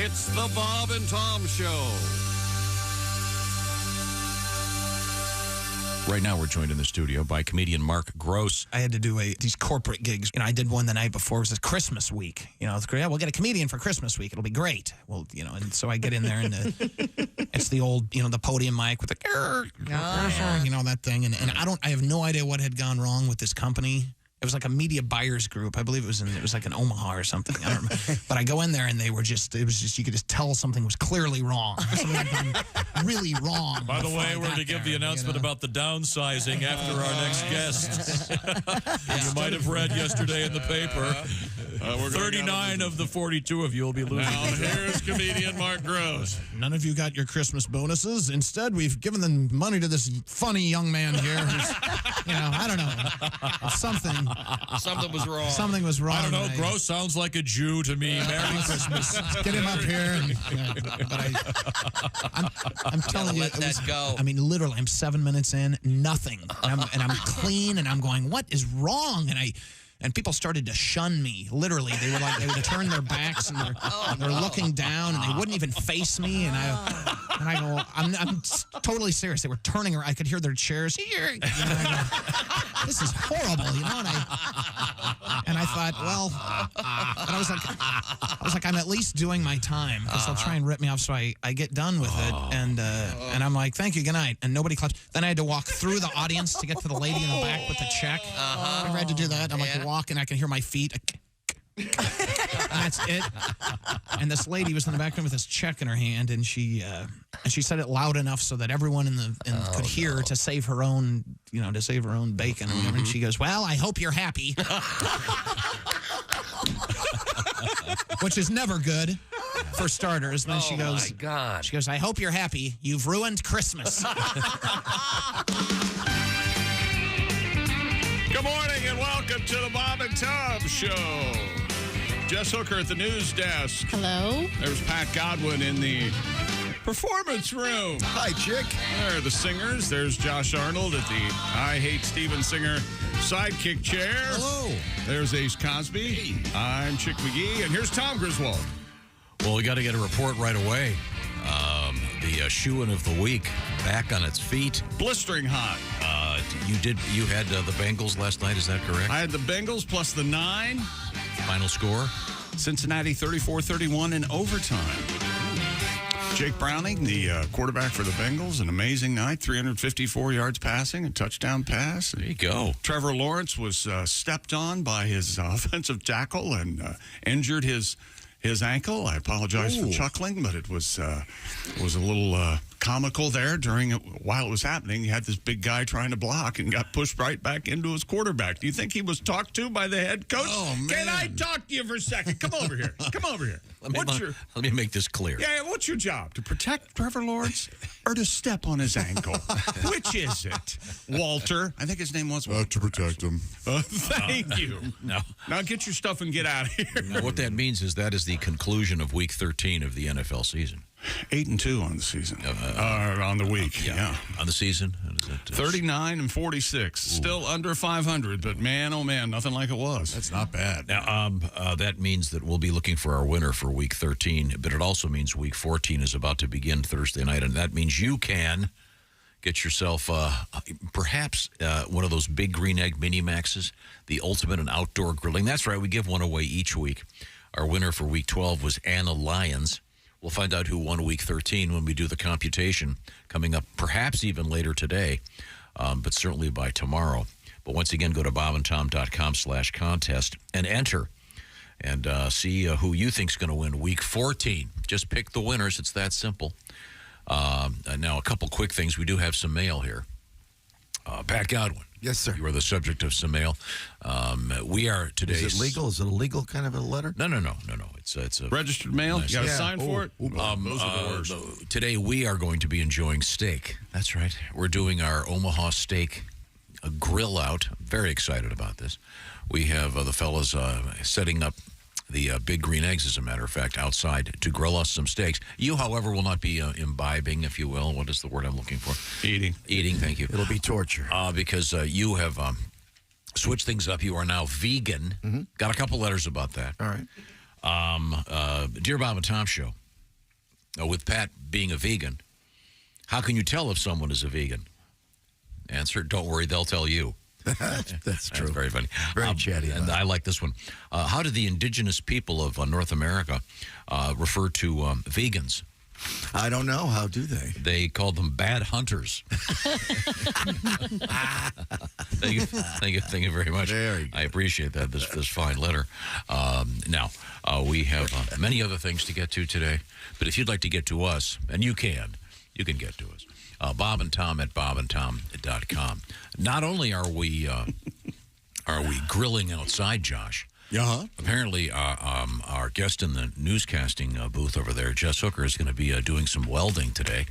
It's the Bob and Tom Show. Right now, we're joined in the studio by comedian Mark Gross. I had to do these corporate gigs. I did one the night before. It was a Christmas week. It's great. Yeah, we'll get a comedian for Christmas week. It'll be great. Well, and so I get in there, and it's the old, the podium mic with the, that thing. And I have no idea what had gone wrong with this company. It was like a media buyers group. I believe it was like in Omaha or something. I don't remember. But I go in there and it was just, you could just tell something was clearly wrong. Something had gone really wrong. By the way, we're to give the announcement about the downsizing after our next guest. You might have read yesterday in the paper. 39 of the 42 of you will be losing. Now here's comedian Mark Gross. None of you got your Christmas bonuses. Instead, we've given the money to this funny young man here who's, I don't know, something. Something was wrong. Something was wrong. I don't know. Gross sounds like a Jew to me. Merry Christmas. Get him up here. I'm telling you, let that go. I mean, literally, I'm 7 minutes in, nothing, and I'm clean, and I'm going, what is wrong? And people started to shun me. Literally, they would turn their backs and they're looking down, and they wouldn't even face me. And I go, I'm totally serious. They were turning around. I could hear their chairs. And I go, this is horrible, And I thought, well, and I was like, I'm at least doing my time because they'll try and rip me off. So I get done with it, and I'm like, thank you, good night, and nobody claps. Then I had to walk through the audience to get to the lady in the back with the check. I had to do that. I'm like, walk, and I can hear my feet. And that's it. And this lady was in the back room with this check in her hand, and she said it loud enough so that everyone could hear to save her own, to save her own bacon or whatever. And she goes, "Well, I hope you're happy," which is never good for starters. And then she goes, "My God!" She goes, "I hope you're happy. You've ruined Christmas." Good morning and welcome to the Bob and Tom Show. Jess Hooker at the news desk. Hello. There's Pat Godwin in the performance room. Hi, chick. There are the singers. There's Josh Arnold at the I Hate Steven Singer sidekick chair. Hello. There's Ace Cosby. I'm Chick McGee. And here's Tom Griswold. Well, we got to get a report right away. The shoo-in of the week, back on its feet. Blistering hot. You had the Bengals last night, is that correct? I had the Bengals plus the 9. Final score? Cincinnati 34-31 in overtime. Jake Browning, the quarterback for the Bengals, an amazing night. 354 yards passing, a touchdown pass. There you go. Trevor Lawrence was stepped on by his offensive tackle and injured his ankle. I apologize for chuckling, but it was a little comical there while it was happening. You had this big guy trying to block and got pushed right back into his quarterback. Do you think he was talked to by the head coach? Oh, man. Can I talk to you for a second? Come over here. Come over here. Let me make this clear. Yeah, what's your job? To protect Trevor Lawrence or to step on his ankle? Which is it? Walter. I think his name was Walter. To protect him. Thank you. No. Now get your stuff and get out of here. Now, what that means is that is the conclusion of Week 13 of the NFL season. 8-2 on the season. On the week. Yeah. On the season? 39-46. Still under 500, but man, oh man, nothing like it was. That's not bad. Now, that means that we'll be looking for our winner for Week 13, but it also means Week 14 is about to begin Thursday night, and that means you can get yourself perhaps one of those big green egg mini maxes, the ultimate in outdoor grilling. That's right, we give one away each week. Our winner for Week 12 was Anna Lyons. We'll find out who won Week 13 when we do the computation coming up perhaps even later today, but certainly by tomorrow. But once again, go to bobandtom.com/contest and enter and see who you think is going to win Week 14. Just pick the winners. It's that simple. Now, a couple quick things. We do have some mail here. Pat Godwin. Yes, sir. You are the subject of some mail. We are today. Is it legal? Is it a legal kind of a letter? No. It's a registered mail. Nice. You got to sign for it. Those are the worst. Today we are going to be enjoying steak. That's right. We're doing our Omaha steak grill out. I'm very excited about this. We have the fellas setting up the big green eggs, as a matter of fact, outside to grill us some steaks. You, however, will not be imbibing, if you will. What is the word I'm looking for? Eating, thank you. It'll be torture. Because you have switched things up. You are now vegan. Mm-hmm. Got a couple letters about that. All right. Dear Bob and Tom Show, with Pat being a vegan, how can you tell if someone is a vegan? Answer, don't worry, they'll tell you. That's true. That's very funny. Very chatty. And I like this one. How do the indigenous people of North America refer to vegans? I don't know. How do they? They called them bad hunters. Thank you very much. Very good. I appreciate that, this fine letter. Now, we have many other things to get to today, but if you'd like to get to us, and you can get to us, Bob and Tom at bobandtom.com. Not only are we grilling outside, Josh, apparently our guest in the newscasting booth over there, Jess Hooker, is going to be doing some welding today.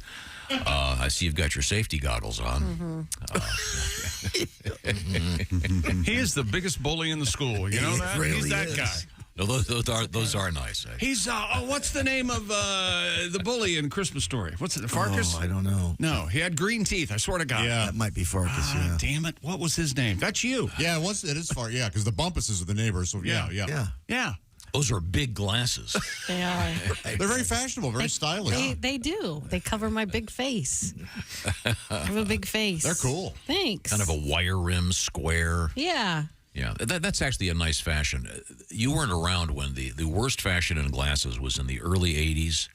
I see you've got your safety goggles on. He is the biggest bully in the school. You know He that? really He's that is. guy. No, those are nice. He's what's the name of the bully in Christmas Story? What's it? Farkas? Oh, I don't know. No, he had green teeth. I swear to God. Yeah. That might be Farkas, yeah. Damn it! What was his name? That's you. Yeah, it is far. Yeah, because the Bumpuses are the neighbors. So yeah. Yeah. Those are big glasses. They are. They're very fashionable, very stylish. They do. They cover my big face. I have a big face. They're cool. Thanks. Kind of a wire rim square. Yeah. Yeah, that's actually a nice fashion. You weren't around when the worst fashion in glasses was in the early 80s,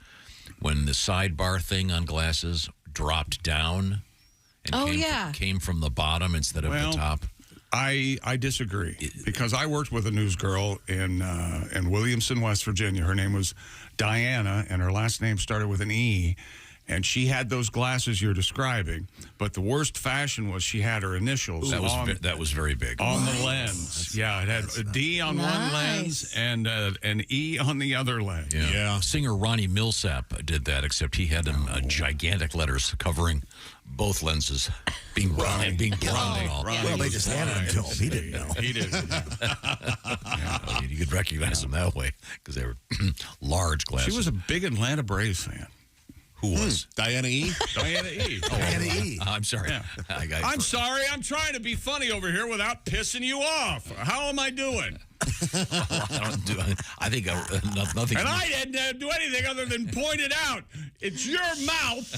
when the sidebar thing on glasses dropped down and came from the bottom instead of the top. I disagree, because I worked with a newsgirl in Williamson, West Virginia. Her name was Diana, and her last name started with an E. And she had those glasses you're describing, but the worst fashion was she had her initials. That was very big. On the lens. Yeah, it had a D on one lens and an E on the other lens. Yeah. Singer Ronnie Millsap did that, except he had them gigantic letters covering both lenses, being brown and all. Well, they just handed him to him. He didn't know. He didn't. You could recognize them that way because they were large glasses. She was a big Atlanta Braves fan. Who was? Diana E. Diana E. Diana E. I'm sorry. Yeah. I'm sorry. I'm trying to be funny over here without pissing you off. How am I doing? I think nothing. And I didn't do anything other than point it out. It's your mouth.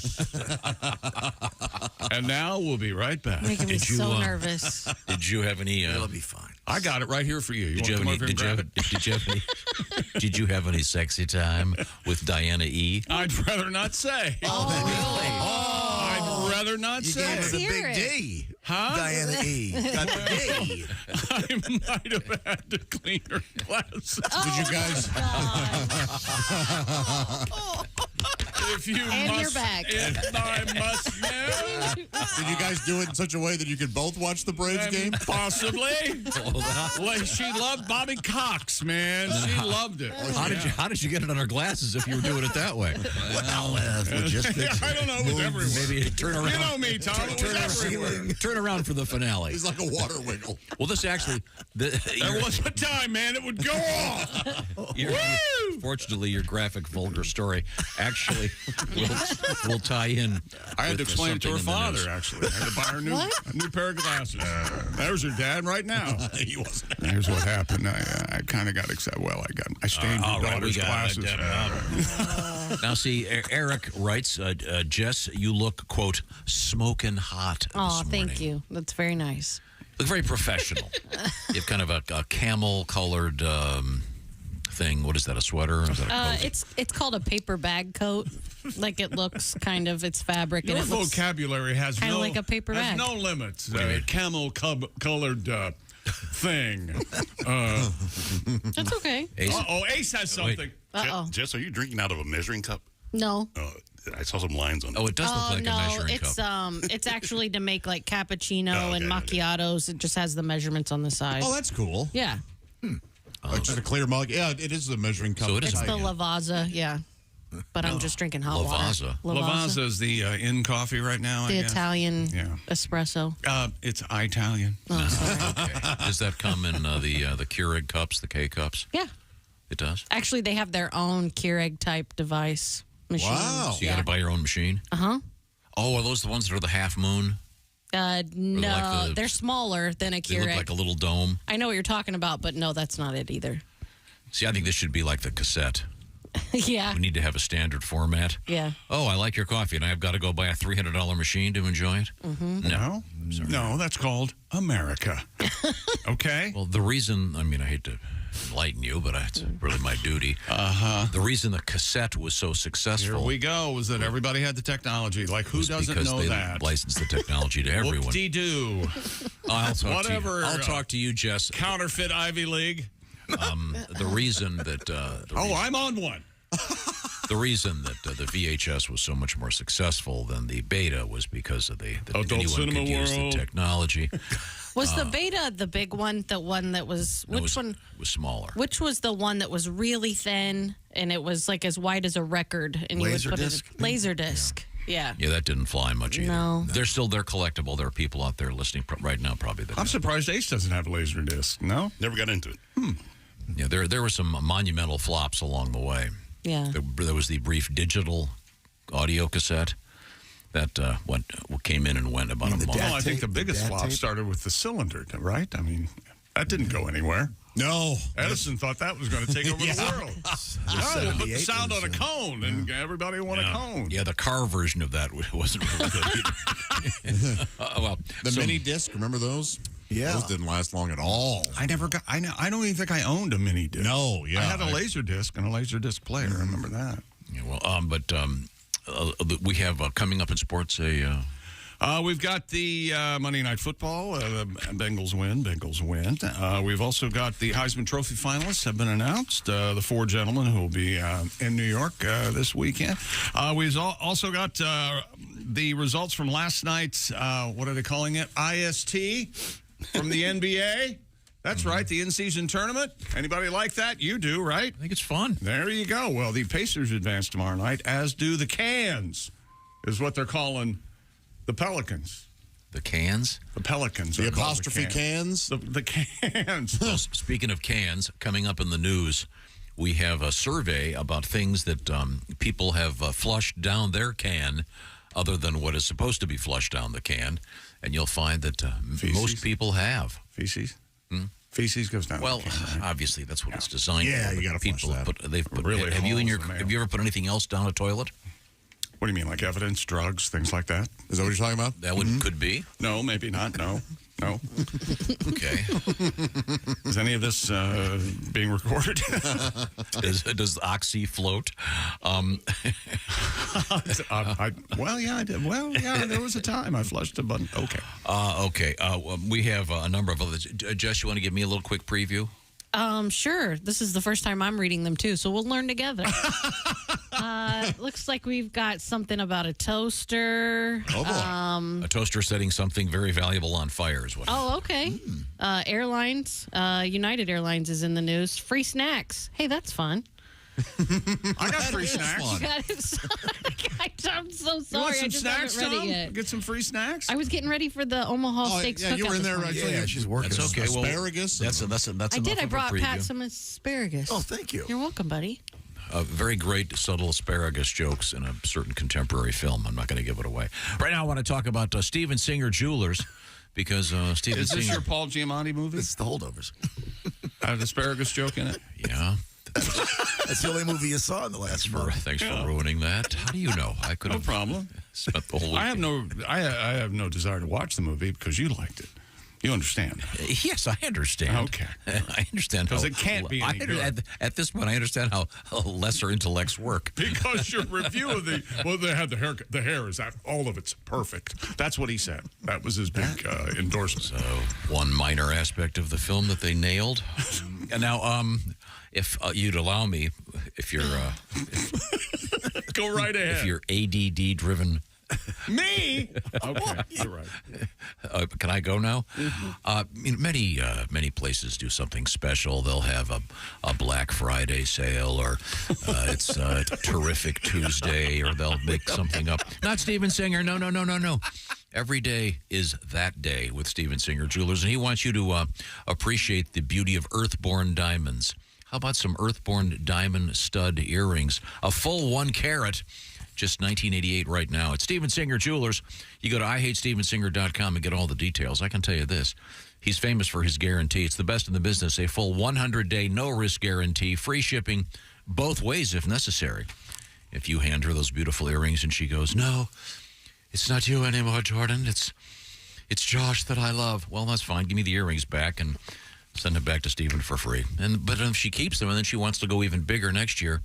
And now we'll be right back. Making me so nervous. Did you have any? It'll be fine. I got it right here for you. Did you have any sexy time with Diana E? I'd rather not say. Oh, really? I'd rather not You say. gave her the hear big it. D. Huh? Diana E. Got the D. I might have had to clean her glasses. Did you guys? If you And must, you're back. If I must know. Did you guys do it in such a way that you could both watch the Braves game? Possibly. Well, she loved Bobby Cox, man. She loved it. How did you get it on her glasses if you were doing it that way? Well, logistics. I don't know. It was everywhere. Maybe turn around. You know me, Tom. It was everywhere. Turn around for the finale. He's like a water wiggle. Well, this actually, There was a time, man, it would go off. Fortunately, your graphic, vulgar story actually will tie in. I had to with explain it to her something in the news. father, actually. I had to buy her a new pair of glasses. There's her dad right now. He wasn't. Here's what happened. I kind of got excited. Well, I stained all your right, we daughter's got it. glasses. Now, see, Eric writes, Jess, you look, quote, smoking hot Oh, this morning. thank you. That's very nice. Look very professional. You have kind of a camel-colored thing. What is that, a sweater? Or is that a coat? It's colored a paper bag coat. Like it looks kind of, it's fabric. Your and it looks vocabulary has kinda no like a paper has bag. no limits. do you mean? Camel-colored thing. That's okay. Ace? Ace has something. Uh-oh. Jess, are you drinking out of a measuring cup? No. I saw some lines on it. Oh, it does look like a no, measuring it's cup. it's actually to make like cappuccino Oh, and okay. macchiatos. It just has the measurements on the side. Oh, that's cool. Yeah. Like just a clear mug. Yeah, it is the measuring cup. So it is It's a- the Lavazza, yeah. But I'm just drinking hot Lavazza. water. Lavazza is the in coffee right now, The I guess. Italian Yeah. espresso. It's Italian. Oh, sorry. Okay. Does that come in the Keurig cups, the K cups? Yeah. It does? Actually, they have their own Keurig type device machine. Wow. So you got to buy your own machine? Uh-huh. Oh, are those the ones that are the half moon? No, like the- they're smaller than a They Keurig. look like a little dome. I know what you're talking about, but no, that's not it either. See, I think this should be like the cassette. Yeah. We need to have a standard format. Yeah. Oh, I like your coffee, and I've got to go buy a $300 machine to enjoy it? No, no, that's called America. Okay. Well, the reason, I hate to enlighten you, but it's really my duty. The reason the cassette was so Here successful we go. Was that everybody had the technology? Like, who was doesn't because know they that? licensed the technology to everyone. Whoop-de-doo. I'll talk Whatever, to you. I'll talk to you, Jess. Counterfeit Ivy League. The reason that I'm on one. the reason that the VHS was so much more successful than the beta was because of that Adult anyone cinema could use the world. technology. Was the beta the big one? The one that was No, which one? was smaller? Which was the one that was really thin and it was like as wide as a record? And you would put Laserdisc? it laser disc. Yeah. Yeah, that didn't fly much either. No. They're collectible. There are people out there listening right now probably that I'm do. surprised Ace doesn't have a laser disc. No? Never got into it. Yeah, there were some monumental flops along the way. Yeah. There was the brief digital audio cassette that came in and went about a month. Well, I think the biggest dad flop tape? started with the cylinder, right? I mean, that didn't go anywhere. No. Edison thought that was going to take over the world. Oh, we'll put the 78 sound was, on a cone, and everybody will want a cone. Yeah, the car version of that wasn't really good either. The mini disc, remember those? Yeah. Those didn't last long at all. I never got. I don't even think I owned a mini disc. No, yeah, I had a I- laser disc and a laser disc player. I remember that. Yeah, we have coming up in sports We've got the Monday Night Football. Bengals win. We've also got the Heisman Trophy finalists have been announced. The four gentlemen who will be in New York this weekend. We've also got the results from last night's, what are they calling it? IST from the NBA. That's right, the in-season tournament. Anybody like that? You do, right? I think it's fun. There you go. Well, the Pacers advance tomorrow night, as do the Cans, is what they're calling the Pelicans. The Cans. The Pelicans. The are called apostrophe cans. The Cans. Well, speaking of cans, coming up in the news, we have a survey about things that people have flushed down their can other than what is supposed to be flushed down the can. And you'll find that most people have. Feces? Feces goes down. Well, the can, right? obviously that's what it's designed Yeah, for. you gotta flush people that. They've put. Really have you hauls the mail. have you ever put anything else down a toilet? What do you mean, like evidence, drugs, things like that? Is that what you're talking about? That would could be. No, maybe not. No. Okay. Is any of this being recorded? Does Oxy float? Well, yeah, I did. Well, yeah, there was a time I flushed a button. Okay. Okay. We have a number of others. Jess, you want to give me a little quick preview? Sure. This is the first time I'm reading them too, so we'll learn together. Looks like we've got something about a toaster. Oh, boy. A toaster setting something very valuable on fire is what. Oh, okay. Airlines. United Airlines is in the news. Free snacks. Hey, that's fun. I got free snacks. You got it. I'm so You sorry. want I some just snacks, haven't read Tom? it yet. Get some free snacks? I was getting ready for the Omaha Oh, Steaks yeah, cookout you were in this there. morning. Yeah, she's working. That's on okay. Well, Asparagus. That's I enough did. I of a brought Pat preview. some asparagus. Oh, thank you. You're welcome, buddy. Very great subtle asparagus jokes in a certain contemporary film. I'm not going to give it away. Right now, I want to talk about Steven Singer Jewelers because Steven Is this Singer. your Paul Giamatti movie? It's the holdovers. Had an asparagus joke in it? Yeah. That's the only movie you saw in the last month. Thanks for ruining that. How do you know? I could No have problem. spent the whole week. I have no desire to watch the movie because you liked it. You understand? Yes, I understand. Okay. I understand. 'Cause how- it can't be any good. At this point, I understand how lesser intellects work. Because your review of they had the hair. The hair is that all of it's perfect. That's what he said. That was his big endorsement. So, one minor aspect of the film that they nailed. And now, if you'd allow me, if you're Go right ahead. if you're ADD driven. Me? Okay, you're right. Can I go now? Many places do something special. They'll have a Black Friday sale, or it's Terrific Tuesday, or they'll make something up. Not Steven Singer. No. Every day is that day with Steven Singer Jewelers, and he wants you to appreciate the beauty of earthborn diamonds. How about some earthborn diamond stud earrings? A full 1 carat. Just $19.88 right now. It's Steven Singer Jewelers. You go to IHateStevenSinger.com and get all the details. I can tell you this. He's famous for his guarantee. It's the best in the business. A full 100-day, no-risk guarantee, free shipping both ways if necessary. If you hand her those beautiful earrings and she goes, "No, it's not you anymore, Jordan. It's Josh that I love." Well, that's fine. Give me the earrings back and send them back to Stephen for free. But if she keeps them and then she wants to go even bigger next year,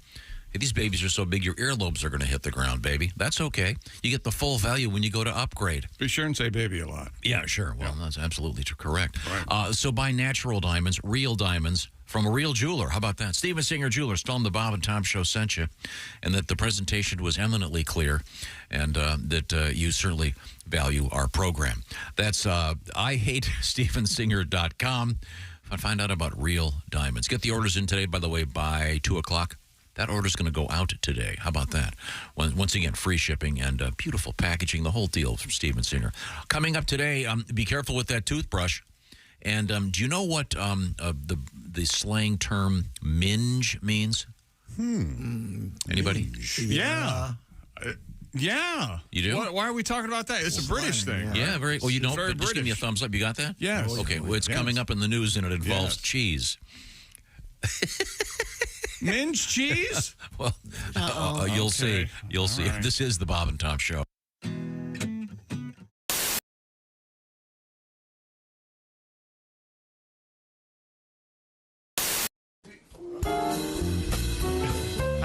hey, these babies are so big your earlobes are going to hit the ground, baby. That's okay. You get the full value when you go to upgrade. Be sure and say baby a lot. Yeah, sure. Well, that's absolutely correct. Right. So buy natural diamonds, real diamonds, from a real jeweler. How about that? Steven Singer Jewelers. Tell them the Bob and Tom Show sent you, and that the presentation was eminently clear, and that you certainly value our program. That's IHateStevenSinger.com. Find out about real diamonds. Get the orders in today, by the way, by 2 o'clock. That order's going to go out today. How about that? Once again, free shipping and beautiful packaging, the whole deal from Steven Singer. Coming up today, be careful with that toothbrush. And do you know what the slang term minge means? Anybody? Minge. Yeah. Yeah. You do? Why are we talking about that? It's a British thing. Yeah, right? very. Well, you It's don't. very Just give me a British. thumbs up. You got that? Yes. Okay. Well, it's coming up in the news, and it involves cheese. Minge cheese? Well, you'll see. You'll see. right. This is the Bob and Tom Show.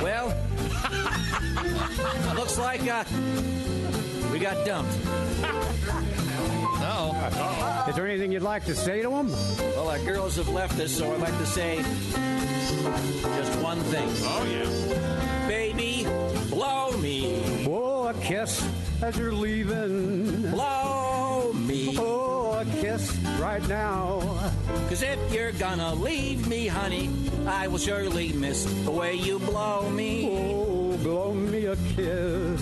Well, looks like we got dumped. Is there anything you'd like to say to them? Well, our girls have left us, so I'd like to say just one thing. Oh, yeah. Baby, blow me. Oh, a kiss as you're leaving. Blow me. Oh, a kiss right now. 'Cause if you're gonna leave me, honey, I will surely miss the way you blow me. Oh, blow me a kiss.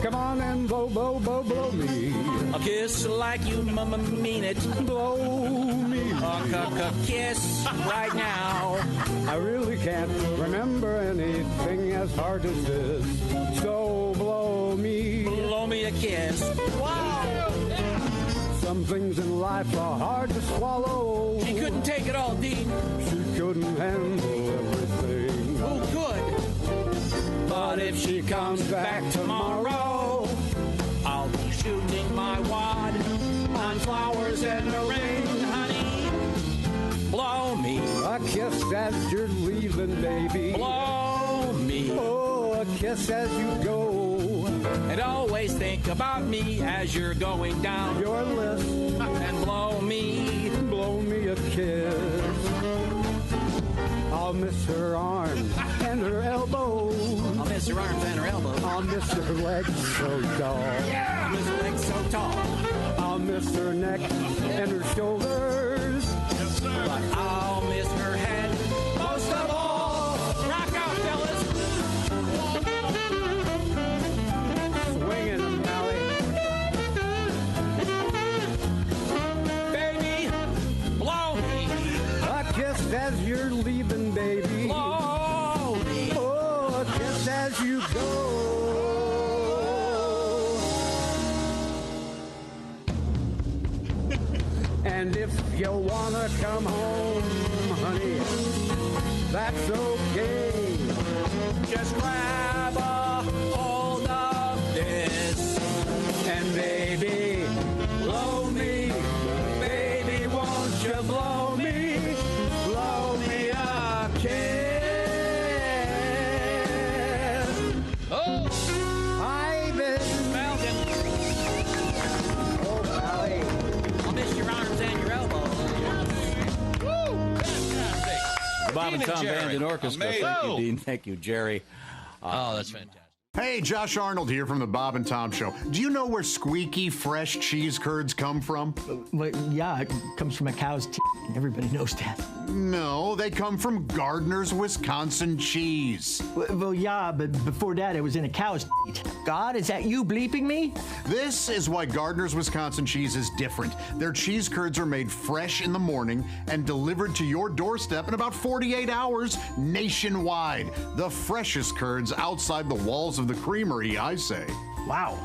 Come on and blow, blow, blow, blow me. A kiss like you mean it. Blow me. A kiss right now. I really can't remember anything as hard as this. So blow me. Blow me a kiss. Wow. Some things in life are hard to swallow. She couldn't take it all, Dean. She couldn't handle everything. Who could? But if she comes back tomorrow, I'll be shooting my wad on flowers in the rain, honey. Blow me. A kiss as you're leaving, baby. Blow me. Oh, a kiss as you go. And always think about me as you're going down Your list, and blow me. blow me a kiss. I'll miss her arm and her elbow. I'll miss her arms and her elbows. I'll miss her legs so tall. I'll miss her legs so tall. I'll miss her neck and her shoulders. But I'll miss her head most of all. Rock out, fellas. Swinging them, Pally. Baby, blow me. A kiss as you're leaving, baby. Blow me. Oh, a kiss as you go. And if you wanna come home, honey, that's okay. Just grab a hold of this. And baby, blow me. Baby, won't you blow me? Blow me a kiss. Oh, Hi, baby. Malcolm, Oh, Pally. I'll miss your arms and your elbows. The Bob and Tom Band and Orchestra. Thank you, Dean. Thank you, Jerry. Oh, that's fantastic. Hey, Josh Arnold here from the Bob and Tom Show. Do you know where squeaky, fresh cheese curds come from? Well, yeah, it comes from a cow's teeth. Everybody knows that. No, they come from Gardner's Wisconsin cheese. Well, yeah, but before that, it was in a cow's teeth. God, is that you bleeping me? This is why Gardner's Wisconsin cheese is different. Their cheese curds are made fresh in the morning and delivered to your doorstep in about 48 hours nationwide. The freshest curds outside the walls of the creamery, I say. Wow.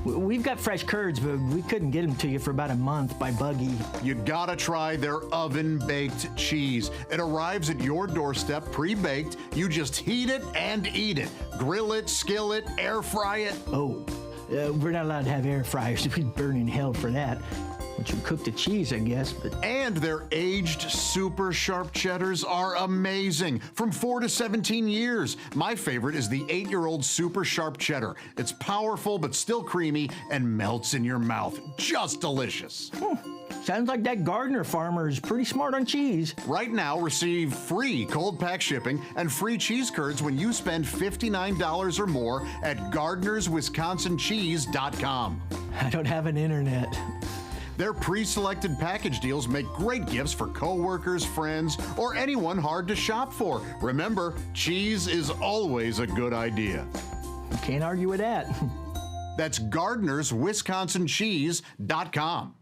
We've got fresh curds, but we couldn't get them to you for about a month by buggy. You gotta try their oven-baked cheese. It arrives at your doorstep pre-baked. You just heat it and eat it. Grill it, skillet, air fry it. Oh, we're not allowed to have air fryers. We'd burn in hell for that. Once you cook the cheese, I guess, but... And their aged super sharp cheddars are amazing. From 4 to 17 years. My favorite is the 8-year-old super sharp cheddar. It's powerful but still creamy and melts in your mouth. Just delicious. Sounds like that Gardner farmer is pretty smart on cheese. Right now, receive free cold pack shipping and free cheese curds when you spend $59 or more at GardnersWisconsinCheese.com. I don't have an internet. Their pre-selected package deals make great gifts for coworkers, friends, or anyone hard to shop for. Remember, cheese is always a good idea. Can't argue with that. That's GardnersWisconsinCheese.com.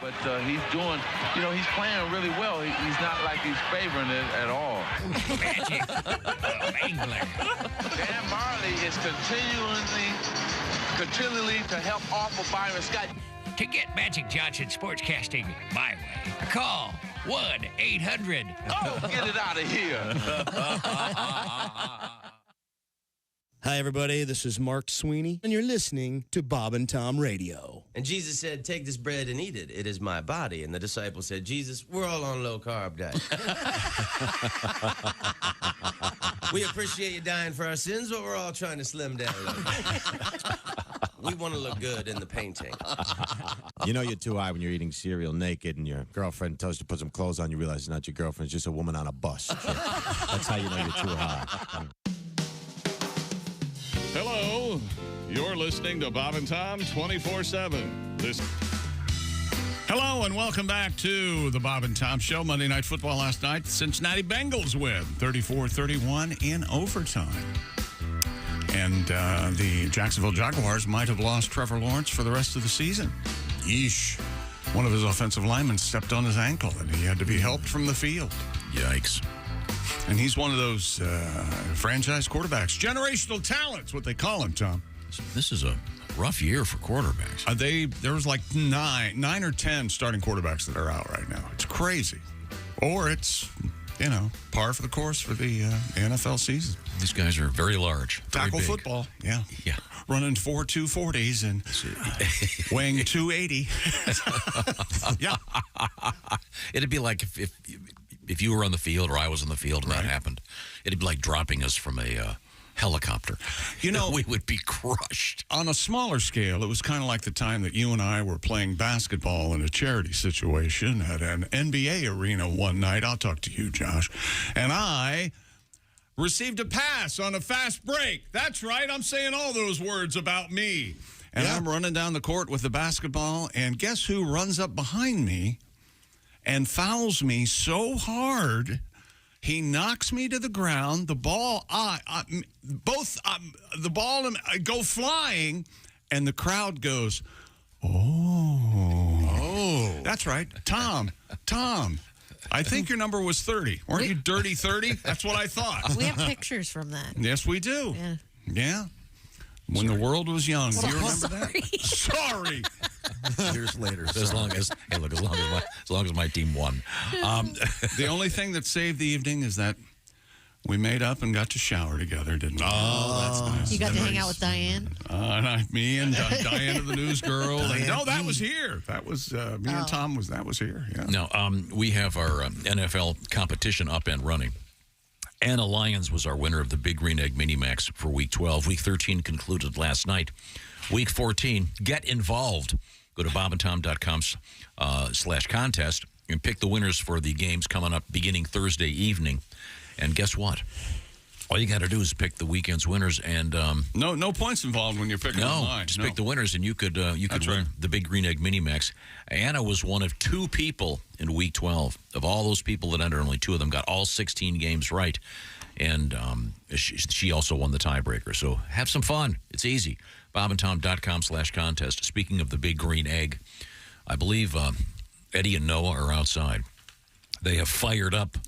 But he's doing, he's playing really well. He's not like he's favoring it at all. Magic. Dan Marley is continually to help offer Byron Scott. To get Magic Johnson sportscasting my way, call 1-800. Oh, get it out of here. Hi, everybody. This is Mark Sweeney, and you're listening to Bob and Tom Radio. And Jesus said, take this bread and eat it. It is my body. And the disciples said, Jesus, we're all on low-carb diet. We appreciate you dying for our sins, but we're all trying to slim down a little bit. We want to look good in the painting. You know you're too high when you're eating cereal naked and your girlfriend tells you to put some clothes on. You realize it's not your girlfriend. It's just a woman on a bus. That's how you know you're too high. Hello, you're listening to Bob and Tom 24/7. Hello and welcome back to the Bob and Tom Show. Monday Night Football last night. The Cincinnati Bengals win 34-31 in overtime. And the Jacksonville Jaguars might have lost Trevor Lawrence for the rest of the season. Yeesh. One of his offensive linemen stepped on his ankle and he had to be helped from the field. Yikes. And he's one of those franchise quarterbacks. Generational talents, what they call him, Tom. This is a rough year for quarterbacks. There was like nine or 10 starting quarterbacks that are out right now. It's crazy. Or it's, par for the course for the NFL season. These guys are very large. Very Tackle big. football, yeah. Yeah. Running 4 240s and weighing 280. Yeah. It'd be like if you were on the field or I was on the field and that happened, it'd be like dropping us from a helicopter. We would be crushed. On a smaller scale, it was kind of like the time that you and I were playing basketball in a charity situation at an NBA arena one night. I'll talk to you, Josh. And I received a pass on a fast break. That's right. I'm saying all those words about me. And I'm running down the court with the basketball, and guess who runs up behind me and fouls me so hard, he knocks me to the ground. The ball, the ball and I go flying, and the crowd goes, "Oh, that's right, Tom. I think your number was 30. Weren't you dirty 30? That's what I thought." We have pictures from that. Yes, we do. Yeah. When the world was young. Do you remember that? Sorry. Years later. As long as my team won. The only thing that saved the evening is that we made up and got to shower together, didn't we? Oh, that's nice. You got to hang out with Diane? Me and Diana, the news girl. No, that was here. That was, me and Tom that was here. Yeah. No, we have our NFL competition up and running. Anna Lyons was our winner of the Big Green Egg Mini Max for Week 12. Week 13 concluded last night. Week 14, get involved. Go to bobandtom.com/contest and pick the winners for the games coming up beginning Thursday evening. And guess what? All you got to do is pick the weekend's winners, and no points involved when you're picking online. Just pick the winners, and you could win the Big Green Egg Mini Max. Anna was one of 2 people in Week 12. Of all those people that entered, only 2 of them got all 16 games right, and she also won the tiebreaker. So have some fun. It's easy. BobandTom.com/contest. Speaking of the Big Green Egg, I believe Eddie and Noah are outside. They have fired up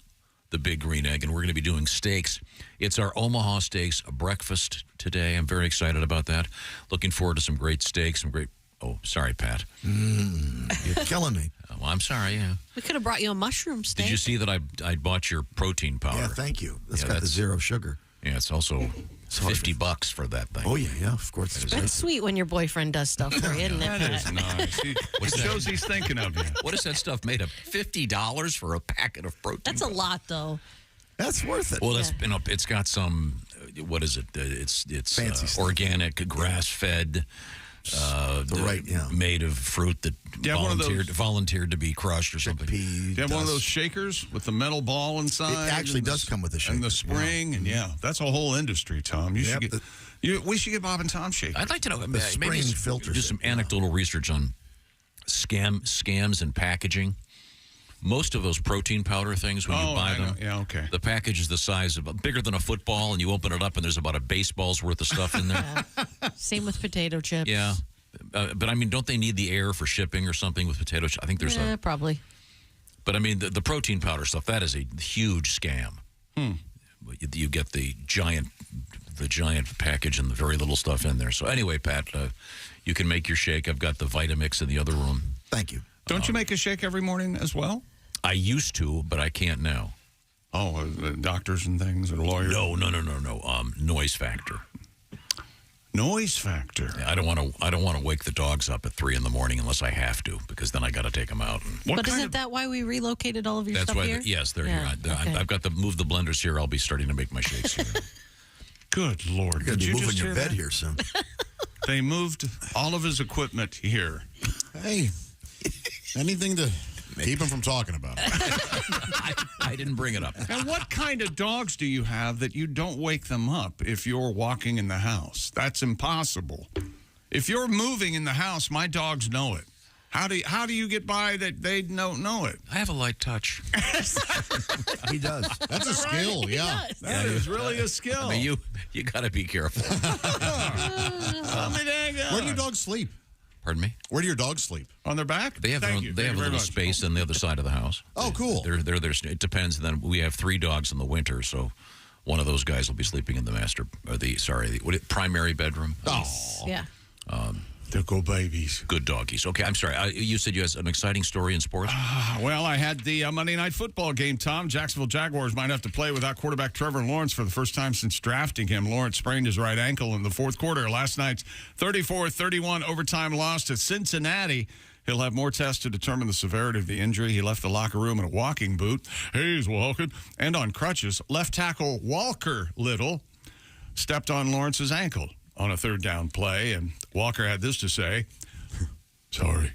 the Big Green Egg, and we're going to be doing steaks. It's our Omaha Steaks breakfast today. I'm very excited about that. Looking forward to some great steaks, some great... Oh, sorry, Pat. You're killing me. Well, I'm sorry, yeah. We could have brought you a mushroom steak. Did you see that I bought your protein powder? Yeah, thank you. That's got the 0 sugar. Yeah, it's also $50 for that thing. Oh, yeah, of course. That's sweet when your boyfriend does stuff for you, isn't it? That is nice. It shows he's thinking of you. What is that stuff made of? $50 for a packet of protein That's a lot, though. That's worth it. Well, that's it's got some. What is it? It's fancy organic, grass-fed. Made of fruit that volunteered to be crushed or something. Do you have one of those shakers with the metal ball inside? It actually does come with a shaker. And the spring, and that's a whole industry, Tom. You should get. We should get Bob and Tom shakers. I'd like to know. The Maybe spring filter. Do some anecdotal research on scams and packaging. Most of those protein powder things, when you buy them, the package is the size of bigger than a football, and you open it up, and there's about a baseball's worth of stuff in there. Same with potato chips. Yeah, but I mean, don't they need the air for shipping or something with potato chips? I think there's probably. But I mean, the protein powder stuff, that is a huge scam. You get the giant package and the very little stuff in there. So anyway, Pat, you can make your shake. I've got the Vitamix in the other room. Thank you. Don't you make a shake every morning as well? I used to, but I can't now. Oh, doctors and things or lawyers? No. Noise factor. Noise factor. Yeah, I don't want to wake the dogs up at 3 a.m. unless I have to, because then I got to take them out. But isn't that why we relocated all of your stuff here? Yes, they're here. Okay. I've got to move the blenders here. I'll be starting to make my shakes here. Good Lord! You're going to be moving your bed here soon. They moved all of his equipment here. Hey, anything to keep him from talking about it. I didn't bring it up. And what kind of dogs do you have that you don't wake them up if you're walking in the house? That's impossible. If you're moving in the house, my dogs know it. How do you get by that they don't know it? I have a light touch. He does. That's a skill, He yeah. does. That is really a skill. I mean, you got to be careful. Where do your dogs sleep? Pardon me? Where do your dogs sleep? On their back? They have Thank a you little very much. space on the other side of the house. Oh, cool. They're it depends. Then we have 3 dogs in the winter, so one of those guys will be sleeping in the primary bedroom. Oh, Yeah. They're good babies. Good doggies. Okay, I'm sorry. You said you had an exciting story in sports? Well, I had the Monday Night Football game, Tom. Jacksonville Jaguars might have to play without quarterback Trevor Lawrence for the first time since drafting him. Lawrence sprained his right ankle in the fourth quarter. Last night's 34-31 overtime loss to Cincinnati. He'll have more tests to determine the severity of the injury. He left the locker room in a walking boot. He's walking. And on crutches. Left tackle Walker Little stepped on Lawrence's ankle on a third down play, and Walker had this to say: sorry.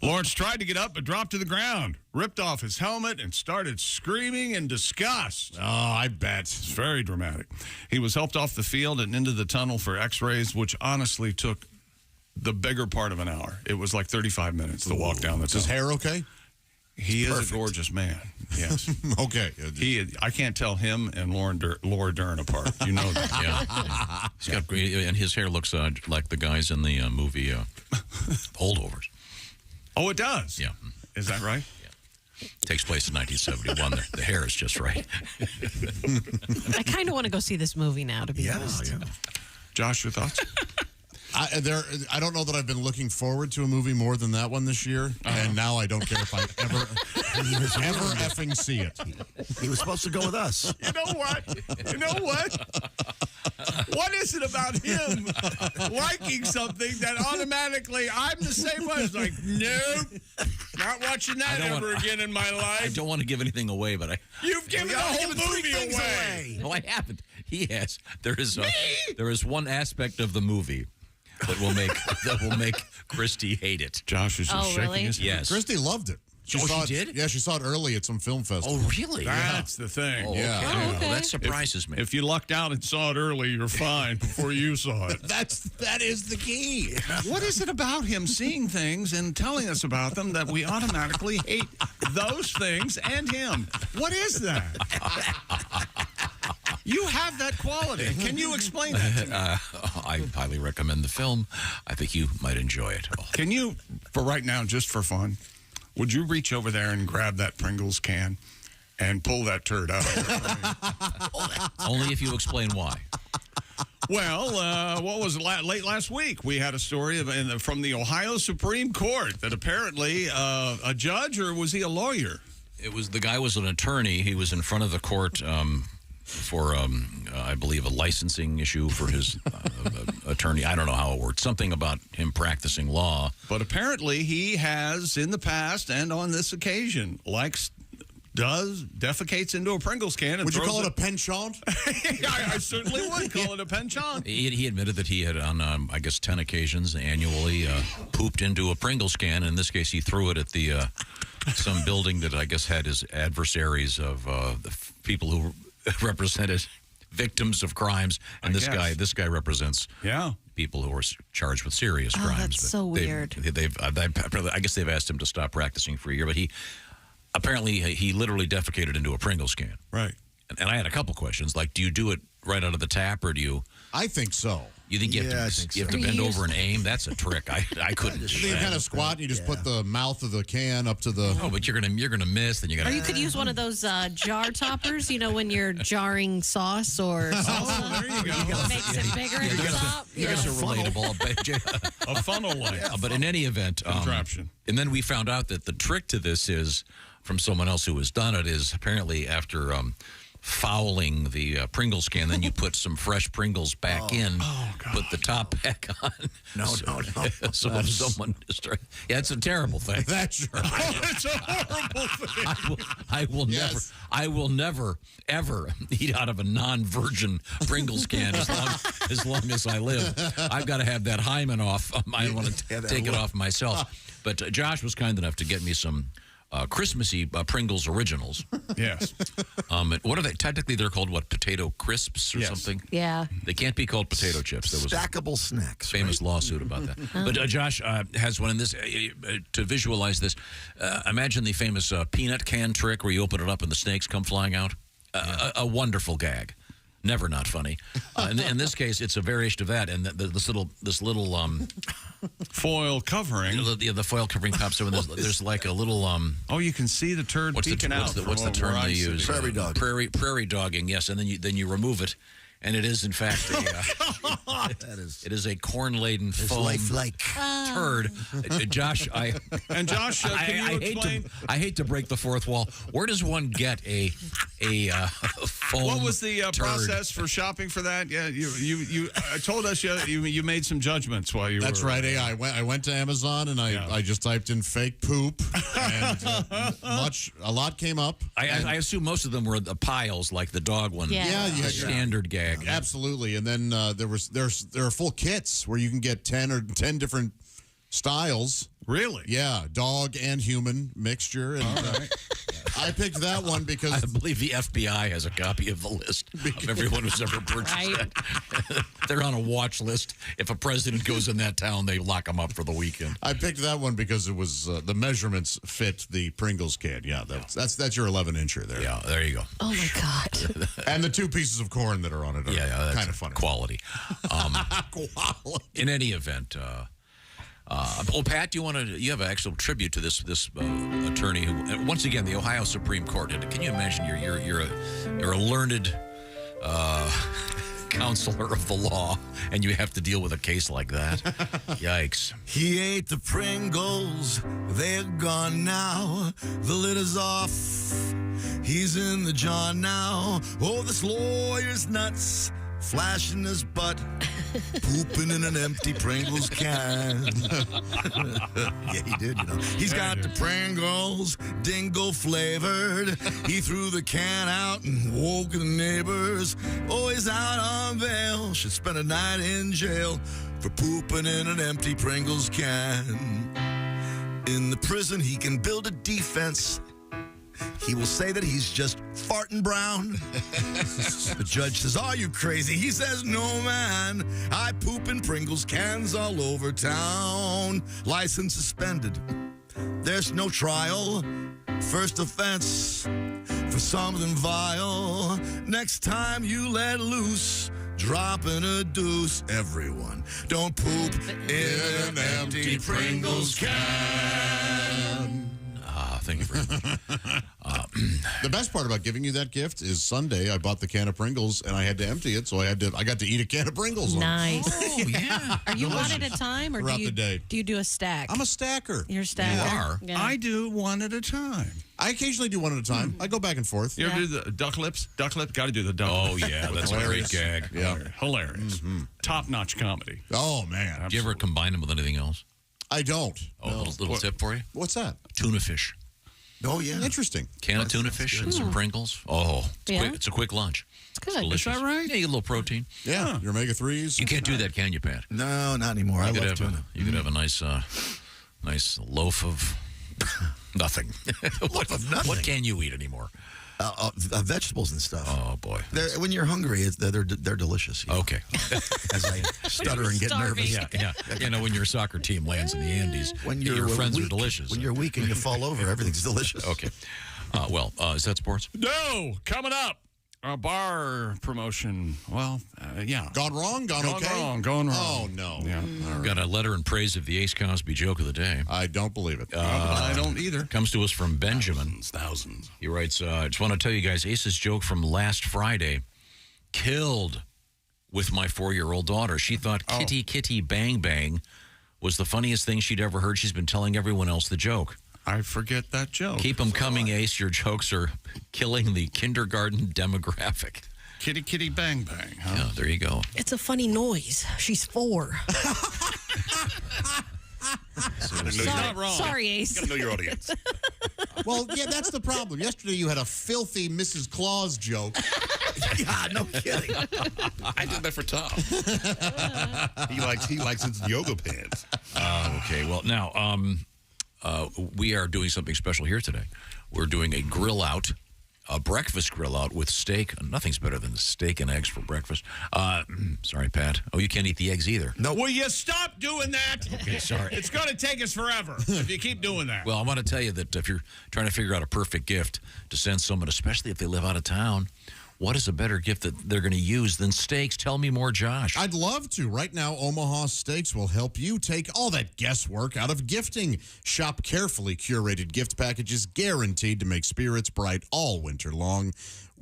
Lawrence tried to get up but dropped to the ground, ripped off his helmet, and started screaming in disgust. Oh, I bet. It's very dramatic. He was helped off the field and into the tunnel for x-rays, which honestly took the bigger part of an hour. It was like 35 minutes to walk down the tunnel. Is his hair okay? He is a gorgeous man. Yes. Okay. I can't tell him and Laura Dern apart. You know that. Yeah. He's got great, and his hair looks like the guys in the movie Holdovers. Oh, it does? Yeah. Is that right? Yeah. Takes place in 1971. The hair is just right. I kind of want to go see this movie now, to be honest. Yeah. Josh, your thoughts? I don't know that I've been looking forward to a movie more than that one this year, and now I don't care if I ever effing see it. He was supposed to go with us. You know what? What is it about him liking something that automatically I'm the same way? It's like, nope, not watching that ever again in my life. I don't want to give anything away, but You've given the whole movie away. No, I haven't. He has. There is one aspect of the movie that will make Christy hate it. Josh is just shaking his head. Yes. Christy loved it. She Oh, saw she it, did? Yeah, she saw it early at some film festival. Oh, really? That's the thing. Oh, Yeah. okay. Oh, okay. Well, that surprises me. If you lucked out and saw it early, you're fine before you saw it. That is the key. What is it about him seeing things and telling us about them that we automatically hate those things and him? What is that? You have that quality. Can you explain that to me? I highly recommend the film. I think you might enjoy it. Can you, for right now, just for fun, would you reach over there and grab that Pringles can and pull that turd out of it? Only if you explain why. Well, what was it, late last week? We had a story from the Ohio Supreme Court that apparently a judge, or was he a lawyer? The guy was an attorney. He was in front of the court for, I believe, a licensing issue for his attorney. I don't know how it worked. Something about him practicing law. But apparently he has, in the past and on this occasion, defecates into a Pringles can. And Would you throws call it a penchant? I certainly would call it a penchant. He admitted that he had, on, I guess, 10 occasions annually pooped into a Pringles can. In this case, he threw it at the some building that I guess had his adversaries of the people who represented victims of crimes, and this guy represents people who are charged with serious crimes. That's so weird. I guess they've asked him to stop practicing for a year, but he literally defecated into a Pringles can. Right. And I had a couple questions, like, do you do it right out of the tap, or do you? I think so. You think you have to bend over and aim? That's a trick. I couldn't. You kind of squat and you just put the mouth of the can up to the. Oh, but you're gonna miss. Then you gotta. Or you could use one of those jar toppers. You know, when you're jarring sauce or salsa. Oh, there you go. Makes it bigger at the top. You guys are relatable. A funnel like. But in any event, contraption. And then we found out that the trick to this is from someone else who has done it. Is apparently after. Fouling the Pringles can, then you put some fresh Pringles back in, put the top back on. No. So if someone it's a terrible thing. That's right. It's a horrible thing. I will never ever eat out of a non-virgin Pringles can as long as I live. I've got to have that hymen off. I want to take it off myself. But Josh was kind enough to get me some Christmassy Pringles originals. Yes. What are they? Technically, they're called what? Potato crisps or something? Yeah. They can't be called potato chips. There was stackable snacks. Famous lawsuit about that. But Josh has one in this. To visualize this, imagine the famous peanut can trick where you open it up and the snakes come flying out. A wonderful gag. Never not funny. In this case, it's a variation of that, and this little foil covering. The foil covering pops over. There's like a little. Oh, you can see the turd peeking out. What's the term they use? Prairie dog. Prairie dogging. Yes, and then you remove it, and it is in fact it is a corn-laden foam turd. Josh, can you explain? I hate to break the fourth wall. Where does one get a foam? What was the turd? process for shopping for that? Yeah, you told us you made some judgments while you. That's were, right. Yeah, I went to Amazon and I just typed in fake poop, and a lot came up. I assume most of them were the piles, like the dog one. Yeah, standard gag. Absolutely. And then there are full kits where you can get 10 different styles. Really? Yeah, dog and human mixture. And I picked that one because I believe the FBI has a copy of the list of everyone who's ever purchased that. They're on a watch list. If a president goes in that town, they lock him up for the weekend. I picked that one because it was the measurements fit the Pringles can. Yeah, that's your 11-incher there. Yeah, there you go. Oh my God. And the 2 pieces of corn that are on it are that's kind of funny. Quality. Quality. In any event. Pat, you have an actual tribute to this attorney who, once again, the Ohio Supreme Court. Can you imagine you're a learned counselor of the law, and you have to deal with a case like that? Yikes! He ate the Pringles, they're gone now. The lid is off. He's in the jar now. Oh, this lawyer's nuts. Flashing his butt, pooping in an empty Pringles can. Yeah, he did, He's got the Pringles, dingo flavored. He threw the can out and woke the neighbors. Oh, he's out on bail. Should spend a night in jail for pooping in an empty Pringles can. In the prison, he can build a defense. He will say that he's just farting brown. The judge says, are you crazy? He says, no, man. I poop in Pringles cans all over town. License suspended. There's no trial. First offense for something vile. Next time you let loose, dropping a deuce. Everyone, don't poop in an empty Pringles can. Thank you very much. The best part about giving you that gift is Sunday I bought the can of Pringles and I had to empty it, so I got to eat a can of Pringles. Nice. Oh, yeah. Are you one at a time, or Throughout do the day. you do a stack? I'm a stacker. You're a stacker. You are? Yeah. I do one at a time. I occasionally do one at a time. I go back and forth. You ever do the duck lips? Duck lip? Got to do the duck Oh, lips. yeah. That's a great gag. Yeah. Hilarious. Top-notch comedy. Oh, man. Do you ever combine them with anything else? I don't. Oh, No. little tip for you? What's that? Tuna fish. Oh, yeah. Interesting. Can of tuna fish and some Pringles. Oh, it's a quick lunch. It's good. Delicious. Is that right? Yeah, you get a little protein. Yeah, your omega-3s. You can't do that, can you, Pat? No, not anymore. I love tuna. You could have a nice loaf of nothing. Loaf of nothing? What can you eat anymore? Vegetables and stuff. Oh, boy. When you're hungry, they're delicious. You know? Okay. As I stutter and get nervous. Yeah. You know, when your soccer team lands in the Andes, When your friends weak, are delicious. When you're weak and you fall over, everything's delicious. Okay. Is that sports? No, coming up. A bar promotion. Well, yeah. Gone wrong? Gone okay? Gone wrong. Oh, no. Yeah. Got a letter in praise of the Ace Cosby joke of the day. I don't believe it. I don't either. Comes to us from Benjamin. Thousands. He writes, I just want to tell you guys, Ace's joke from last Friday killed with my 4-year-old daughter. She thought kitty, kitty, bang, bang was the funniest thing she'd ever heard. She's been telling everyone else the joke. I forget that joke. Keep them coming, Ace. Your jokes are killing the kindergarten demographic. Kitty, kitty, bang, bang. Huh? Yeah, there you go. It's a funny noise. She's 4. Not wrong. Sorry, Ace. You got to know your audience. Well, yeah, that's the problem. Yesterday you had a filthy Mrs. Claus joke. Yeah, no kidding. I did that for Tom. He likes his yoga pants. Okay, well, now, we are doing something special here today. We're doing a grill out, a breakfast grill out with steak. Nothing's better than steak and eggs for breakfast. Sorry, Pat. Oh, you can't eat the eggs either. No. Will you stop doing that? Okay, sorry. It's going to take us forever if you keep doing that. Well, I want to tell you that if you're trying to figure out a perfect gift to send someone, especially if they live out of town, what is a better gift that they're going to use than steaks? Tell me more, Josh. I'd love to. Right now, Omaha Steaks will help you take all that guesswork out of gifting. Shop carefully curated gift packages guaranteed to make spirits bright all winter long.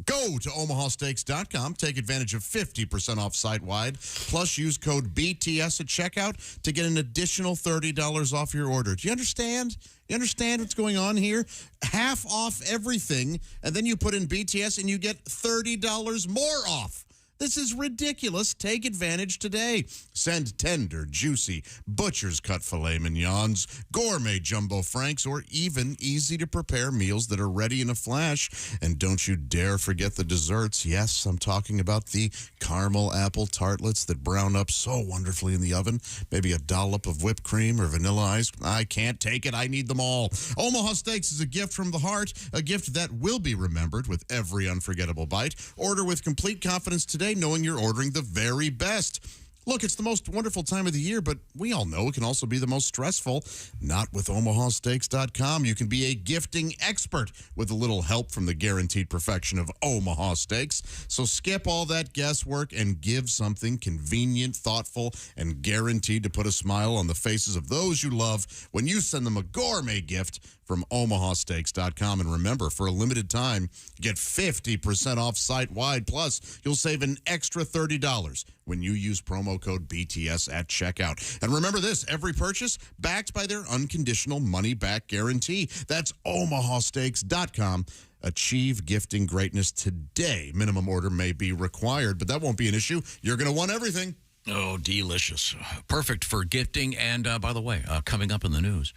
Go to omahasteaks.com. Take advantage of 50% off site-wide. Plus, use code BTS at checkout to get an additional $30 off your order. Do you understand? You understand what's going on here? Half off everything, and then you put in BTS and you get $30 more off. This is ridiculous. Take advantage today. Send tender, juicy, butcher's cut filet mignons, gourmet jumbo franks, or even easy-to-prepare meals that are ready in a flash. And don't you dare forget the desserts. Yes, I'm talking about the caramel apple tartlets that brown up so wonderfully in the oven. Maybe a dollop of whipped cream or vanilla ice. I can't take it. I need them all. Omaha Steaks is a gift from the heart, a gift that will be remembered with every unforgettable bite. Order with complete confidence today, knowing you're ordering the very best. Look, it's the most wonderful time of the year, but we all know it can also be the most stressful. Not with omahasteaks.com. You can be a gifting expert with a little help from the guaranteed perfection of Omaha Steaks. So skip all that guesswork and give something convenient, thoughtful, and guaranteed to put a smile on the faces of those you love when you send them a gourmet gift from omahasteaks.com. And remember, for a limited time, get 50% off site-wide. Plus, you'll save an extra $30 when you use promo code BTS at checkout. And remember this, every purchase backed by their unconditional money-back guarantee. That's omahasteaks.com. Achieve gifting greatness today. Minimum order may be required, but that won't be an issue. You're going to want everything. Oh, delicious. Perfect for gifting. And by the way, coming up in the news,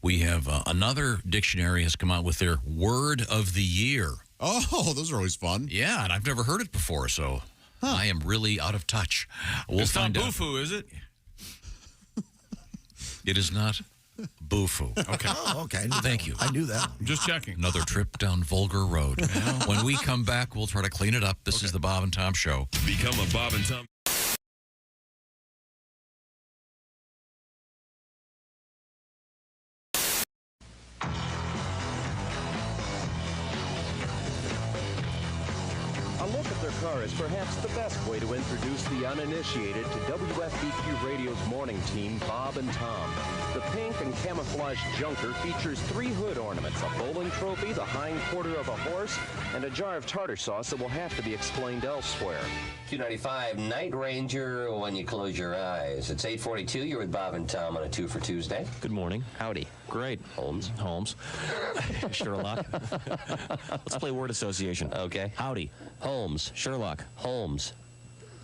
we have another dictionary has come out with their word of the year. Oh, those are always fun. Yeah, and I've never heard it before, so I am really out of touch. We'll it's find not out. Bufu, is it? It is not. Boo-foo. Okay. Oh, okay. Thank you. I knew that. I'm just checking. Another trip down vulgar road. When we come back, we'll try to clean it up. This is the Bob and Tom Show. Become a Bob and Tom. A look at their car is perhaps the best way to introduce the uninitiated to WFBQ Radio's morning team, Bob and Tom. The pink and camouflage junker features 3 hood ornaments, a bowling trophy, the hind quarter of a horse, and a jar of tartar sauce that will have to be explained elsewhere. Q95 Night Ranger when you close your eyes. It's 8:42. You're with Bob and Tom on a 2 for Tuesday. Good morning. Howdy. Great. Holmes. Sherlock. Let's play word association. Okay. Howdy. Holmes. Sherlock. Holmes.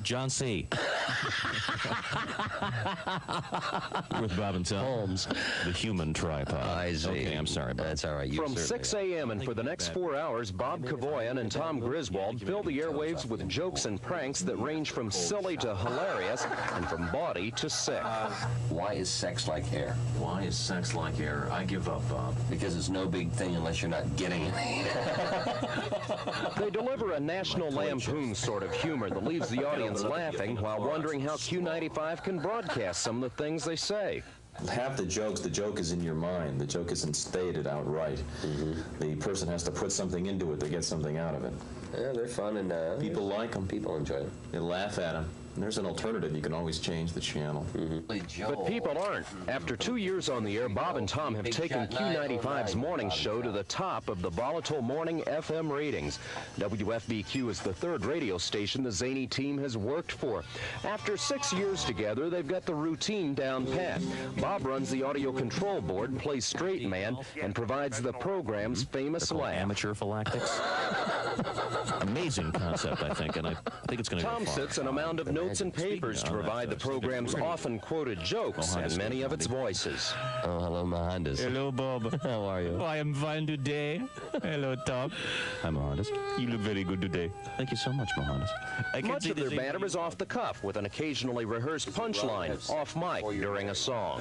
John C. With Bob and Tom. Holmes. The human tripod. I see. Okay, I'm sorry, Bob. That's all right. From 6 a.m. and for the next 4 hours, Bob Kavoyan and Tom Griswold fill the airwaves with jokes and pranks that range from silly to hilarious and from bawdy to sick. Why is sex like hair? Why is sex like air? I give up, Bob. Because it's no big thing unless you're not getting it. They deliver a National Lampoon sort of humor that leaves the audience laughing while wondering how Q95 can broadcast some of the things they say. Half the joke is in your mind. The joke isn't stated outright. The person has to put something into it to get something out of it. Yeah, they're fun and people like them. People enjoy them. They laugh at them. And there's an alternative. You can always change the channel. But people aren't. After 2 years on the air, Bob and Tom have taken Q95's morning show to the top of the volatile morning FM ratings. WFBQ is the 3rd radio station the zany team has worked for. After 6 years together, they've got the routine down pat. Bob runs the audio control board, plays straight man, and provides the program's famous laugh. Amateur phylactics. Amazing concept, I think, and I think it's going to go Tom far. sits on a mound of notes and papers to provide the program's often quoted jokes and many of its voices. Oh, hello, Mohandas. Hello, Bob. How are you? Oh, I am fine today. Hello, Tom. Hi, Mohandas. You look very good today. Thank you so much, Mohandas. Much of their banter is off the cuff, with an occasionally rehearsed punchline off mic during a song.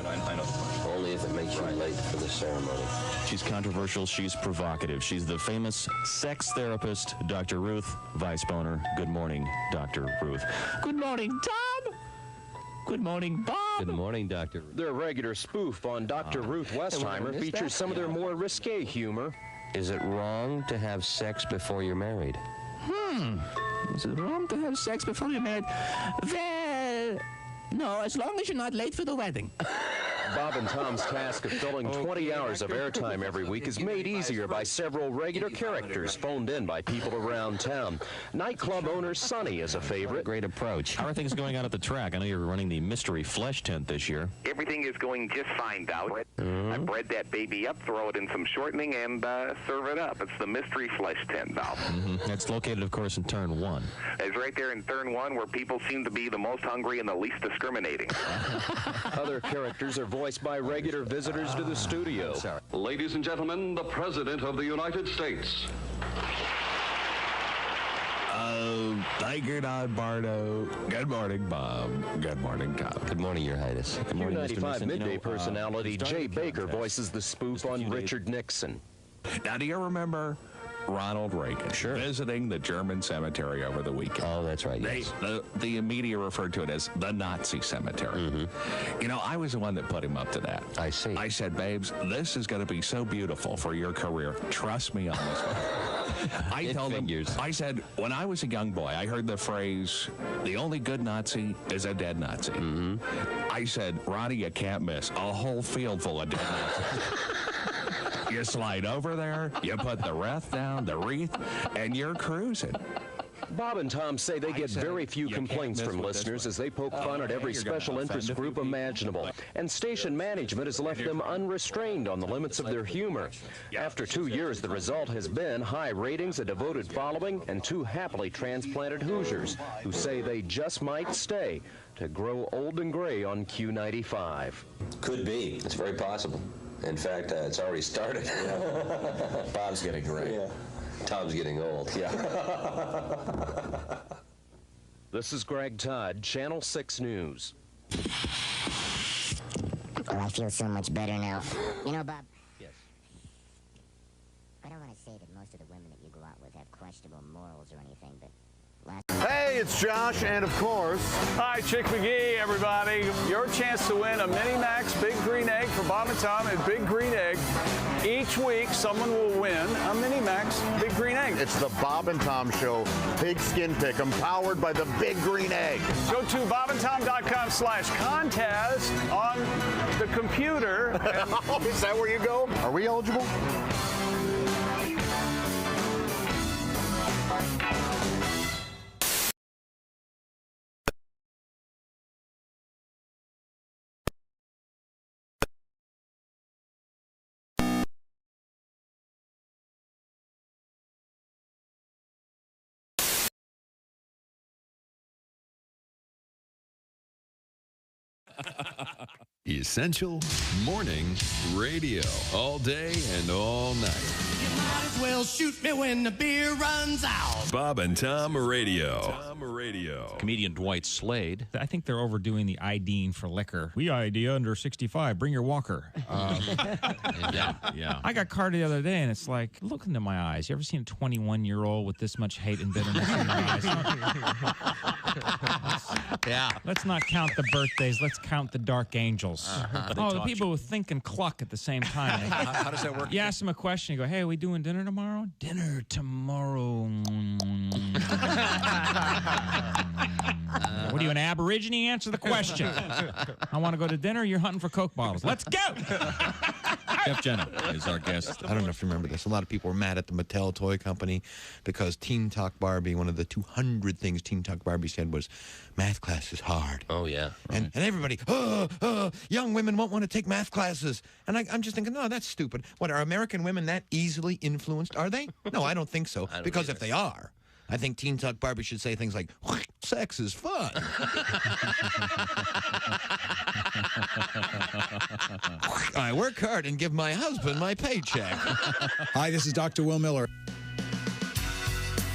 Only if it makes you late for the ceremony. She's controversial. She's provocative. She's the famous sex therapist, Dr. Ruth Weisboner. Good morning, Dr. Ruth. Good morning, Tom. Good morning, Bob. Good morning, Dr. Their regular spoof on Dr. Ruth Westheimer features some of their more risque humor. Is it wrong to have sex before you're married? Is it wrong to have sex before you're married? Well, no, as long as you're not late for the wedding. Bob and Tom's task of filling 20 hours of airtime every week is made easier by several regular characters phoned in by people around town. Nightclub owner Sonny is a favorite. Great approach. How are things going on at the track? I know you're running the mystery flesh tent this year. Everything is going just fine, Dow. I bred that baby up, throw it in some shortening, and serve it up. It's the mystery flesh tent, Dow. It's located, of course, in Turn 1. It's right there in Turn 1 where people seem to be the most hungry and the least discriminating. Other characters are voiced by regular visitors to the studio. Ladies and gentlemen, the President of the United States. Tiger Don Bardo. Good morning, Bob. Good morning, Tom. Good morning, Your Highness. Good morning, Mr. Q95 Nixon. midday personality Jay Baker voices the spoof on Richard Nixon. Now, do you remember Ronald Reagan visiting the German cemetery over the weekend? Oh, that's right, yes. The media referred to it as the Nazi cemetery. You know, I was the one that put him up to that. I see. I said, babes, this is going to be so beautiful for your career. Trust me on this one. I told him, I said, when I was a young boy, I heard the phrase, the only good Nazi is a dead Nazi. I said, Ronnie, you can't miss a whole field full of dead Nazis. You slide over there, you put the wreath down, the wreath, and you're cruising. Bob and Tom say they get very few complaints from listeners as they poke fun at every special interest group imaginable. And station management has left them unrestrained on the limits of their humor. After 2 years, the result has been high ratings, a devoted following, and 2 happily transplanted Hoosiers who say they just might stay to grow old and gray on Q95. Could be. It's very possible. In fact, it's already started. Bob's getting gray. Yeah. Tom's getting old. Yeah. This is Greg Todd, Channel 6 News. Oh, I feel so much better now. You know, Bob. Yes. I don't want to say that most of the women that you go out with have questionable morals or anything, but Hey, it's Josh, and of course... Hi, Chick McGee, everybody. Your chance to win a Mini Max Big Green Egg for Bob and Tom at Big Green Egg. Each week, someone will win a Mini Max Big Green Egg. It's the Bob and Tom Show Pigskin Pick'em, powered by the Big Green Egg. Go to bobandtom.com/contest on the computer. Oh, is that where you go? Are we eligible? Essential Morning Radio. All day and all night. You might as well shoot me when the beer runs out. Bob and Tom Radio. Comedian Dwight Slade. I think they're overdoing the IDing for liquor. We ID under 65. Bring your walker. Yeah. I got carded the other day, and it's like, look into my eyes. You ever seen a 21-year-old with this much hate and bitterness in their eyes? Yeah. Let's not count the birthdays. Let's count the dark angels. They The people who think and cluck at the same time. How does that work? You ask them a question. You go, hey, are we doing dinner tomorrow? Dinner tomorrow. What are you, an Aborigine? Answer the question. I want to go to dinner. You're hunting for Coke bottles. Let's go. Jeff Jenna is our guest. I don't know if you remember this. A lot of people were mad at the Mattel toy company because Teen Talk Barbie, one of the 200 things Teen Talk Barbie said was, math class is hard. Oh, yeah. And everybody, young women won't want to take math classes. And I'm just thinking, no, that's stupid. What, are American women that easily influenced? Are they? No, I don't think so. Because if they are, I think Teen Talk Barbie should say things like, sex is fun. I work hard and give my husband my paycheck. Hi, this is Dr. Will Miller.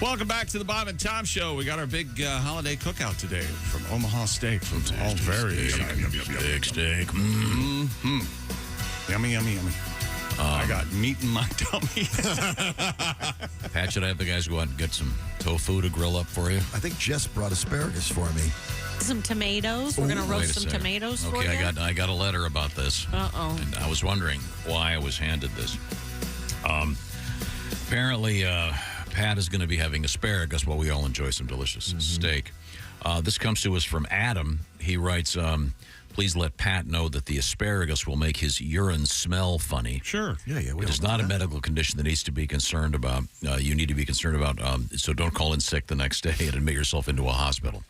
Welcome back to the Bob and Tom Show. We got our big holiday cookout today from Omaha Steak. It's all very exciting. Big steak. Mm-hmm. Yummy, yummy, yummy. I got meat in my tummy. Pat, should I have the guys go out and get some tofu to grill up for you? I think Jess brought asparagus for me. Some tomatoes. We're going to roast some tomatoes for you. Okay, I got a letter about this. Uh-oh. And I was wondering why I was handed this. Apparently, Pat is going to be having asparagus while we all enjoy some delicious steak. This comes to us from Adam. He writes, please let Pat know that the asparagus will make his urine smell funny. Sure. Yeah. It is not a medical condition that needs to be concerned about. You need to be concerned about, so don't call in sick the next day and admit yourself into a hospital.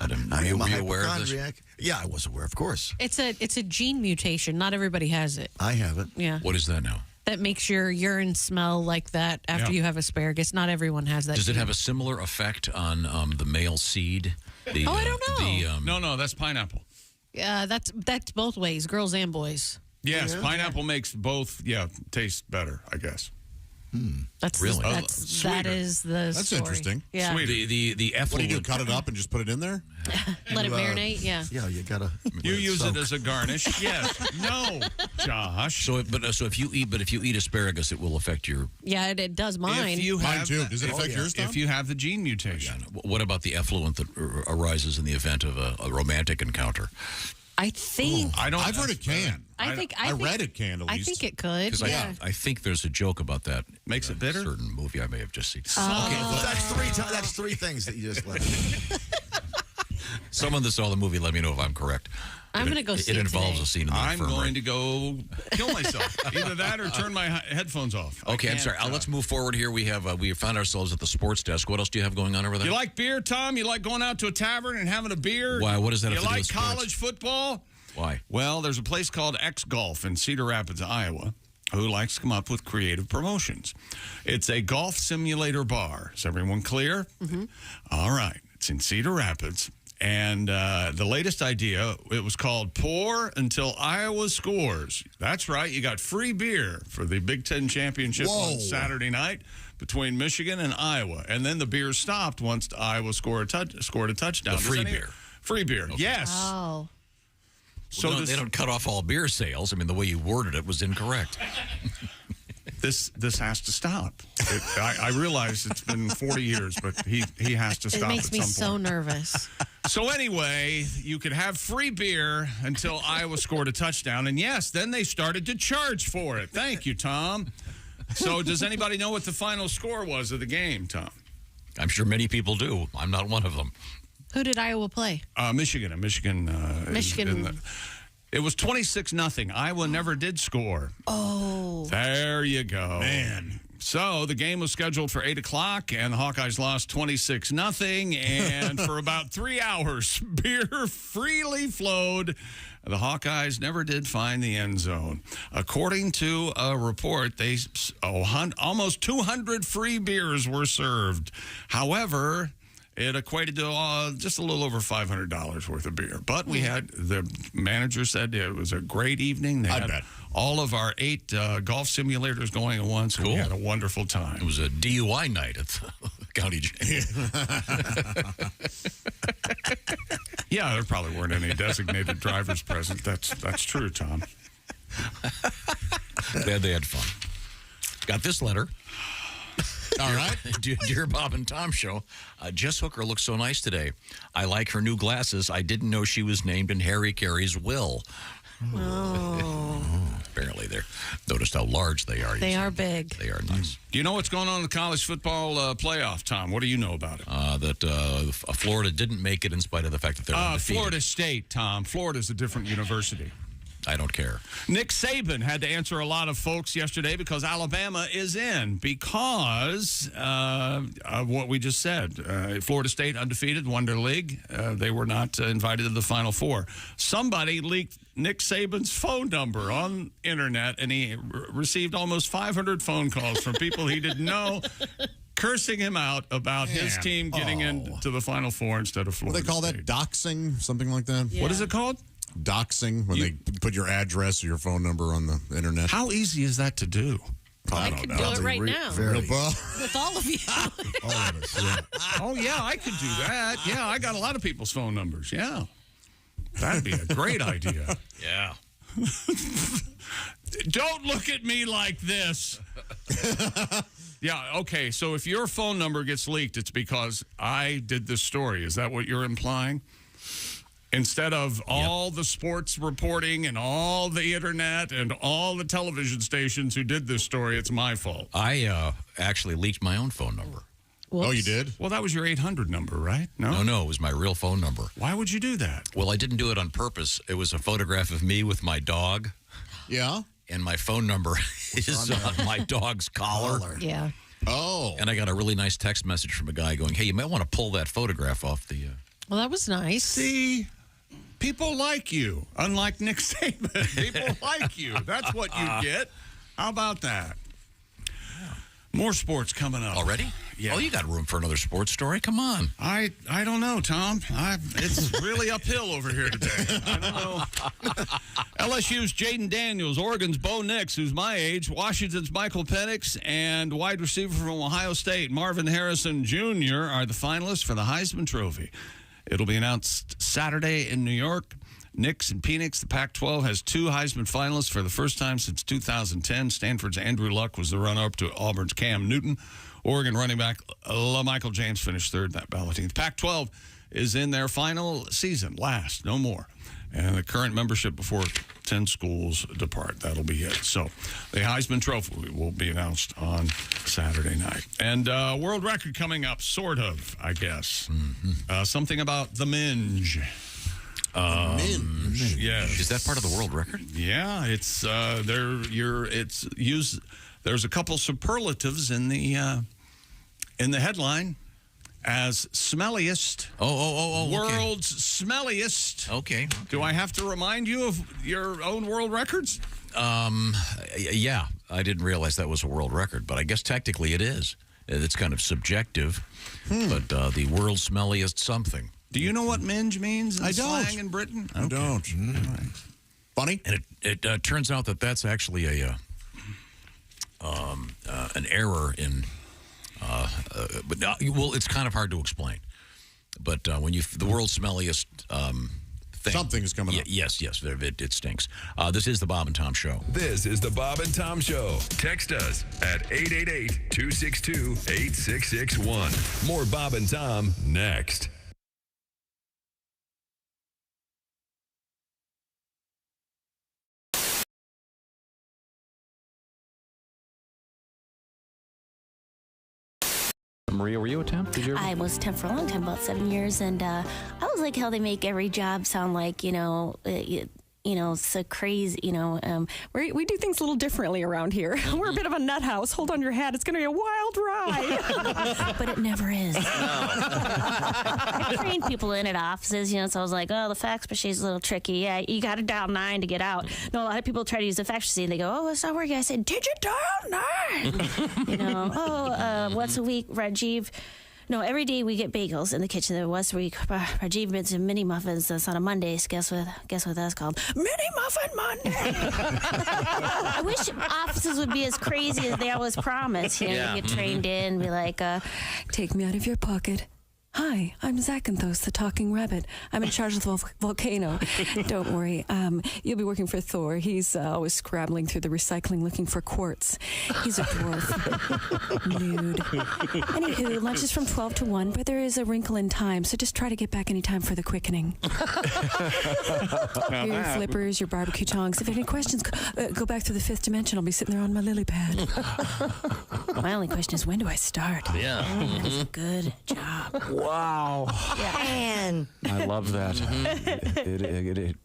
Were you aware of this? Yeah, I was aware, of course. It's a gene mutation. Not everybody has it. I have it. Yeah. What is that now? That makes your urine smell like that after you have asparagus. Not everyone has that. Does it have a similar effect on the male seed? I don't know. No, that's pineapple. That's both ways, girls and boys. Yes, pineapple makes both, taste better, I guess. That's really that is the That's story. interesting. Yeah. The effluent. What do you do? Cut it up and just put it in there? Let it marinate. Yeah. Yeah, you gotta. You use it as a garnish. Yes. No, Josh. So if you eat asparagus, it will affect your. Yeah, it does mine. If you Mine have too. Does it affect yours, Tom? If you have the gene mutation. What about the effluent that arises in the event of a romantic encounter? I think. I've heard it can. I read it can at least. I think it could. Because Yeah. I think there's a joke about that. Makes it bitter? A certain movie I may have just seen. That's three things that you just left. Someone that saw the movie, let me know if I'm correct. I'm going to go see it. it involves today. a scene in the I'm infirmary. going to go kill myself. Either that or turn my headphones off. Okay, I'm sorry. Let's move forward here. We found ourselves at the sports desk. What else do you have going on over there? You like beer, Tom? You like going out to a tavern and having a beer? Why? What does that have to do like with sports? college football? Why? Well, there's a place called X Golf in Cedar Rapids, Iowa, who likes to come up with creative promotions. It's a golf simulator bar. Is everyone clear? Mm-hmm. All right. It's in Cedar Rapids. And the latest idea, it was called Pour Until Iowa Scores. That's right. You got free beer for the Big Ten Championship on Saturday night between Michigan and Iowa. And then the beer stopped once Iowa scored a touchdown. The free beer. Free beer, Okay. yes. Oh. So they don't cut off all beer sales. I mean, the way you worded it was incorrect. This has to stop. I realize it's been 40 years, but he has to stop. It makes me so point. nervous. So anyway, you could have free beer until Iowa scored a touchdown, and yes, then they started to charge for it. Thank you, Tom. So does anybody know what the final score was of the game, Tom? I'm sure many people do. I'm not one of them. Who did Iowa play? Michigan. Michigan. It was 26-0. Iowa never did score. Oh. There you go. Man. So the game was scheduled for 8 o'clock, and the Hawkeyes lost 26-0. And for about 3 hours, beer freely flowed. The Hawkeyes never did find the end zone. According to a report, almost 200 free beers were served. However, it equated to just a little over $500 worth of beer. But we had, the manager said it was a great evening. They had all of our 8 golf simulators going at once. Cool. We had a wonderful time. It was a DUI night at the county jail. Yeah, there probably weren't any designated drivers present. That's true, Tom. They had fun. Got this letter. All right. Dear Bob and Tom Show, Jess Hooker looks so nice today. I like her new glasses. I didn't know she was named in Harry Carey's will. Oh. Apparently, they're noticed how large they are. They are big. They are nice. Do you know what's going on in the college football playoff, Tom? What do you know about it? That Florida didn't make it in spite of the fact that they're undefeated. Florida State, Tom. Florida's a different university. I don't care. Nick Saban had to answer a lot of folks yesterday because Alabama is in because of what we just said. Florida State undefeated, won their league. They were not invited to the Final Four. Somebody leaked Nick Saban's phone number on internet, and he received almost 500 phone calls from people he didn't know, cursing him out about his team getting into the Final Four instead of Florida What do they call State. that? Doxing? Something like that? Yeah. What is it called? Doxing, when they put your address or your phone number on the internet. How easy is that to do? I could do it right now. With all of you. All of us, yeah. Oh, yeah, I could do that. Yeah, I got a lot of people's phone numbers. Yeah. That'd be a great idea. Yeah. Don't look at me like this. Yeah, okay, so if your phone number gets leaked, it's because I did this story. Is that what you're implying? Instead of all the sports reporting and all the internet and all the television stations who did this story, it's my fault. I actually leaked my own phone number. Whoops. Oh, you did? Well, that was your 800 number, right? No, it was my real phone number. Why would you do that? Well, I didn't do it on purpose. It was a photograph of me with my dog. Yeah? And my phone number is on my dog's collar. Yeah. Oh. And I got a really nice text message from a guy going, hey, you might want to pull that photograph off the... Well, that was nice. See? People like you, unlike Nick Saban. People like you. That's what you get. How about that? More sports coming up. Already? Yeah. Oh, you got room for another sports story? Come on. I don't know, Tom. It's really uphill over here today. I don't know. LSU's Jaden Daniels, Oregon's Bo Nix, who's my age, Washington's Michael Penix, and wide receiver from Ohio State, Marvin Harrison Jr. are the finalists for the Heisman Trophy. It'll be announced Saturday in New York. Nix and Penix, the Pac-12 has 2 Heisman finalists for the first time since 2010. Stanford's Andrew Luck was the runner-up to Auburn's Cam Newton. Oregon running back LaMichael James finished third in that balloting. The Pac-12 is in their final season, last, no more. And the current membership before 10 schools depart. That'll be it. So the Heisman Trophy will be announced on Saturday night. And world record coming up, sort of, I guess. Mm-hmm. Something about the minge. Minge? Yes. Is that part of the world record? Yeah, it's it's used. There's a couple superlatives in the headline. As smelliest. World's smelliest. Okay. Do I have to remind you of your own world records? Yeah. I didn't realize that was a world record, but I guess technically it is. It's kind of subjective, but the world's smelliest something. Do you know what minge means in I don't. slang in Britain? I don't. Right. Funny? And it turns out that that's actually an error in... well, it's kind of hard to explain. But when the world's smelliest Something is coming up. Yes, it stinks. This is the Bob and Tom Show. This is the Bob and Tom Show. Text us at 888-262-8661. More Bob and Tom next. Maria, were you a temp? Did you ever? I was a temp for a long time, about 7 years, and I was like how they make every job sound like, so crazy, We do things a little differently around here. We're a bit of a nut house. Hold on your hat. It's going to be a wild ride. but it never is. I trained people in at offices, so I was like, oh, the fax machine's a little tricky. Yeah, you got to dial 9 to get out. No, a lot of people try to use the fax machine. They go, oh, it's not working. I said, did you dial 9? Once a week, Rajiv. No, every day we get bagels in the kitchen. There once a week, Rajiv made some mini muffins. That's on a Monday. Guess what that's called? Mini Muffin Monday. I wish offices would be as crazy as they always promise. You get trained in, be like, take me out of your pocket. Hi, I'm Zachanthos, the talking rabbit. I'm in charge of the volcano. Don't worry. You'll be working for Thor. He's always scrabbling through the recycling looking for quartz. He's a dwarf. Nude. Anywho, lunch is from 12 to 1, but there is a wrinkle in time, so just try to get back any time for the quickening. Your flippers, your barbecue tongs. If you have any questions, go back to the 5th dimension. I'll be sitting there on my lily pad. My only question is, when do I start? Yeah. That's a good job. Wow. Man. I love that.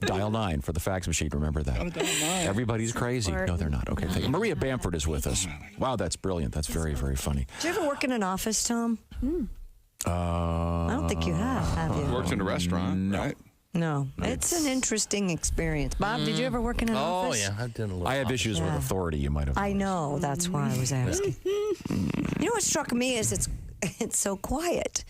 Dial 9 for the fax machine. Remember that. Everybody's crazy. No, they're not. Okay. Thank you. Maria Bamford is with us. Wow, that's brilliant. That's very, very funny. Did you ever work in an office, Tom? I don't think you have you? Worked in a restaurant, right? No. It's an interesting experience. Bob, did you ever work in an office? Oh, yeah. I've done a little. I have issues with authority, you might have. I know. That's why I was asking. You know what struck me is it's so quiet.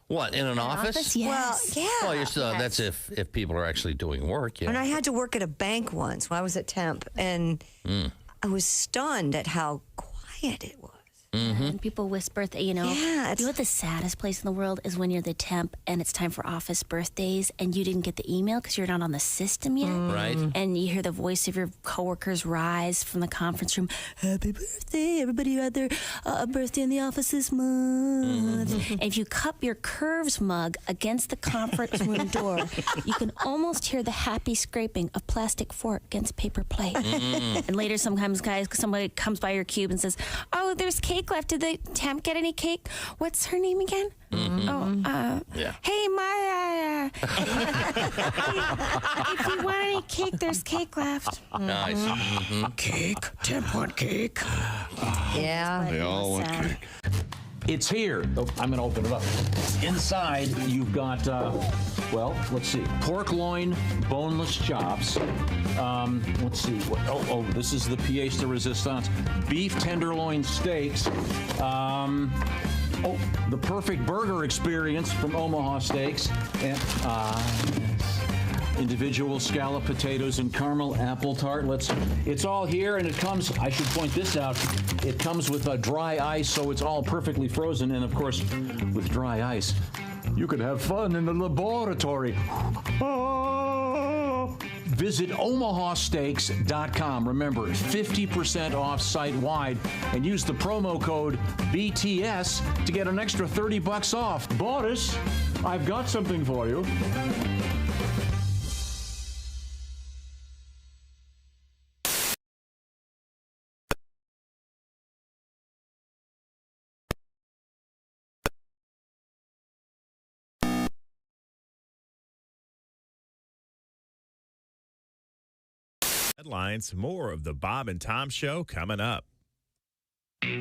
What, in an office? Yes. Well, yeah. Well, you're still, that's if people are actually doing work, yeah. And I had to work at a bank once when I was at temp, and I was stunned at how quiet it was. And people whisper, you know what the saddest place in the world is when you're the temp and it's time for office birthdays and you didn't get the email because you're not on the system yet. Right. And you hear the voice of your coworkers rise from the conference room, happy birthday, everybody who had their birthday in the office this month. And if you cup your Curves mug against the conference room door, you can almost hear the happy scraping of plastic fork against paper plate. And later sometimes, somebody comes by your cube and says, oh, there's cake left. Did the temp get any cake? What's her name again? Hey, Maya. If you want any cake, there's cake left. Nice. Cake? Temp want cake? Yeah. They all want cake. It's here. Oh, I'm going to open it up. Inside, you've got, let's see. Pork loin, boneless chops. Let's see. This is the pièce de résistance. Beef tenderloin steaks. The perfect burger experience from Omaha Steaks. And, individual scallop potatoes and caramel apple tart. It's all here, and it comes, I should point this out, it comes with a dry ice, so it's all perfectly frozen, and of course, with dry ice, you could have fun in the laboratory. Visit omahasteaks.com. Remember, 50% off site-wide, and use the promo code BTS to get an extra $30 off. Boris, I've got something for you. Headlines, more of the Bob and Tom Show coming up.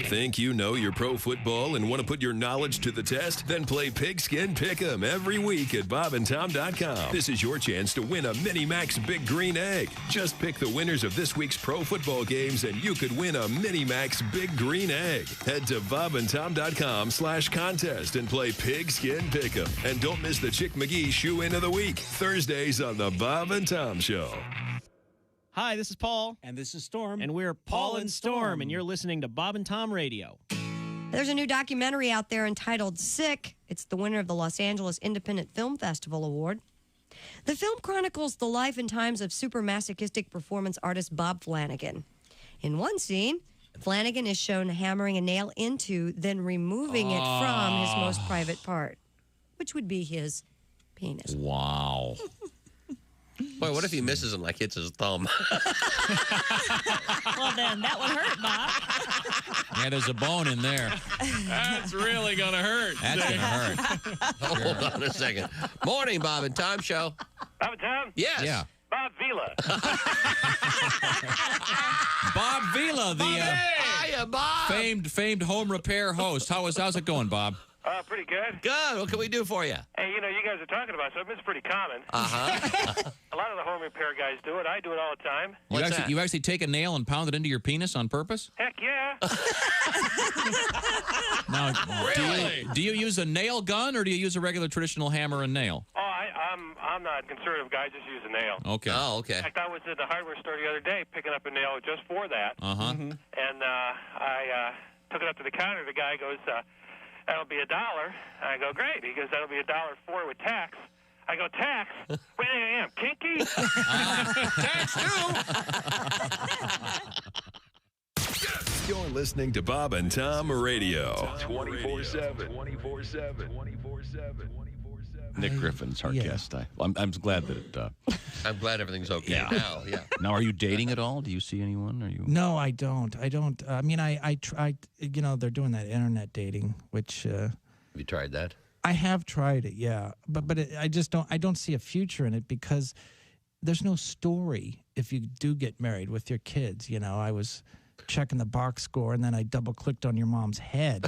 Think you know your pro football and want to put your knowledge to the test? Then play Pigskin Pick'em every week at bobandtom.com. This is your chance to win a Mini Max Big Green Egg. Just pick the winners of this week's pro football games and you could win a Mini Max Big Green Egg. Head to bobandtom.com/contest and play Pigskin Pick'em. And don't miss the Chick McGee Shoe-In of the Week, Thursdays on the Bob and Tom Show. Hi, this is Paul. And this is Storm. And we're Paul and Storm, and you're listening to Bob and Tom Radio. There's a new documentary out there entitled Sick. It's the winner of the Los Angeles Independent Film Festival Award. The film chronicles the life and times of super masochistic performance artist Bob Flanagan. In one scene, Flanagan is shown hammering a nail into, then removing it from his most private part, which would be his penis. Wow. Boy, what if he misses and hits his thumb? Well, then that would hurt, Bob. Yeah, there's a bone in there. That's really going to hurt. That's going to hurt. Hold on a second. Morning, Bob and Tom Show. Bob and Tom? Yes. Yeah. Bob Vila. Bob Vila, the Hiya, Bob. famed home repair host. How's it going, Bob? Pretty good. Good. What can we do for you? Hey, you guys are talking about something. It's pretty common. Uh-huh. A lot of the home repair guys do it. I do it all the time. You actually take a nail and pound it into your penis on purpose? Heck yeah. Now, Really? do you use a nail gun or do you use a regular traditional hammer and nail? Oh, I'm not a conservative guy. I just use a nail. Okay. Oh, okay. In fact, I was at the hardware store the other day picking up a nail just for that. Uh-huh. And I took it up to the counter. The guy goes, that'll be $1. I go, great. He goes, that'll be $1.04 with tax. I go, tax? Wait, I am kinky? Tax too. You're listening to Bob and Tom Radio. 24/7. 24/7. Nick Griffin's our guest. I'm glad that I'm glad everything's okay now. Yeah. Now, are you dating at all? Do you see anyone? Are you? No, I don't. I mean, I tried. They're doing that internet dating, which. Have you tried that? I have tried it, yeah, but I just don't. I don't see a future in it because there's no story if you do get married with your kids. I was checking the box score and then I double clicked on your mom's head.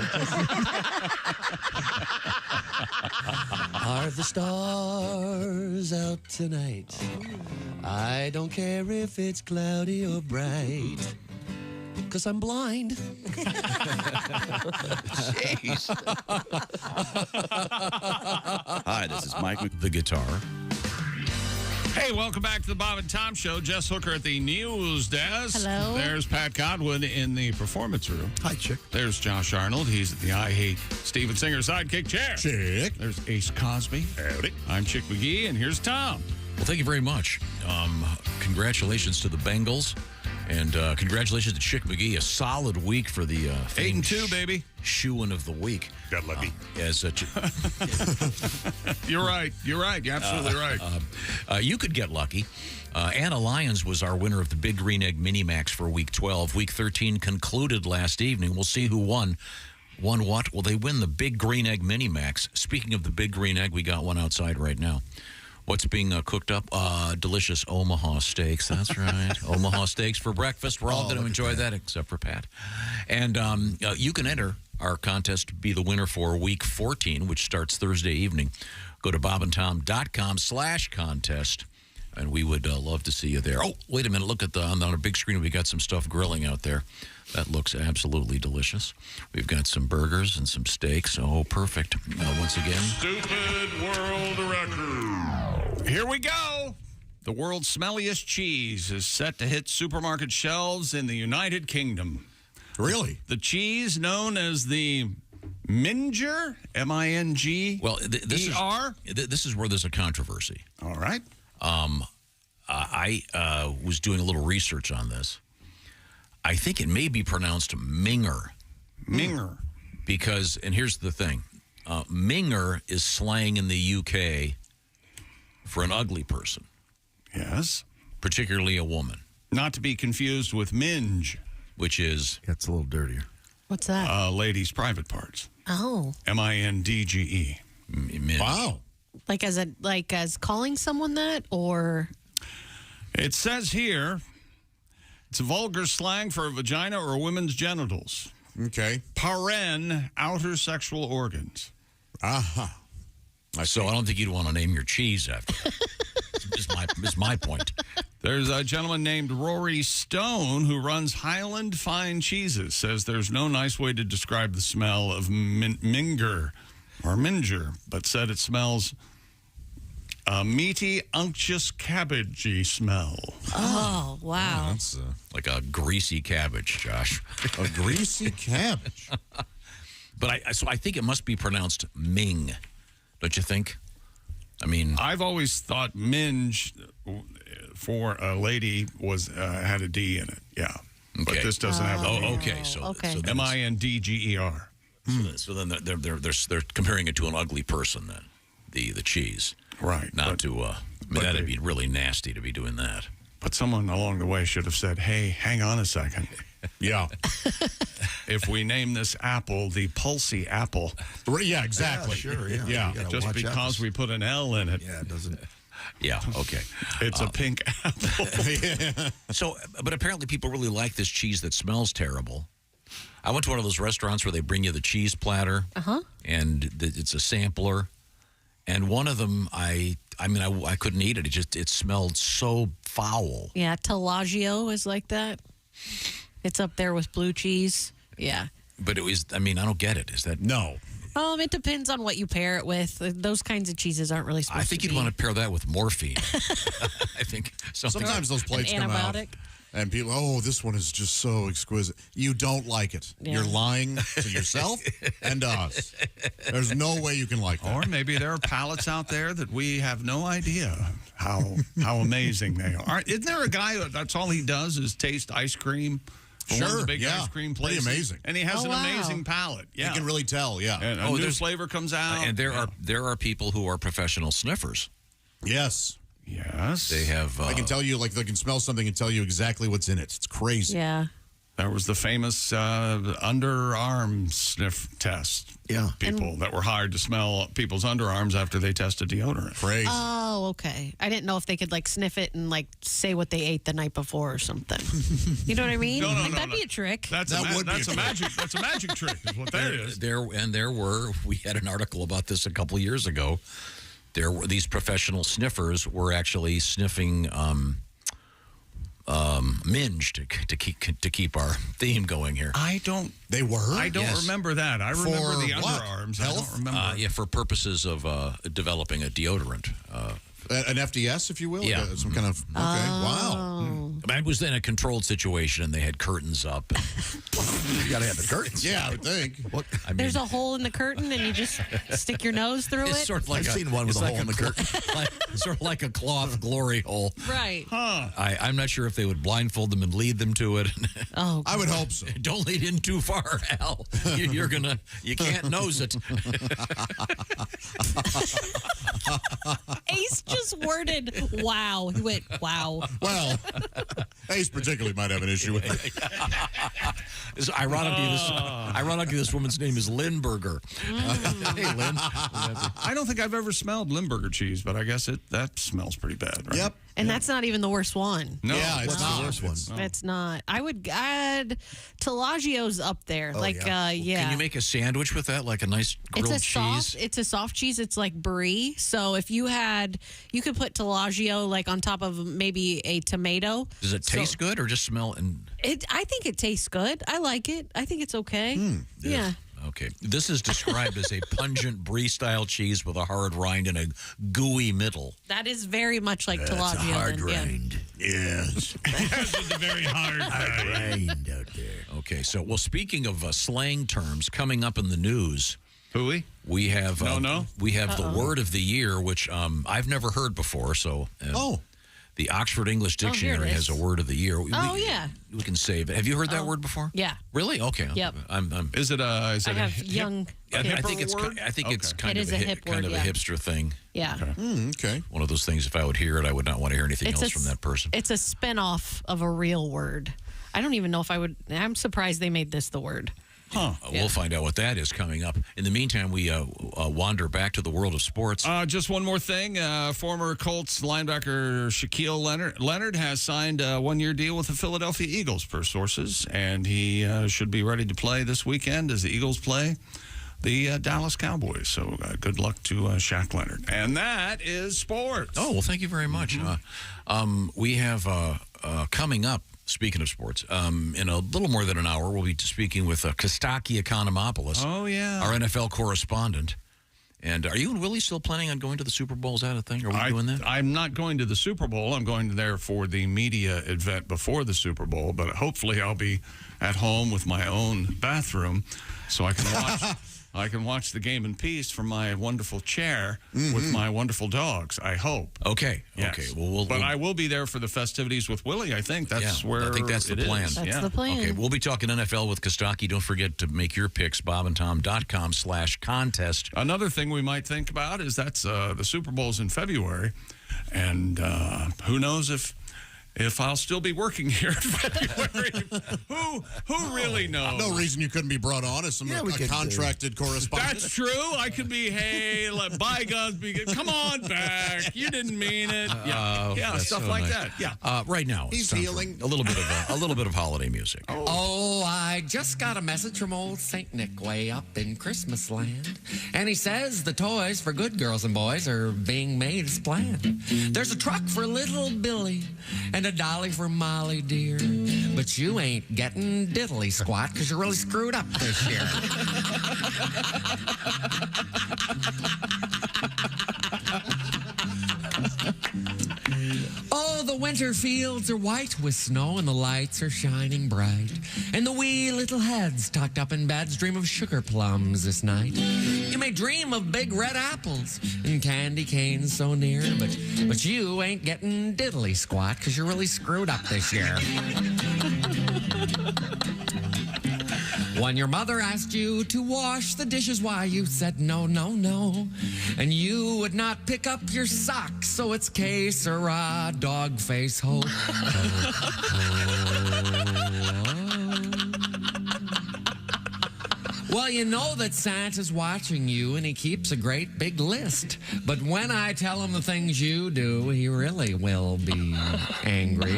Are the stars out tonight? I don't care if it's cloudy or bright, 'cause I'm blind. Jeez. Hi, this is Mike with the guitar. Hey, welcome back to the Bob and Tom Show. Jess Hooker at the news desk. Hello. There's Pat Godwin in the performance room. Hi, Chick. There's Josh Arnold. He's at the I Hate Steven Singer sidekick chair. Chick. There's Ace Cosby. Howdy. I'm Chick McGee, and here's Tom. Well, thank you very much. Congratulations to the Bengals. And congratulations to Chick McGee. A solid week for the 8-2, baby. Shoe-in of the week. Got lucky. You're right. You're absolutely right. You could get lucky. Anna Lyons was our winner of the Big Green Egg Minimax for Week 12. Week 13 concluded last evening. We'll see who won. Won what? Well, they win the Big Green Egg Minimax. Speaking of the Big Green Egg, we got one outside right now. What's being cooked up? Delicious Omaha steaks. That's right. Omaha steaks for breakfast. We're all going to enjoy that except for Pat. And you can enter our contest to be the winner for Week 14, which starts Thursday evening. Go to bobandtom.com/contest, and we would love to see you there. Oh, wait a minute. Look at on our big screen. We got some stuff grilling out there. That looks absolutely delicious. We've got some burgers and some steaks. Oh, perfect. Once again. Stupid world record. Here we go. The world's smelliest cheese is set to hit supermarket shelves in the United Kingdom. Really? The cheese known as the Minger, M-I-N-G. Well, this is where there's a controversy. All right. I was doing a little research on this. I think it may be pronounced Minger. Minger. Because, and here's the thing, Minger is slang in the UK for an ugly person. Yes. Particularly a woman. Not to be confused with minge. Which is? That's a little dirtier. What's that? Ladies' private parts. Oh. M-I-N-D-G-E. Wow. Like as calling someone that, or? It says here, it's a vulgar slang for a vagina or a woman's genitals. Okay. Paren, outer sexual organs. Aha. So I don't think you'd want to name your cheese after that. is my point. There's a gentleman named Rory Stone who runs Highland Fine Cheeses. Says there's no nice way to describe the smell of Minger, but said it smells a meaty, unctuous, cabbagey smell. Oh, wow. That's like a greasy cabbage, Josh. A greasy cabbage. But I think it must be pronounced Ming, don't you think? I mean, I've always thought minge for a lady was had a D in it. Yeah. But this doesn't have a D. Okay. So MINDGER. So then they're comparing it to an ugly person then, the cheese. Right. Not to, that'd be really nasty to be doing that. But someone along the way should have said, hey, hang on a second. Yeah. If we name this apple the Pulsy apple. Yeah, exactly. Yeah, sure, yeah. Yeah, You gotta just watch out. because we put an L in it. Yeah, it doesn't. Yeah, okay. It's a pink apple. So, but apparently people really like this cheese that smells terrible. I went to one of those restaurants where they bring you the cheese platter, and it's a sampler. And one of them, I couldn't eat it. It smelled so foul. Yeah, Tellagio is like that. It's up there with blue cheese. Yeah. But it was, I don't get it. Is that? No. It depends on what you pair it with. Those kinds of cheeses aren't really supposed to I think be. you'd want to pair that with morphine. I think sometimes those plates come out. And people, this one is just so exquisite. You don't like it. Yeah. You're lying to yourself and us. There's no way you can like that. Or maybe there are palates out there that we have no idea how amazing they are. Isn't there a guy that's all he does is taste ice cream? One of the big ice cream places. Pretty amazing. And he has an amazing palate. Yeah. You can really tell, yeah. And a new flavor comes out. And there are people who are professional sniffers. Yes. Yes. They have. I can tell you, they can smell something and tell you exactly what's in it. It's crazy. Yeah. There was the famous underarm sniff test. Yeah. People that were hired to smell people's underarms after they tested deodorant. Crazy. Oh, okay. I didn't know if they could sniff it and say what they ate the night before or something. You know what I mean? No, that'd be a trick. That's a magic trick is what that is. We had an article about this a couple of years ago. There were these professional sniffers were actually sniffing minge to keep our theme going here. They were? I don't remember that. I remember the underarms. Health? I don't remember. For purposes of developing a deodorant. An FDS, if you will? Yeah. Some kind of, okay, wow. It was in a controlled situation, and they had curtains up. You got to have the curtains. Yeah, I would think. There's a hole in the curtain, and you just stick your nose through It's it. sort of like I've seen one with a hole in the curtain. Sort of like a cloth glory hole. Right. I'm not sure if they would blindfold them and lead them to it. Oh, I would hope so. Don't lead in too far, Al. You can't nose it. Ace just worded, wow. He went, wow. Well, Ace particularly might have an issue with it. Ironically, this woman's name is Lindberger. Hey, Lynn. I don't think I've ever smelled Limburger cheese, but I guess that smells pretty bad, right? Yep. And that's not even the worst one. No, Yeah, it's not. the worst one? It's not. I would add Tellagio's up there. yeah. Can you make a sandwich with that, like a nice grilled cheese? It's a soft cheese. It's like brie. So if you could put Tellagio on top of maybe a tomato. Does it taste good or just smell? I think it tastes good. I like it. I think it's okay. Yeah. Okay. This is described as a pungent brie-style cheese with a hard rind and a gooey middle. That is very much like Tellagio. It's a hard then, yeah. rind. Yes. It's a very hard rind out there. Okay. So, speaking of slang terms coming up in the news, Hooey? we have we have the word of the year, which I've never heard before. So, the Oxford English here it Dictionary is. has a word of the year. Yeah. We can save it. Have you heard that word before? Yeah. Really? Okay. Yep. Is it a I have young. I kids. think it's word? it's kind It of is a hip word, a yeah. hipster thing. Yeah. Okay. One of those things. If I would hear it, I would not want to hear anything else from that person. It's a spin-off of a real word. I don't even know if I would. I'm surprised they made this the word. Huh. We'll find out what that is coming up. In the meantime, we wander back to the world of sports. Just one more thing. Former Colts linebacker Shaquille Leonard has signed a one-year deal with the Philadelphia Eagles, per sources, and he should be ready to play this weekend as the Eagles play the Dallas Cowboys. So good luck to Shaq Leonard. And that is sports. Oh, well, thank you very much. We have coming up, speaking of sports, in a little more than an hour, we'll be speaking with Kostaki Economopoulos, our NFL correspondent. And are you and Willie still planning on going to the Super Bowl? Is that a thing? Are we doing that? I'm not going to the Super Bowl. I'm going there for the media event before the Super Bowl, but hopefully I'll be at home with my own bathroom. so I can watch the game in peace from my wonderful chair with my wonderful dogs. I hope. Okay. Yes. Okay. Well, but I will be there for the festivities with Willie. I think that's where. I think that's the plan. That's the plan. Okay. We'll be talking NFL with Kostaki. Don't forget to make your picks. bobandtom.com/contest. Another thing we might think about is that's the Super Bowl's in February, and who knows if I'll still be working here in February. Who really knows? No reason you couldn't be brought on as a contracted correspondent. That's true. I could be, hey, let bygones be good. Come on back. You didn't mean it. Yeah, stuff so like nice. that. Yeah. Right now, He's it's time healing. for a little bit of holiday music. Oh, I just got a message from old Saint Nick way up in Christmas land. And he says the toys for good girls and boys are being made as planned. There's a truck for little Billy and a dolly for Molly, dear. But you ain't getting diddly squat because you're really screwed up this year. Oh, the winter fields are white with snow and the lights are shining bright. And the wee little heads tucked up in beds dream of sugar plums this night. You may dream of big red apples and candy canes so near, but you ain't getting diddly squat because you're really screwed up this year. When your mother asked you to wash the dishes, why you said no, no, no. And you would not pick up your socks, so it's que sera, dog face, ho. Well, you know that Santa's watching you and he keeps a great big list. But when I tell him the things you do, he really will be angry.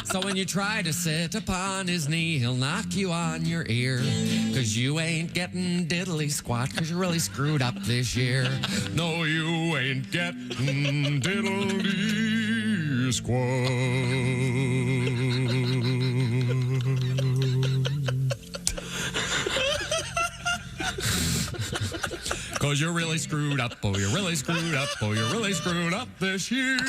So when you try to sit upon his knee, he'll knock you on your ear. 'Cause you ain't getting diddly squat, 'cause you're really screwed up this year. No, you ain't getting diddly squat. 'Cause you're really screwed up, oh, you're really screwed up, oh, you're really screwed up this year.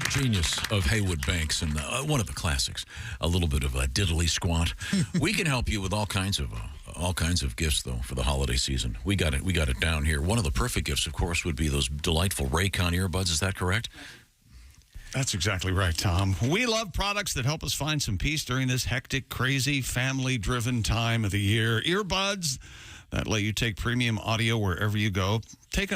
Genius of Haywood Banks and one of the classics, a little bit of a diddly squat. We can help you with all kinds of gifts though for the holiday season. We got it down here. One of the perfect gifts, of course, would be those delightful Raycon earbuds. Is that correct? That's exactly right, Tom. We love products that help us find some peace during this hectic, crazy, family-driven time of the year. Earbuds that let you take premium audio wherever you go. Take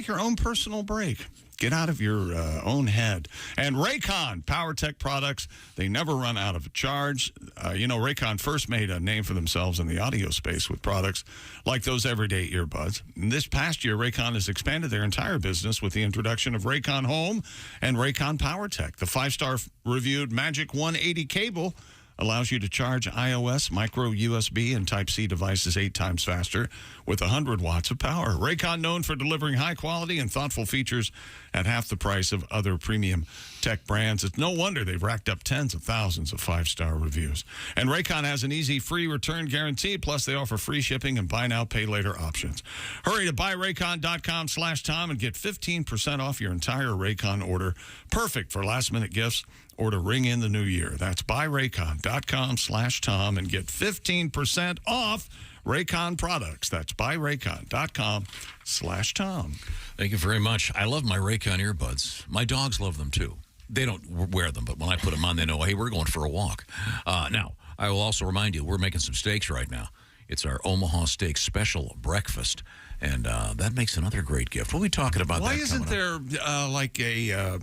your own personal break. Get out of your own head. And Raycon PowerTech products, they never run out of a charge. Raycon first made a name for themselves in the audio space with products like those everyday earbuds. And this past year, Raycon has expanded their entire business with the introduction of Raycon Home and Raycon PowerTech. The 5-star reviewed Magic 180 cable allows you to charge iOS, micro USB, and Type-C devices 8 times faster with 100 watts of power. Raycon, known for delivering high quality and thoughtful features at half the price of other premium tech brands. It's no wonder they've racked up tens of thousands of 5-star reviews. And Raycon has an easy free return guarantee, plus they offer free shipping and buy now, pay later options. Hurry to buyraycon.com/Tom and get 15% off your entire Raycon order. Perfect for last-minute gifts or to ring in the new year. That's buyraycon.com/Tom and get 15% off Raycon products. That's buyraycon.com/Tom. Thank you very much. I love my Raycon earbuds. My dogs love them too. They don't wear them, but when I put them on, they know, hey, we're going for a walk. Now, I will also remind you, we're making some steaks right now. It's our Omaha Steak Special Breakfast, and that makes another great gift. We'll be talking about that. Why isn't there like a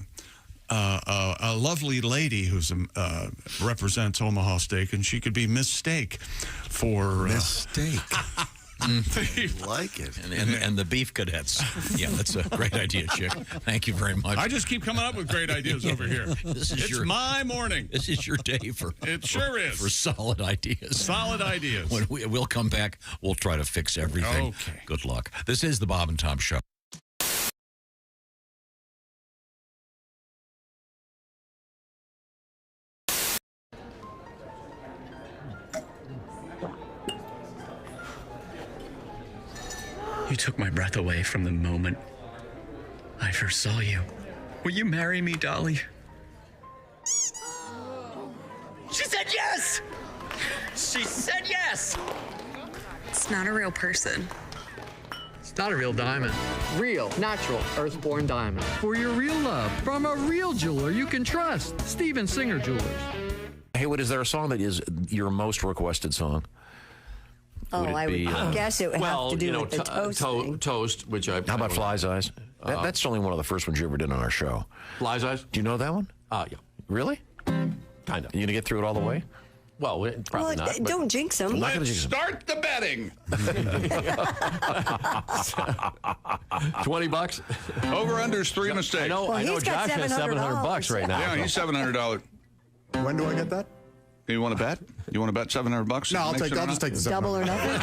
lovely lady who represents Omaha Steak, and she could be Miss Steak for Miss Steak. Like it. And the beef cadets. Yeah, that's a great idea, Chick. Thank you very much. I just keep coming up with great ideas over here. It's my morning. This is your day for it sure is for solid ideas. Solid ideas. When we'll come back, we'll try to fix everything. Okay. Good luck. This is the Bob and Tom Show. You took my breath away from the moment I first saw you. Will you marry me, Dolly? She said yes! She said yes. It's not a real person. It's not a real diamond. Real, natural, earthborn diamond. For your real love, from a real jeweler you can trust. Steven Singer Jewelers. Haywood, is there a song that is your most requested song? Oh, I would guess it would have to do with the toast. Toast, which I. How about Fly's Eyes? That's only one of the first ones you ever did on our show. Fly's Eyes? Do you know that one? Yeah. Really? Kind of. You gonna get through it all the way? Well, probably not. But Don't jinx them. I'm not gonna jinx 'em. Start the betting. $20. Over under's 3 mistakes. I know he's got Josh has $700 right now. Yeah, he's $700. When do I get that? You want to bet? You want to bet $700? No, I'll just take the $700. Double or nothing.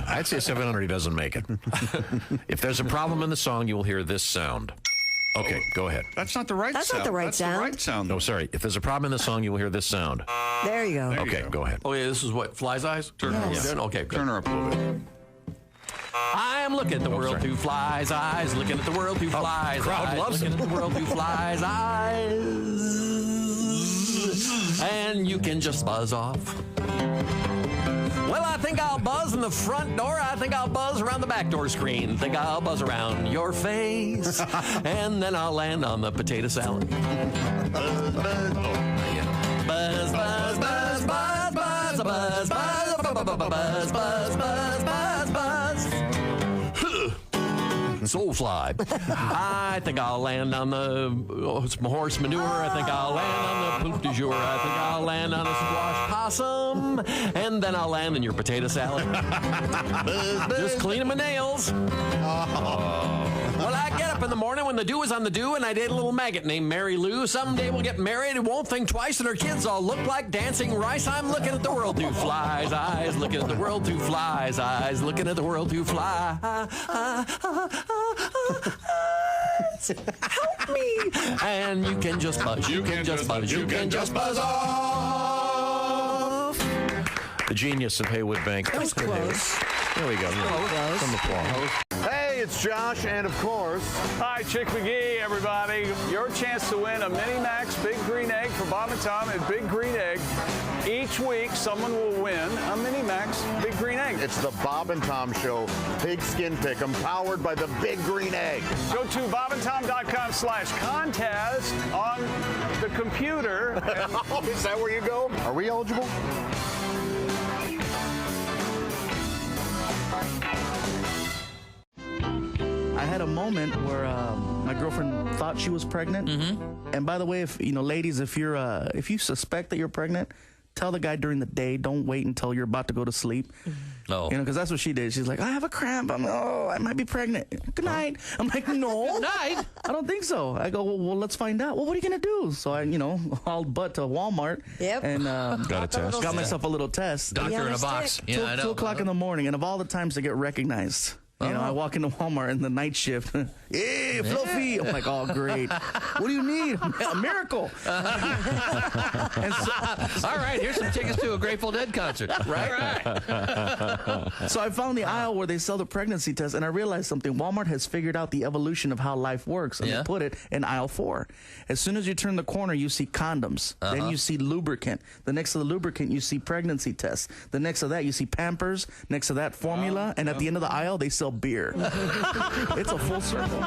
I'd say 700 he doesn't make it. If there's a problem in the song, you will hear this sound. Okay, go ahead. That's not the right That's sound. not the right That's sound. the right sound. No, sorry. If there's a problem in the song, you will hear this sound. There you go. There you Okay, go ahead. Oh, yeah, this is what? Fly's Eyes? Turn her Yes. up. Okay, good. Turn her up a little bit. I'm looking at the world through Fly's eyes, looking at the world through Fly's crowd eyes, loves looking it. at the world through Fly's eyes. And you can just buzz off. Well, I think I'll buzz in the front door. I think I'll buzz around the back door screen. Think I'll buzz around your face. And then I'll land on the potato salad. Buzz, buzz, buzz, buzz, buzz, buzz, buzz, buzz, buzz, buzz, buzz, buzz, buzz. Soulfly. I think I'll land on the some horse manure. I think I'll land on the poop du jour. I think I'll land on a squash possum. And then I'll land in your potato salad. Just cleaning my nails. Well, I get up in the morning when the dew is on the dew, and I date a little maggot named Mary Lou. Someday we'll get married and won't think twice, and our kids all look like dancing rice. I'm looking at the world through Fly's eyes, looking at the world through Fly's eyes, looking at the world through Fly. Help me! And you can just buzz. You can just buzz. You can just buzz off. The genius of Haywood Bank. That was close. There we go. Close. Some applause. Hey, it's Josh, and of course, hi, Chick McGee, everybody. Your chance to win a Mini Max Big Green Egg for Bob and Tom at Big Green Egg. Each week, someone will win a Mini Max Big Green Egg. It's the Bob and Tom Show Pigskin Pick'em, powered by the Big Green Egg. Go to bobandtom.com/contest on the computer. Is that where you go? Are we eligible? I had a moment where my girlfriend thought she was pregnant. And by the way, if ladies, if you suspect that you're pregnant, tell the guy during the day. Don't wait until you're about to go to sleep. Oh. Because that's what she did. She's like, I have a cramp. I might be pregnant. Good night. I'm like, no. Good night. I don't think so. I go, well, let's find out. Well, what are you going to do? So I, hauled butt to Walmart. Yep. And Got a test. got myself a little test. Doctor in a box. Yeah, I know. 2 o'clock in the morning. And of all the times to get recognized. I walk into Walmart in the night shift. Hey, Fluffy. I'm like, oh, great. What do you need? A miracle. All right, here's some tickets to a Grateful Dead concert. Right. So I found the aisle where they sell the pregnancy test, and I realized something. Walmart has figured out the evolution of how life works, and they put it in aisle 4. As soon as you turn the corner, you see condoms. Then you see lubricant. The next to the lubricant, you see pregnancy tests. The next to that, you see Pampers. Next to that, formula. And at the end of the aisle, they sell beer. It's a full circle.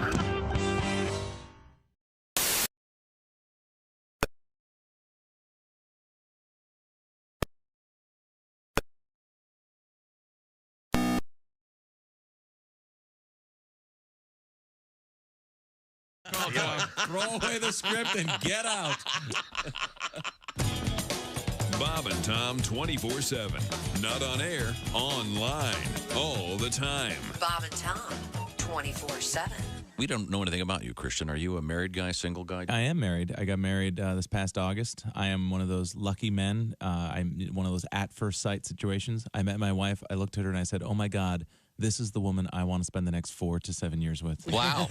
Throw away the script and get out. Bob and Tom 24/7. Not on air, online, all the time. Bob and Tom, 24/7. We don't know anything about you, Christian. Are you a married guy, single guy? I am married. I got married this past August. I am one of those lucky men. I'm one of those at first sight situations. I met my wife. I looked at her and I said, oh, my God, this is the woman I want to spend the next 4 to 7 years with. Wow.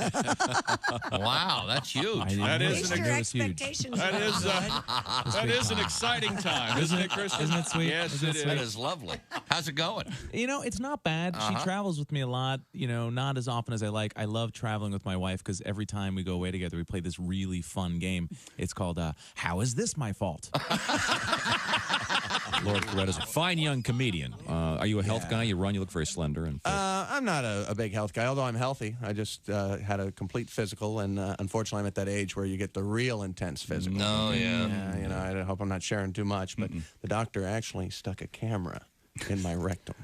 Wow, that's huge. That is an expectations. That is an exciting time, isn't it, Christian? Isn't it sweet? Yes, it is. That is lovely. How's it going? It's not bad. She travels with me a lot, not as often as I like. I love traveling with my wife because every time we go away together, we play this really fun game. It's called How Is This My Fault? Lord Coretta's a fine young comedian. Are you a health guy? You run, you look very slender. And I'm not a big health guy, although I'm healthy. I just had a complete physical, and unfortunately, I'm at that age where you get the real intense physical. Oh, yeah. I hope I'm not sharing too much, but the doctor actually stuck a camera in my rectum.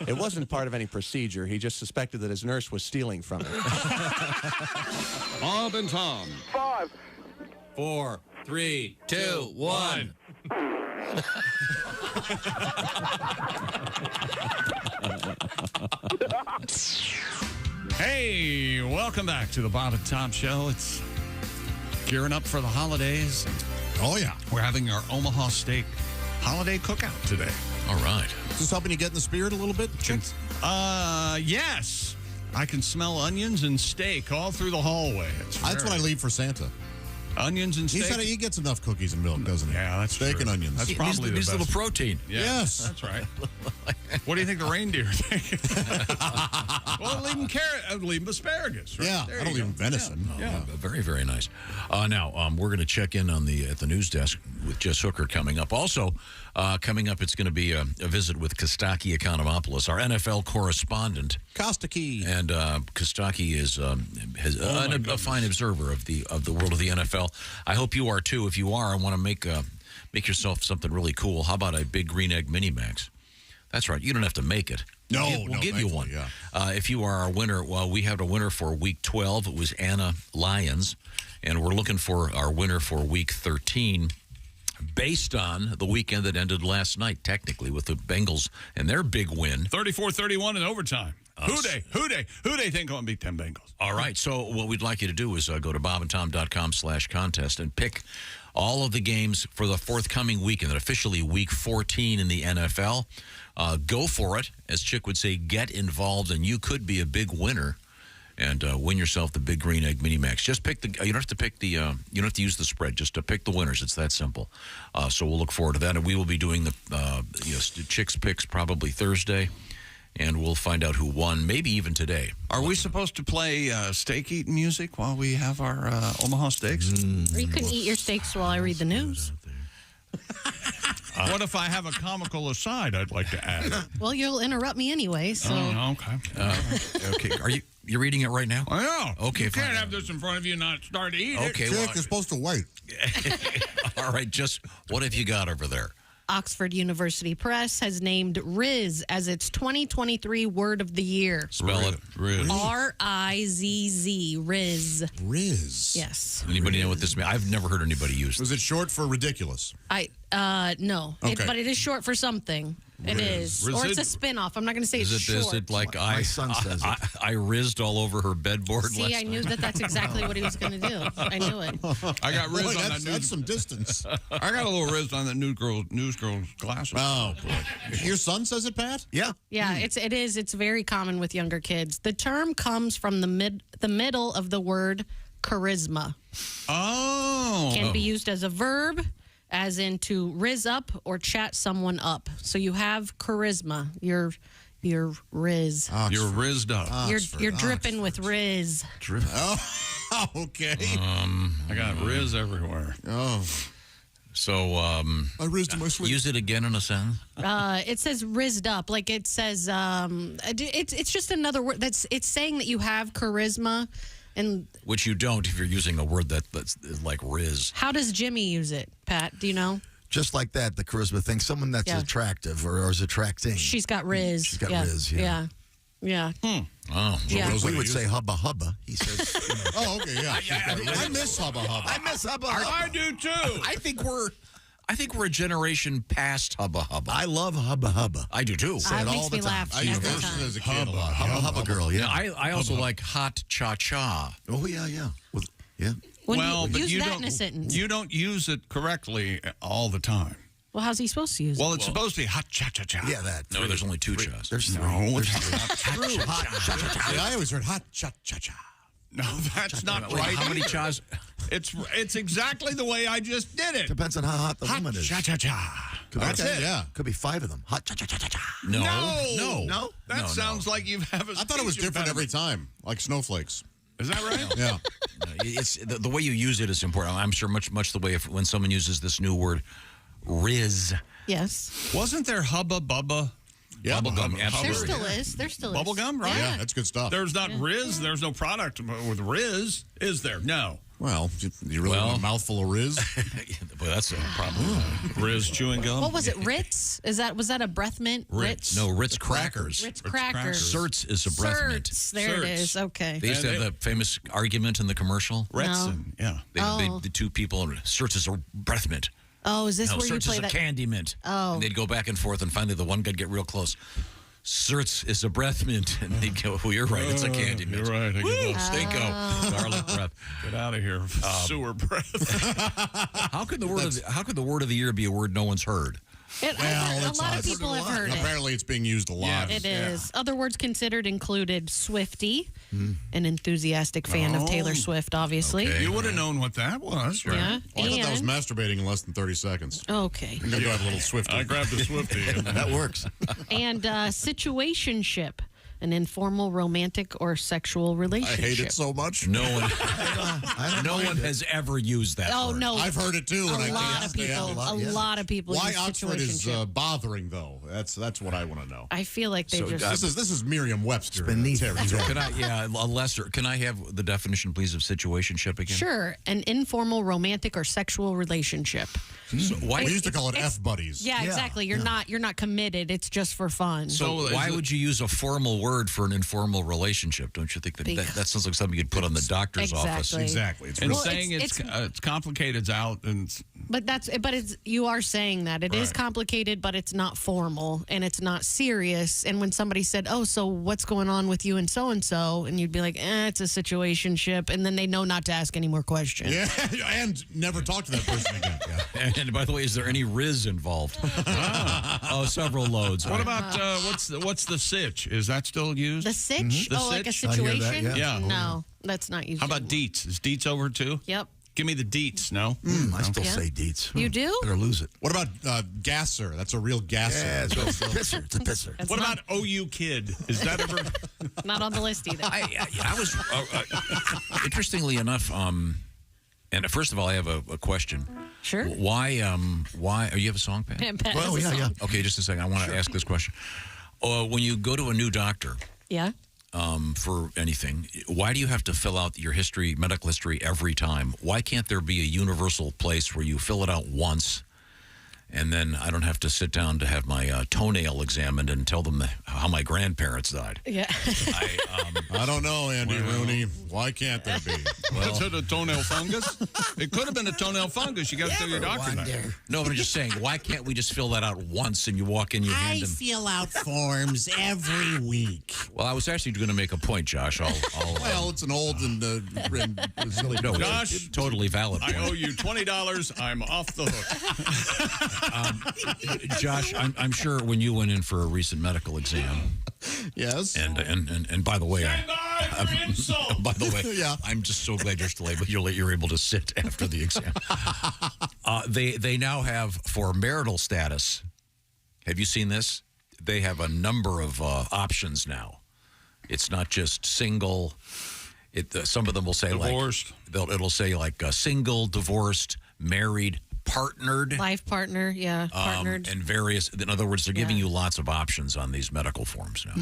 It wasn't part of any procedure. He just suspected that his nurse was stealing from him. Bob and Tom. 5, 4, 3, 2, 1. Hey, welcome back to the Bob and Tom Show. It's gearing up for the holidays. Oh, yeah. We're having our Omaha Steak holiday cookout today. All right. Is this helping you get in the spirit a little bit, Chick? Yes. I can smell onions and steak all through the hallway. That's when I leave for Santa. Onions and steak. He gets enough cookies and milk, doesn't he? Yeah, that's steak true. and onions. That's probably the best. a little protein. Yeah, Yes. That's right. What do you think the reindeer think? Well, leave them carrot, leave them asparagus. Right? Yeah, There I don't you leave them go. venison. Yeah. Very, very nice. Now, we're going to check in on at the news desk with Jess Hooker coming up. Also, coming up, it's going to be a visit with Kostaki Economopoulos, our NFL correspondent. Kostaki. And Kostaki has a fine observer of the world of the NFL. I hope you are too. If you are, I want to make yourself something really cool. How about a Big Green Egg Mini Max? That's right. You don't have to make it. We'll give you one. Yeah. If you are our winner, well, we have a winner for Week 12. It was Anna Lyons, and we're looking for our winner for Week 13. Based on the weekend that ended last night, technically, with the Bengals and their big win. 34-31 in overtime. Who they think going to beat them Bengals? All right. So what we'd like you to do is go to bobandtom.com/contest and pick all of the games for the forthcoming weekend, officially Week 14 in the NFL. Go for it. As Chick would say, get involved, and you could be a big winner and win yourself the Big Green Egg Mini Max. Just pick you don't have to pick you don't have to use the spread. Just to pick the winners. It's that simple. So we'll look forward to that, and we will be doing the Chick's picks probably Thursday, and we'll find out who won. Maybe even today. Are we supposed to play steak eating music while we have our Omaha steaks? Or you can eat your steaks while I read the news. What if I have a comical aside I'd like to add? Well, you'll interrupt me anyway, so. Okay. Okay. You're reading it right now? I know. Okay, You fine. can't have this in front of you and not start to eat Okay, it. well, Chick, you're supposed to wait. All right. Just what have you got over there? Oxford University Press has named Riz as its 2023 Word of the Year. Spell it. Riz. R-I-Z-Z. Riz. Riz. Yes. Anybody know what this means? I've never heard anybody use it. Was it short for ridiculous? No. Okay. But it is short for something. It is. Or it's a spin-off. I'm not going to say it's short. Is it like My son says it. I rizzed all over her bedboard last See, I knew night? that's exactly what he was going to do. I knew it. I got riz Boy, on that that's news. some distance. I got a little riz on that news girl's glasses. Oh, boy. Your son says it, Pat? Yeah. Yeah, it is. It's very common with younger kids. The term comes from the middle of the word charisma. Oh. Can be used as a verb, as in to riz up or chat someone up. So you have charisma. You're riz. Oxford. You're rizzed up. You're dripping with riz. Oh, okay. I got riz everywhere. Oh. So, I rizzed my sweet. use it again in a sentence. It says rizzed up, like it says. It's just another word. It's saying that you have charisma, and Which you don't if you're using a word that's like riz. how does Jimmy use it, Pat? Do you know? Just like that, the charisma thing. Someone that's Yeah. attractive or is attracting. She's got riz. She's got riz, yeah. Yeah. Oh. Yeah. We would say hubba hubba. He says. Oh, okay, yeah. I miss Hubba Hubba. I miss hubba hubba. I do too. I think we're a generation past Hubba Hubba. I love hubba hubba. I do too. Say it makes all the me time. laugh I used every to time. listen as a kid a lot. Hubba hubba girl, yeah. I also like hot cha cha. Oh yeah, yeah. Yeah. Use that in a sentence. You don't use it correctly all the time. Well, how's he supposed to use it? Well, it's supposed to be hot cha cha cha. Yeah, that. No, there's only two chas. There's three. No, There's it's true. Hot cha cha cha. Yeah, I always heard hot cha cha cha. No, that's not Wait, right. how many either. chas? It's exactly the way I just did it. Depends on how hot the Hot woman is. cha cha cha. That's it. Yeah. Could be 5 of them. Hot cha cha cha cha cha. No. That sounds like you have a I thought it was speech different every impediment. time, like snowflakes. Is that right? Yeah. It's the way you use it is important. I'm sure much the way when someone uses this new word, Riz. Yes. Wasn't there Hubba Bubba? Yeah, Bubblegum, There absolutely. still is. There still is. Bubblegum, right? Yeah. That's good stuff. There's not Riz. There's no product with Riz, is there? No. Well, you really want a mouthful of Riz? Boy, that's a problem. Riz chewing gum. What was it? Ritz? Was that a breath mint? Ritz. No, Ritz crackers. Ritz crackers. Certs is a breath mint. Certs. There it is. Okay. They used to have the famous argument in the commercial. Retson, yeah. The two people, Certs is a breath mint. Oh, is this No, where you Certs play is a that? candy mint. Oh. And they'd go back and forth, and finally the one guy'd get real close. Certs is a breath mint. And they'd go, oh, you're right, it's a candy mint. You're right. I get a little Stinko. Garlic breath. Get out of here. Sewer breath. How could the word of the year be a word no one's heard? A lot of people have heard it. Apparently, it's being used a lot. It is. Other words considered included Swiftie, an enthusiastic fan of Taylor Swift, obviously. Okay. You would have known what that was, right? Yeah. Oh, I thought that was masturbating in less than 30 seconds. Okay. I'm going to go have a little Swiftie. I grabbed a Swiftie. That works. And situationship, an informal romantic or sexual I relationship. hate it so much. No one, has ever used that Oh, word. no. I've heard it too. A and I lot of think people. A lot of people. Why use Oxford is situationship. bothering though? That's what I want to know. I feel like they So, just. This is Merriam-Webster. beneath territory. Can I, a lesser, can I have the definition, please, of situationship again? Sure, an informal romantic or sexual relationship. So why, We used to call it F-buddies. Yeah, exactly. You're not committed. It's just for fun. so why would you use a formal word for an informal relationship? Don't you think that sounds like something you'd put on the doctor's office? Exactly. Exactly. And Well, saying it's complicated is out. And But you are saying that it is complicated, but it's not formal and it's not serious. And when somebody said, "Oh, so what's going on with you and so," and you'd be like, "It's a situationship," and then they know not to ask any more questions. Yeah, and never talk to that person again. Yeah. And by the way, is there any Riz involved? Oh, several loads. what about what's the sitch? Is that still used? The sitch? The Like a sitch? situation? Yeah. No, that's not used. How about deets? Is deets over too? Yep. Give me the deets. No. I still Yeah. say deets. You do? Better lose it. What about gasser? That's a real gasser. Yeah, it's a pisser. It's a pisser. That's What not, about OU kid? Is that ever? not on the list either? I was interestingly enough. And first of all, I have a question. Sure. Why? You have a song, Pat? Pat has a song. Okay, just a second. I want to ask this question. When you go to a new doctor, Yeah. for anything, why do you have to fill out your medical history every time? Why can't there be a universal place where you fill it out once, and then I don't have to sit down to have my toenail examined and tell them how my grandparents died? Yeah. I don't know, Andy Rooney. Why can't there be? Well, is it a toenail fungus? It could have been a toenail fungus. You got to tell your doctor that. No, but I'm just saying, why can't we just fill that out once and you walk in, you hand them? fill out forms every week. Well, I was actually going to make a point, Josh. Well, it's an old and it's really no, Josh, it's totally valid point. I owe you $20. I'm off the hook. Josh, I'm sure when you went in for a recent medical exam. Yes. And by the way, by the way, Yeah. I'm just so glad you're still able. You're able to sit after the exam. They now have for marital status. Have you seen this? They have a number of options now. It's not just single. Some of them will say divorced. It'll say like single, divorced, married, partnered, Life partner, yeah, partnered. and various. In other words, they're giving you lots of options on these medical forms now.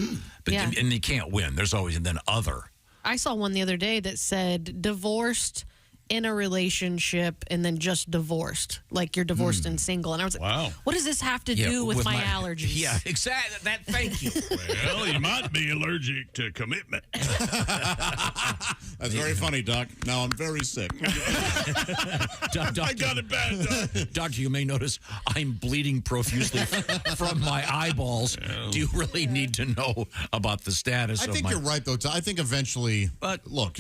But Yeah. and you can't win. There's always and then other. I saw one the other day that said divorced, in a relationship, and then just divorced. Like you're divorced and single. And I was like, Wow. what does this have to do with my allergies? Yeah, exactly. Thank you. Well, you might be allergic to commitment. That's very funny, Doc. Now I'm very sick. Doctor, I got it bad, Doc. Doctor, you may notice I'm bleeding profusely from my eyeballs. Do you really need to know about the status I of think my... you're right, though. I think eventually, But look,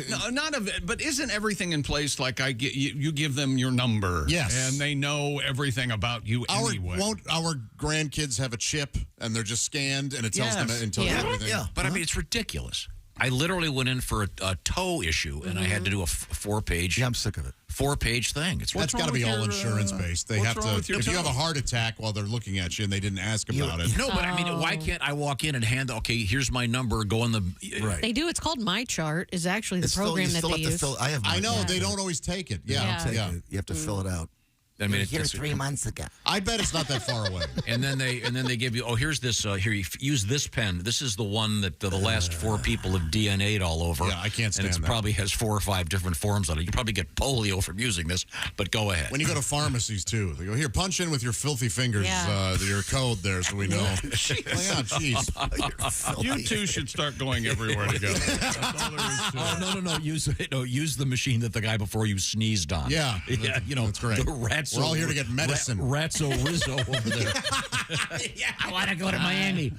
but isn't everything in place? Like you give them your number, Yes. and they know everything about you anyway. won't our grandkids have a chip and they're just scanned and it tells them Yes. and tells you everything? Yeah, but I mean, it's ridiculous. I literally went in for a toe issue, and I had to do a four-page. Yeah, I'm sick of it. Four-page thing. That's got to be all insurance based. They what's have wrong to. with your If you have a toe? heart attack while they're looking at you and they didn't ask about it. No, but I mean, why can't I walk in and hand? Okay, here's my number. Go on the Right. They do. It's called My Chart. Is actually the It's still- program you that still they have to use. fill. I have. I know mine. they don't always take it. They Yeah, don't take yeah. it. You have to fill it out. I mean, Here 3 months ago. I bet it's not that far away. And then they give you, here's this. Here, use this pen. This is the one that the last 4 people have DNA'd all over. Yeah, I can't stand and it that. probably has 4 or 5 different forms on it. You probably get polio from using this, but go ahead. When you go to pharmacies, too, they go, here, punch in with your filthy fingers your code there so we know. Jeez. You two should start going everywhere together. That's all there is to it. No. Use the machine that the guy before you sneezed on. Yeah. That's great. The Ratso, We're all here to get medicine. Ratso Rizzo over there. I want to go to Miami.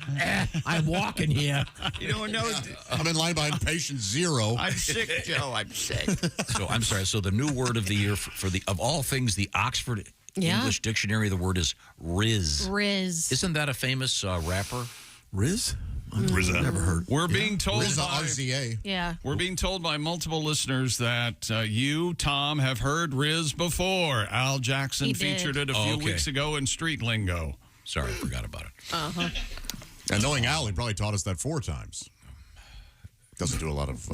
I'm walking here. You don't know. I'm in line behind patient 0. I'm sick, Joe. I'm sick. So I'm sorry. So the new word of the year for the of all things, the Oxford English Dictionary, the word is Riz. Riz. Isn't that a famous rapper? Riz? RZA. Never heard. We're being told RZA, by RZA. Yeah. We're being told by multiple listeners that you, Tom, have heard Riz before. Al Jackson He did. featured it a few weeks ago in Street Lingo. Sorry, I forgot about it. Uh-huh. And knowing Al, he probably taught us that 4 times. Doesn't do a lot of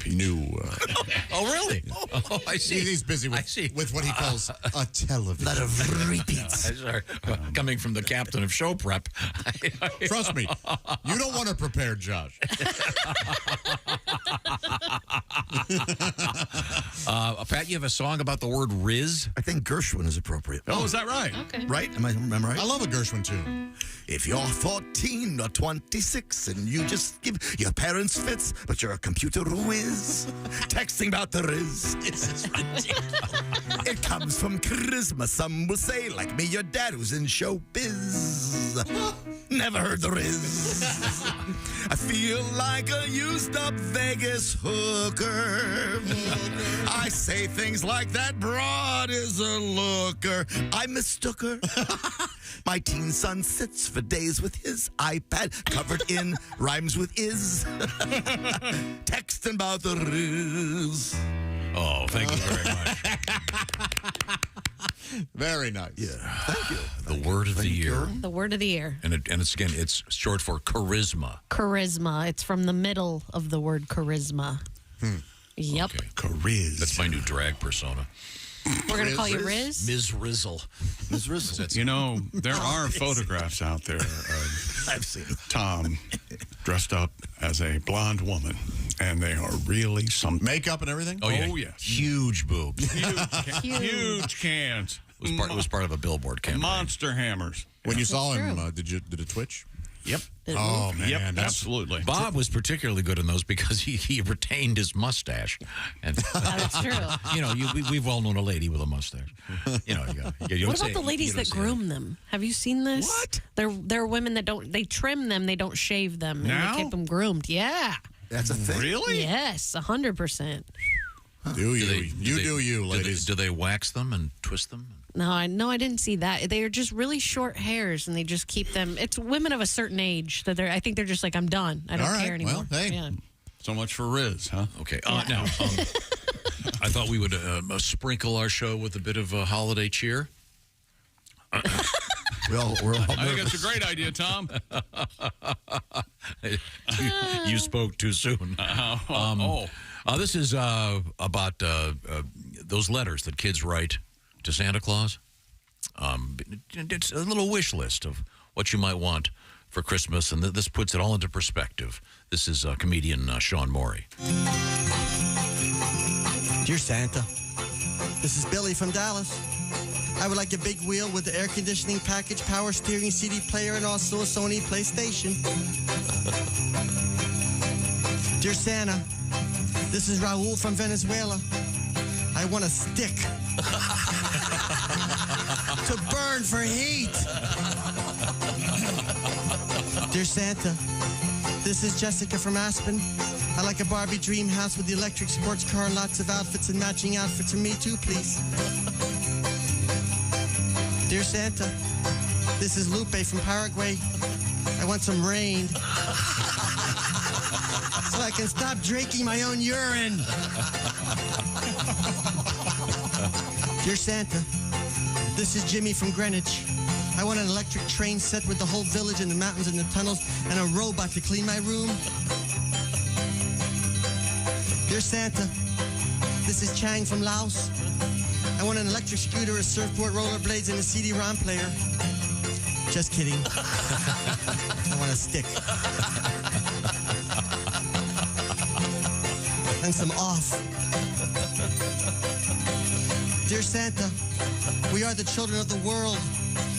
new. Oh, really? Oh, I see. He's busy with what he calls a television. A lot of repeats. Sorry. Coming from the captain of show prep. Trust me, you don't want to prepare, Josh. Pat, you have a song about the word Riz? I think Gershwin is appropriate. Oh, is that right? Okay. Right? Am I right? I love a Gershwin tune. If you're 14 or 26 and you just give your parents fits, but you're a computer whiz, texting about the Riz. It comes from charisma, some will say, like me, your dad who's in showbiz. Never heard the Riz. I feel like a used up Vegas hooker. I say things like that broad is a looker. I mistook her. My teen son sits for days with his iPad covered in rhymes with is. Texting about the Riz. Oh, thank you very much. Very nice. Yeah. Thank you. The word of the year. The word of the year. And it's again, it's short for charisma. Charisma. It's from the middle of the word charisma. Yep. Okay. Chariz. That's my new drag persona. We're going to call you Riz? Ms. Rizzle. Ms. Rizzle. You know, there are photographs out there of I've seen it. Tom dressed up as a blonde woman, and they are really some Makeup and everything? Oh, yeah. yes. Huge boobs. Huge cans. It was part of a billboard campaign. Monster hammers. When you saw That's him, true. did it twitch? Yep. Oh, man. Yep, that's- absolutely. Bob was particularly good in those because he retained his mustache. And That's true. you know, we've all known a lady with a mustache. You know, you What about the ladies that groom them? Have you seen this? What? There are women that they trim them, they don't shave them, and Now? they keep them groomed. Yeah. That's a thing. Really? Yes, 100%. Do you, ladies. Do they wax them and twist them? No, I didn't see that. They are just really short hairs, and they just keep them. It's women of a certain age that I think they're just like, I'm done. I don't All right, care anymore. well, hey. Yeah. So much for Riz, huh? Okay. Now, I thought we would sprinkle our show with a bit of holiday cheer. We're all I think it's a great idea, Tom. You spoke too soon. This is about those letters that kids write to Santa Claus. It's a little wish list of what you might want for Christmas, and this puts it all into perspective. This is comedian Sean Morey. Dear Santa, this is Billy from Dallas. I would like a big wheel with the air conditioning package, power steering, CD player, and also a Sony PlayStation. Dear Santa, this is Raul from Venezuela. I want a stick to burn for heat. Dear Santa, this is Jessica from Aspen. I like a Barbie dream house with the electric sports car, lots of outfits and matching outfits for me too, please. Dear Santa, this is Lupe from Paraguay. I want some rain so I can stop drinking my own urine. Dear Santa, this is Jimmy from Greenwich. I want an electric train set with the whole village and the mountains and the tunnels and a robot to clean my room. Dear Santa, this is Chang from Laos. I want an electric scooter, a surfboard, rollerblades, and a CD-ROM player. Just kidding. I want a stick. And some off. Dear Santa, we are the children of the world.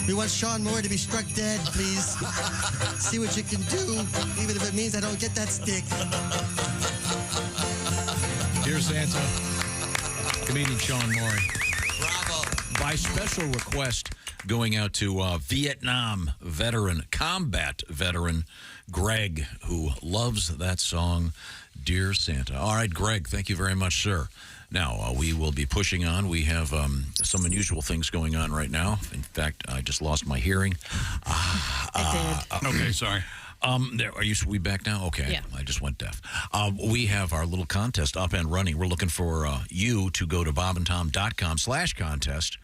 We want Sean Moore to be struck dead, please. See what you can do, even if it means I don't get that stick. Dear Santa, comedian Sean Moore. Bravo. By special request, going out to Vietnam veteran, combat veteran, Greg, who loves that song, Dear Santa. All right, Greg, thank you very much, sir. Now, we will be pushing on. We have some unusual things going on right now. In fact, I just lost my hearing. Okay, sorry. We back now? Okay. Yeah. I just went deaf. We have our little contest up and running. We're looking for you to go to bobandtom.com/contest,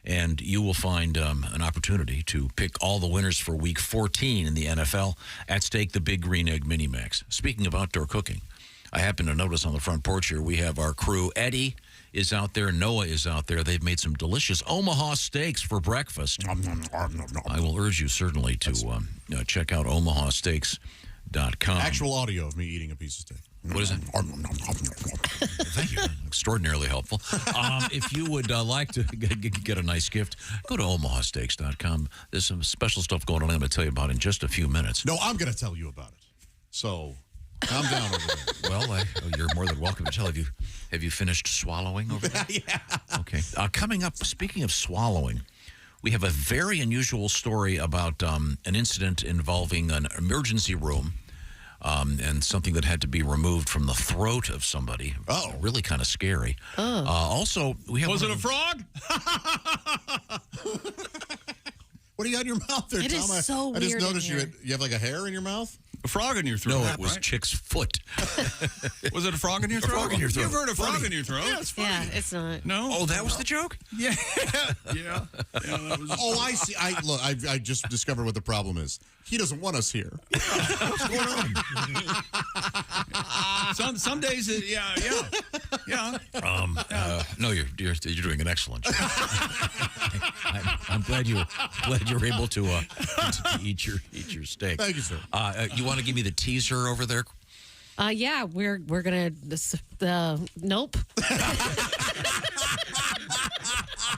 and you will find an opportunity to pick all the winners for Week 14 in the NFL. At stake, the Big Green Egg Mini Max. Speaking of outdoor cooking, I happen to notice on the front porch here, we have our crew. Eddie is out there. Noah is out there. They've made some delicious Omaha steaks for breakfast. I will urge you certainly to check out omahasteaks.com. Actual audio of me eating a piece of steak. What is it? Thank you. Extraordinarily helpful. If you would like to get a nice gift, go to omahasteaks.com. There's some special stuff going on I'm going to tell you about in just a few minutes. No, I'm going to tell you about it. So... calm down over there. Well, you're more than welcome to tell. Have you finished swallowing over there? Yeah. Okay. Coming up, speaking of swallowing, we have a very unusual story about an incident involving an emergency room and something that had to be removed from the throat of somebody. Oh. Really kind of scary. Oh. Also, we have... Was it a frog? What do you got in your mouth there, It Tom? is so I just weird in noticed here. you have like a hair in your mouth? A frog in your throat. No, it was right? Chick's foot. Was it a frog in your throat? A frog in your throat. You've heard a frog in your throat? Yeah, it's funny. Yeah, it's not. No? Oh, that was the joke? Yeah. Yeah. That was Oh, I see. I just discovered what the problem is. He doesn't want us here. What's going on? Some days, yeah. No, you're doing an excellent job. I'm glad you're able to eat your steak. Thank you, sir. You want to give me the teaser over there? Yeah, we're gonna. Nope.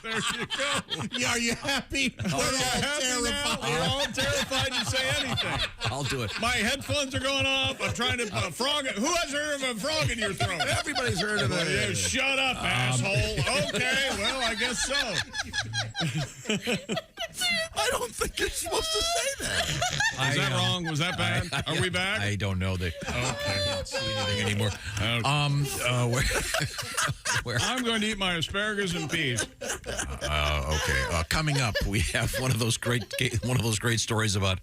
There you go. Yeah, are you happy? We're all terrified. We're all terrified to say anything. I'll do it. My headphones are going off. I'm trying to a frog. Who has heard of a frog in your throat? Everybody's heard of it. Yeah, shut up, asshole. Okay, well, I guess so. I don't think you're supposed to say that. Is that wrong? Was that bad? Are we back? I don't know. Okay. I can't see anything anymore. Where? I'm going to eat my asparagus and peas. Okay. Coming up, we have one of those great stories about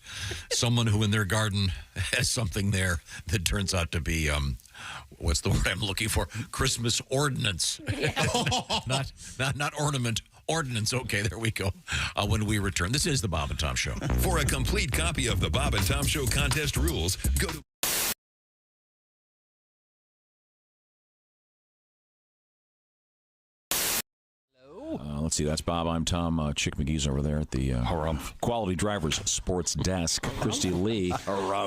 someone who in their garden has something there that turns out to be what's the word I'm looking for? Christmas ordinance. not ornament. Ordinance. Okay, there we go. When we return, this is the Bob and Tom Show. For a complete copy of the Bob and Tom Show contest rules, go to Let's see, that's Bob. I'm Tom. Chick McGee's over there at the Quality Drivers Sports Desk. Christy Lee,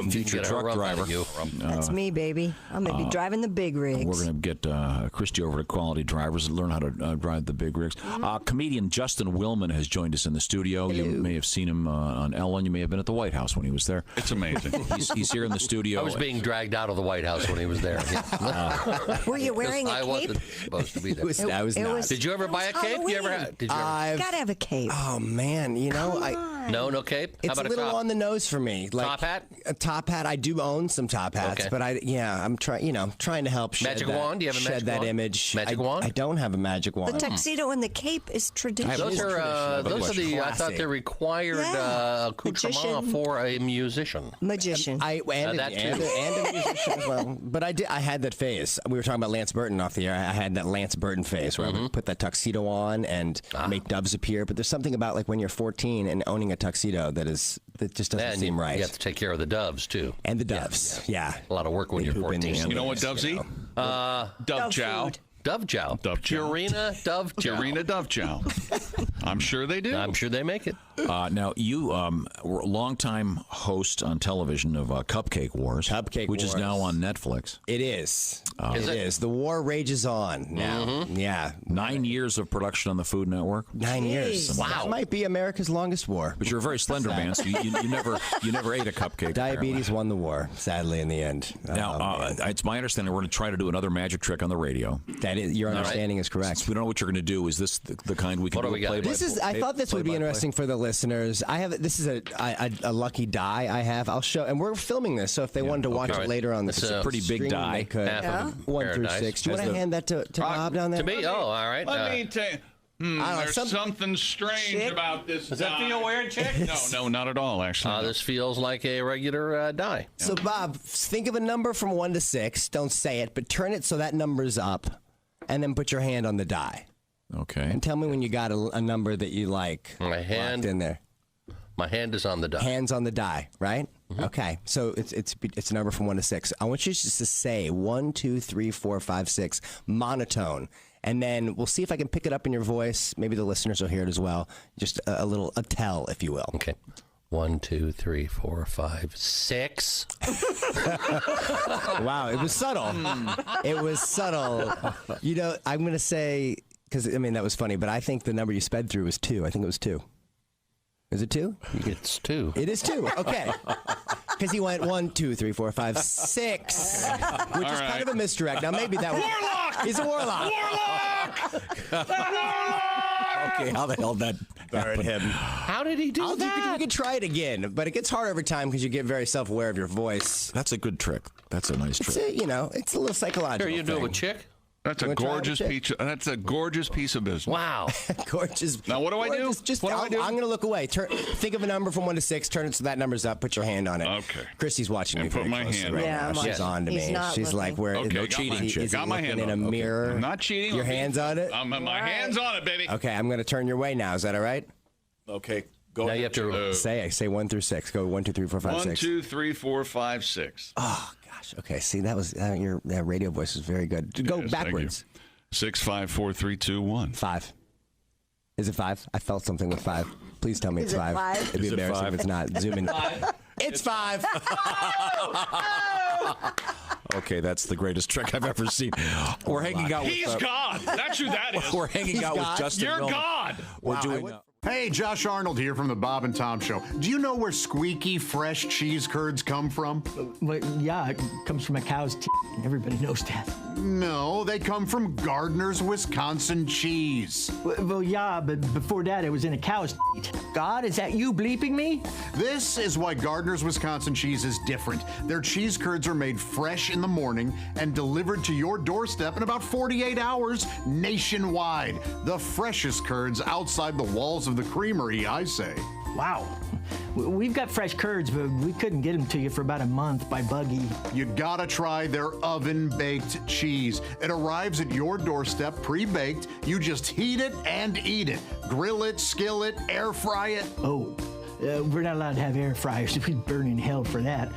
future truck driver. That's me, baby. I'm going to be driving the big rigs. We're going to get Christy over to Quality Drivers and learn how to drive the big rigs. Comedian Justin Willman has joined us in the studio. Hello. You may have seen him on Ellen. You may have been at the White House when he was there. It's amazing. He's here in the studio. I was being dragged out of the White House when he was there. Were you wearing a I cape? wasn't supposed to be there. I was not. Did you ever buy a cape? You ever had? Did you ever? Gotta have a cape. Oh man, No cape. How It's about a little top? on the nose for me. Like Top hat? A top hat. I do own some top hats, Okay. but I'm trying to help shed Magic that, wand? Do you have a shed magic that wand? image. Magic wand? I don't have a magic wand. The tuxedo and the cape is traditional. Those are the. I thought they required accoutrement Magician. for a musician. Magician. And that a musician as well. But I had that phase. We were talking about Lance Burton off the air. I had that Lance Burton phase where I would put that tuxedo on and make doves appear. But there's something about like when you're 14 and owning a tuxedo that just doesn't seem right. You have to take care of the doves too. And the doves, yeah. A lot of work when you're 14. You know what doves eat? Dove chow. Dove Chow. Purina Dove Chow. Purina Dove Chow. I'm sure they do. I'm sure they make it. Now, you were a longtime host on television of Cupcake Wars. Which is now on Netflix. It is. It is. The war rages on now. Yeah. 9 years of production on the Food Network. 9 years. Wow. That might be America's longest war. But you're a very slender man, so you never ate a cupcake. Diabetes won the war, sadly, in the end. Now, it's my understanding we're going to try to do another magic trick on the radio. That is, your understanding is correct. Since we don't know what you're going to do. Is this the kind we can do? I thought this would be interesting for the listeners. This is a lucky die I have. I'll show, and we're filming this, so if they wanted to watch it later on, this is a pretty big die. They could. 1 through 6. Do you want to hand that to Bob down there? To me? Oh, all right. Let me tell you. There's something strange about this. Does that feel weird, Chick? No, not at all, actually. This feels like a regular die. So, Bob, think of a number from 1 to 6. Don't say it, but turn it so that number's up, and then put your hand on the die. Okay. And tell me when you got a number that you like. My hand in there. My hand is on the die. Hands on the die, right? Okay. So it's a number from 1 to 6. I want you just to say 1, 2, 3, 4, 5, 6, monotone. And then we'll see if I can pick it up in your voice. Maybe the listeners will hear it as well. Just a tell, if you will. Okay. 1, 2, 3, 4, 5, 6. Wow, it was subtle. It was subtle. You know, I'm going to say, because, I mean, that was funny, but I think the number you sped through was 2. I think it was 2. Is it 2? It's 2. It is 2. Okay. Because he went 1, 2, 3, 4, 5, 6, which is kind of a misdirect. Now, maybe that was. Warlock! He's a warlock. Okay, how the hell did that happen? Him. How did he do that? You can try it again, but it gets harder every time because you get very self-aware of your voice. That's a good trick. That's a nice trick. It's a little psychological. Here, you do it with Chick? That's a gorgeous piece. That's a gorgeous piece of business. Wow, gorgeous. Now what do I do? I'm going to look away. Think of a number from 1 to 6. Turn it so that number's up. Put your hand on it. Okay. Christy's watching me. Put my hand right now. She's on to me. She's like, "Where? Okay, No cheating. Got my hand in a mirror. I'm not cheating. Your hands on it. My hands on it, baby. Okay, I'm going to turn your way now. Is that all right? Okay. Go now ahead. you have to say 1 through 6. Go 1, 2, 3, 4, 5, 6. 1, 2, 3, 4, 5, 6. Oh gosh. Okay. See, that was your radio voice is very good. Go backwards. 6, 5, 4, 3, 2, 1. 5. Is it 5? I felt something with 5. Please tell me it's 5. It'd be embarrassing if it's not. Zoom in. It's 5. Okay, that's the greatest trick I've ever seen. We're hanging out with. He's God. That's who that is. We're hanging out with Justin. You're Millman. God. We're doing. Hey, Josh Arnold here from the Bob and Tom Show. Do you know where squeaky, fresh cheese curds come from? Well, yeah, it comes from a cow's teeth. Everybody knows that. No, they come from Gardner's Wisconsin cheese. Well, yeah, but before that, it was in a cow's teeth. God, is that you bleeping me? This is why Gardner's Wisconsin cheese is different. Their cheese curds are made fresh in the morning and delivered to your doorstep in about 48 hours nationwide. The freshest curds outside the walls of the creamery, I say. Wow. We've got fresh curds, but we couldn't get them to you for about a month by buggy. You gotta try their oven-baked cheese. It arrives at your doorstep pre-baked. You just heat it and eat it. Grill it, skill it, air fry it. Oh, we're not allowed to have air fryers. We'd burn in hell for that.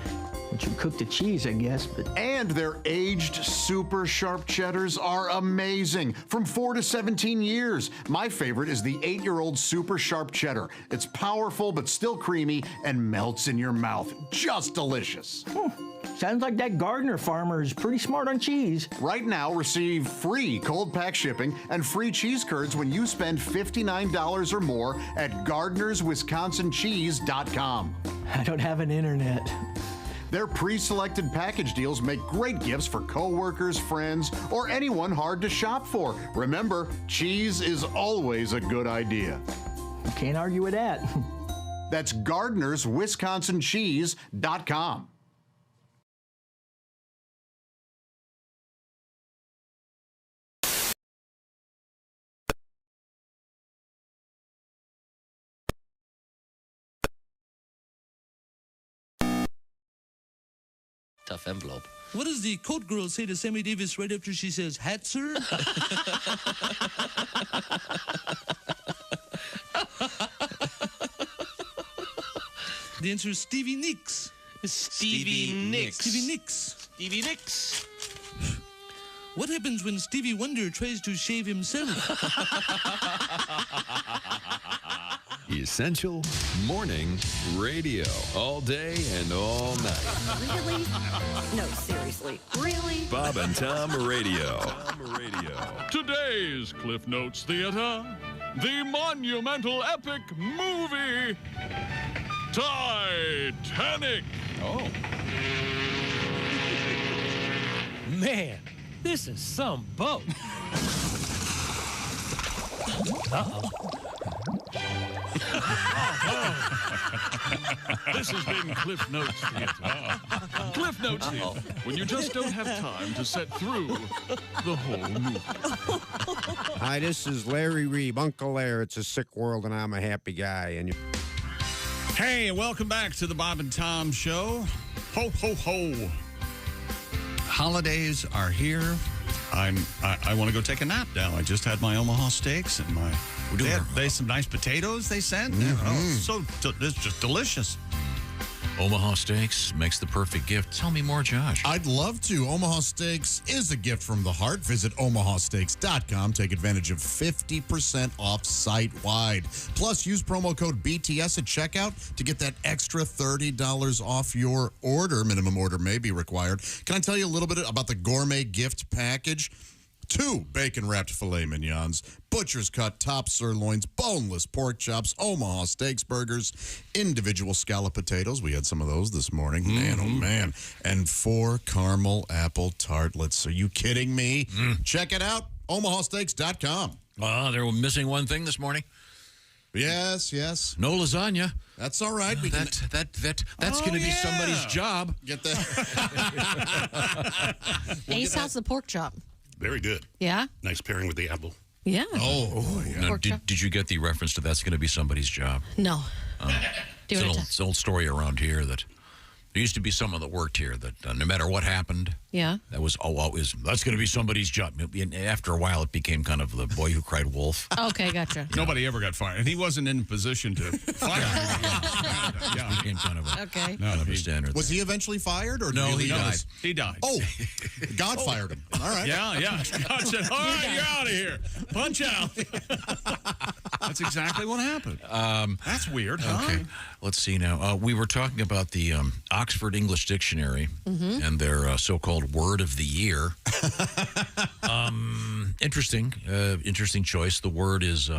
Once you cook the cheese, I guess, but... And their aged super sharp cheddars are amazing. From 4 to 17 years. My favorite is the 8-year-old super sharp cheddar. It's powerful but still creamy and melts in your mouth. Just delicious. Sounds like that Gardner farmer is pretty smart on cheese. Right now, receive free cold pack shipping and free cheese curds when you spend $59 or more at GardnersWisconsinCheese.com. I don't have an internet. Their pre-selected package deals make great gifts for coworkers, friends, or anyone hard to shop for. Remember, cheese is always a good idea. Can't argue with that. That's GardnersWisconsinCheese.com. Tough envelope. What does the coat girl say to Sammy Davis right after she says, hat, sir? The answer is Stevie Nicks. Stevie Nicks. Stevie Nicks. Stevie Nicks. What happens when Stevie Wonder tries to shave himself? Essential Morning Radio. All day and all night. Really? No, seriously. Really? Bob and Tom Radio. Today's Cliff Notes Theater, the monumental epic movie Titanic. Oh. Man, this is some boat. Uh-oh. This has been Cliff Notes Theater. Cliff Notes Theater, when you just don't have time to set through the whole movie. Hi, this is Larry Reeb, Uncle Larry. It's a sick world, and I'm a happy guy. And you. Hey, welcome back to the Bob and Tom Show. Ho, ho, ho. Holidays are here. I want to go take a nap now. I just had my Omaha steaks and my... They some nice potatoes they sent. It's just delicious. Omaha Steaks makes the perfect gift. Tell me more, Josh. I'd love to. Omaha Steaks is a gift from the heart. Visit omahasteaks.com. Take advantage of 50% off site-wide. Plus, use promo code BTS at checkout to get that extra $30 off your order. Minimum order may be required. Can I tell you a little bit about the gourmet gift package? 2 bacon-wrapped filet mignons, butcher's cut top sirloins, boneless pork chops, Omaha Steaks burgers, individual scallop potatoes. We had some of those this morning. Man, oh, man. And 4 caramel apple tartlets. Are you kidding me? Check it out, omahasteaks.com. They were missing one thing this morning. Yes. No lasagna. That's all right. That's going to be somebody's job. Get that. Ace, how's the pork chop? Very good. Yeah? Nice pairing with the apple. Yeah. Now, did you get the reference to that's going to be somebody's job? No. It's an old story around here that there used to be someone that worked here that no matter what happened, yeah, that was always that's going to be somebody's job. And after a while, it became kind of the boy who cried wolf. Okay, gotcha. Nobody ever got fired, and he wasn't in a position to fire. Yeah, it became kind of a standard. Was he eventually fired, or no? He died. He died. Oh, God fired him. All right. Yeah. God said, "All right, you're out of here. Punch out." That's exactly what happened. That's weird, huh? Okay, let's see now. We were talking about the Oxford English Dictionary and their so-called word of the year. Interesting choice. The word is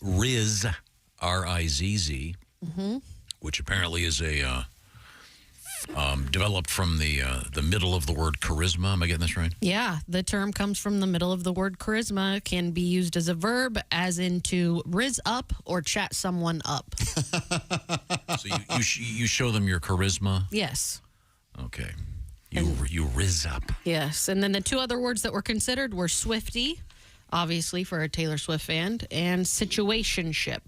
Riz, R-I-Z-Z, which apparently is a developed from the middle of the word charisma. Am I getting this right? Yeah, the term comes from the middle of the word charisma, can be used as a verb, as in to riz up or chat someone up. So you show them your charisma? Yes. Okay. You riz up. Yes, and then the 2 other words that were considered were swifty, obviously for a Taylor Swift fan, and situationship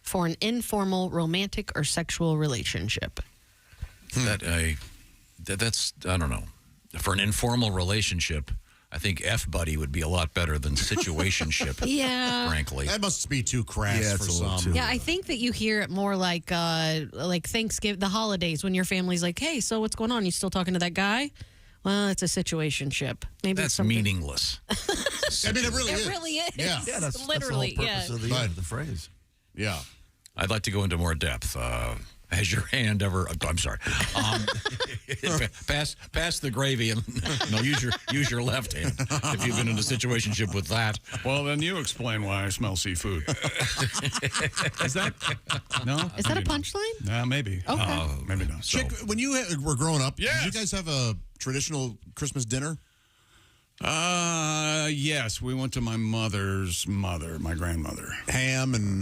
for an informal romantic or sexual relationship. That's I don't know. For an informal relationship, I think F-buddy would be a lot better than situationship. Yeah. Frankly. That must be too crass for some. Yeah, I think that you hear it more like Thanksgiving, the holidays, when your family's like, hey, so what's going on? You still talking to that guy? Well, it's a situationship. Maybe that's meaningless. I mean, it really is. It really is. Yeah, that's literally the whole purpose of the phrase. Yeah. I'd like to go into more depth. Has your hand ever? I'm sorry. Pass the gravy and no. Use your left hand if you've been in a situationship with that. Well, then you explain why I smell seafood. Is that no? Is that a punchline? Maybe. Okay. Maybe not. Chick, when you were growing up, yes. did you guys have a traditional Christmas dinner? Yes, we went to my mother's mother, my grandmother. Ham and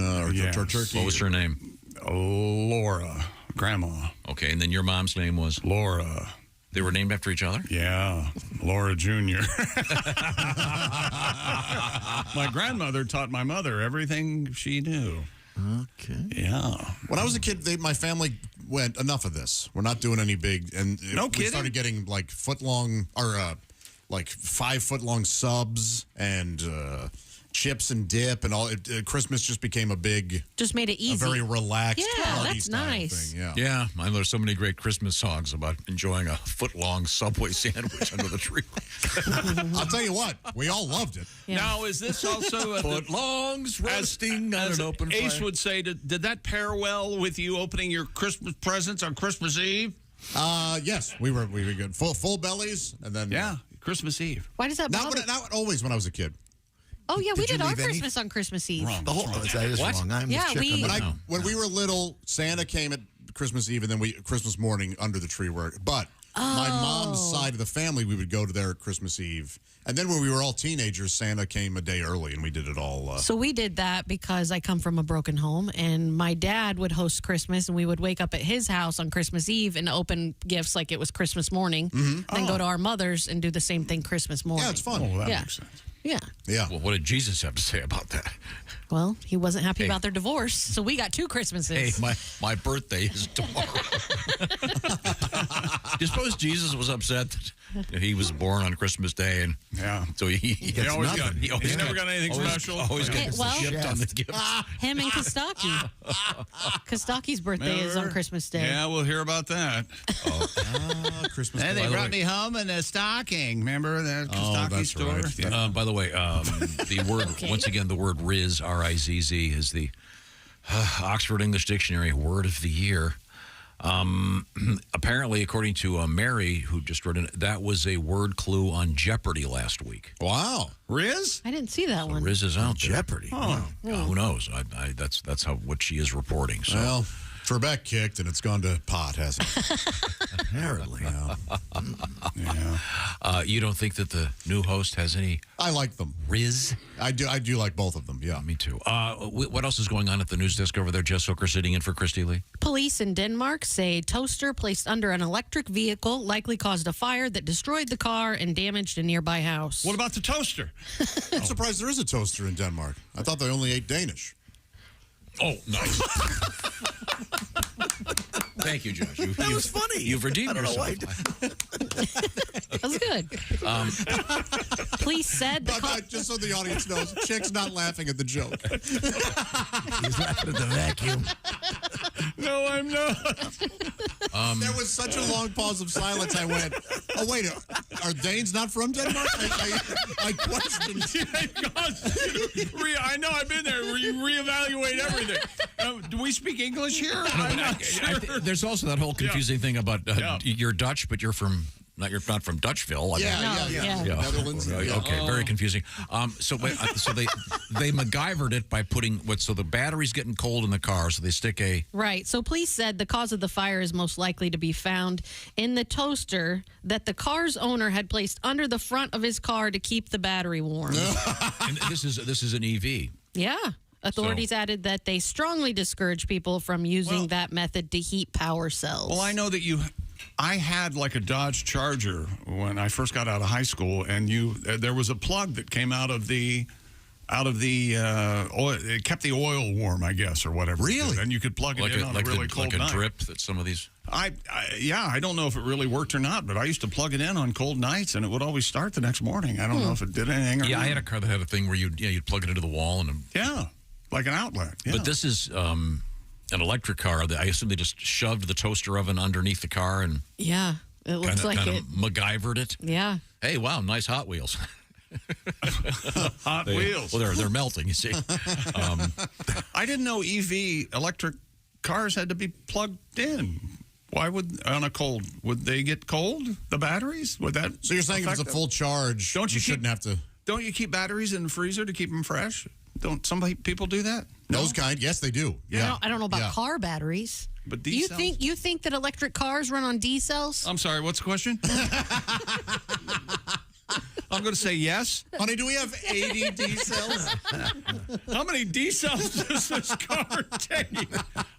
turkey. What was her name? Laura, Grandma. Okay, and then your mom's name was? Laura. They were named after each other? Yeah, Laura Jr. My grandmother taught my mother everything she knew. Okay. Yeah. When I was a kid, my family went, enough of this. We're not doing any big, and we started getting like foot-long, or like 5 foot long subs and chips and dip and all. Christmas just became a big, just made it easy, a very relaxed party that's style nice. thing. Yeah, I know so many great Christmas songs about enjoying a foot-long Subway sandwich under the tree. I'll tell you what, we all loved it. Yeah. Now, is this also Foot-longs resting on an open fire? Ace would say, did that pair well with you opening your Christmas presents on Christmas Eve? Yes, we were good. Full bellies, and then Christmas Eve. Why does that bother? Not always when I was a kid. Oh yeah, we Did you did our leave any- Christmas on Christmas Eve. Wrong. That is wrong. I'm Yeah, just checking we- on that. When we were little, Santa came at Christmas Eve, and then Christmas morning under the tree. But my mom's side of the family, we would go to there at Christmas Eve, and then when we were all teenagers, Santa came a day early, and we did it all. So we did that because I come from a broken home, and my dad would host Christmas, and we would wake up at his house on Christmas Eve and open gifts like it was Christmas morning, then go to our mother's and do the same thing Christmas morning. Yeah, it's fun. Oh, that makes sense. Yeah. Yeah. Well, what did Jesus have to say about that? Well, he wasn't happy about their divorce, so we got 2 Christmases. Hey, my birthday is tomorrow. Do you suppose Jesus was upset that he was born on Christmas Day, and so he never got anything special. Always gets well, shipped on the gifts. Him and Kostaki. Kostaki's birthday is on Christmas Day. Yeah, we'll hear about that. Christmas And Day. they brought me home in a stocking. Remember that Kostaki that's store? right. Yeah. By the way, the word once again, the word Riz, R-I-Z-Z, is the Oxford English Dictionary Word of the Year. Apparently, according to Mary, who just wrote in, that was a word clue on Jeopardy last week. Wow, Riz? I didn't see that one. Riz is out there. Jeopardy. Oh. Who knows? That's how what she is reporting. So. Well, Trebek kicked, and it's gone to pot, hasn't it? Apparently. You don't think that the new host has any? I like them. Riz? I do like both of them, yeah. Me too. What else is going on at the news desk over there? Jess Hooker sitting in for Christy Lee? Police in Denmark say a toaster placed under an electric vehicle likely caused a fire that destroyed the car and damaged a nearby house. What about the toaster? I'm surprised there is a toaster in Denmark. I thought they only ate Danish. Oh, nice. Thank you, Josh. That was funny. You've redeemed I don't know yourself. why. That was good. Police said Just so the audience knows, Chick's not laughing at the joke. He's laughing at the vacuum. No, I'm not. There was such a long pause of silence. I went, oh, wait, are Danes not from Denmark? I questioned. I know, I've been there. You reevaluate everything. Do we speak English here? I'm not sure. There's also that whole confusing thing about you're Dutch, but you're not from Dutchville. Yeah. Netherlands. Okay, very confusing. So they MacGyvered it by putting so the battery's getting cold in the car, so they stick a Right. So police said the cause of the fire is most likely to be found in the toaster that the car's owner had placed under the front of his car to keep the battery warm. and this is an EV. Yeah. Authorities added that they strongly discourage people from using that method to heat power cells. Well, I know that I had like a Dodge Charger when I first got out of high school, and there was a plug that came out of the oil. It kept the oil warm, I guess, or whatever. Really? And you could plug it in on a really cold night. Like a drip that some of these. I don't know if it really worked or not, but I used to plug it in on cold nights, and it would always start the next morning. I don't know if it did anything or not. I had a car that had a thing where you'd plug it into the wall and like an outlet. Yeah. But this is an electric car that I assume they just shoved the toaster oven underneath the car and it looks like it MacGyvered it. Yeah. Hey, wow, nice Hot Wheels. Hot Wheels. Well, they're melting. You see. I didn't know electric cars had to be plugged in. Why would they get cold? The batteries? Would that? So you're saying if it's a full charge, you shouldn't have to? Don't you keep batteries in the freezer to keep them fresh? Don't some people do that? No? Those kind, yes, they do. Yeah. I don't know about car batteries. But D cells? You think that electric cars run on D cells? I'm sorry. What's the question? I'm going to say yes. Honey, do we have 80 D cells? How many D cells does this car take?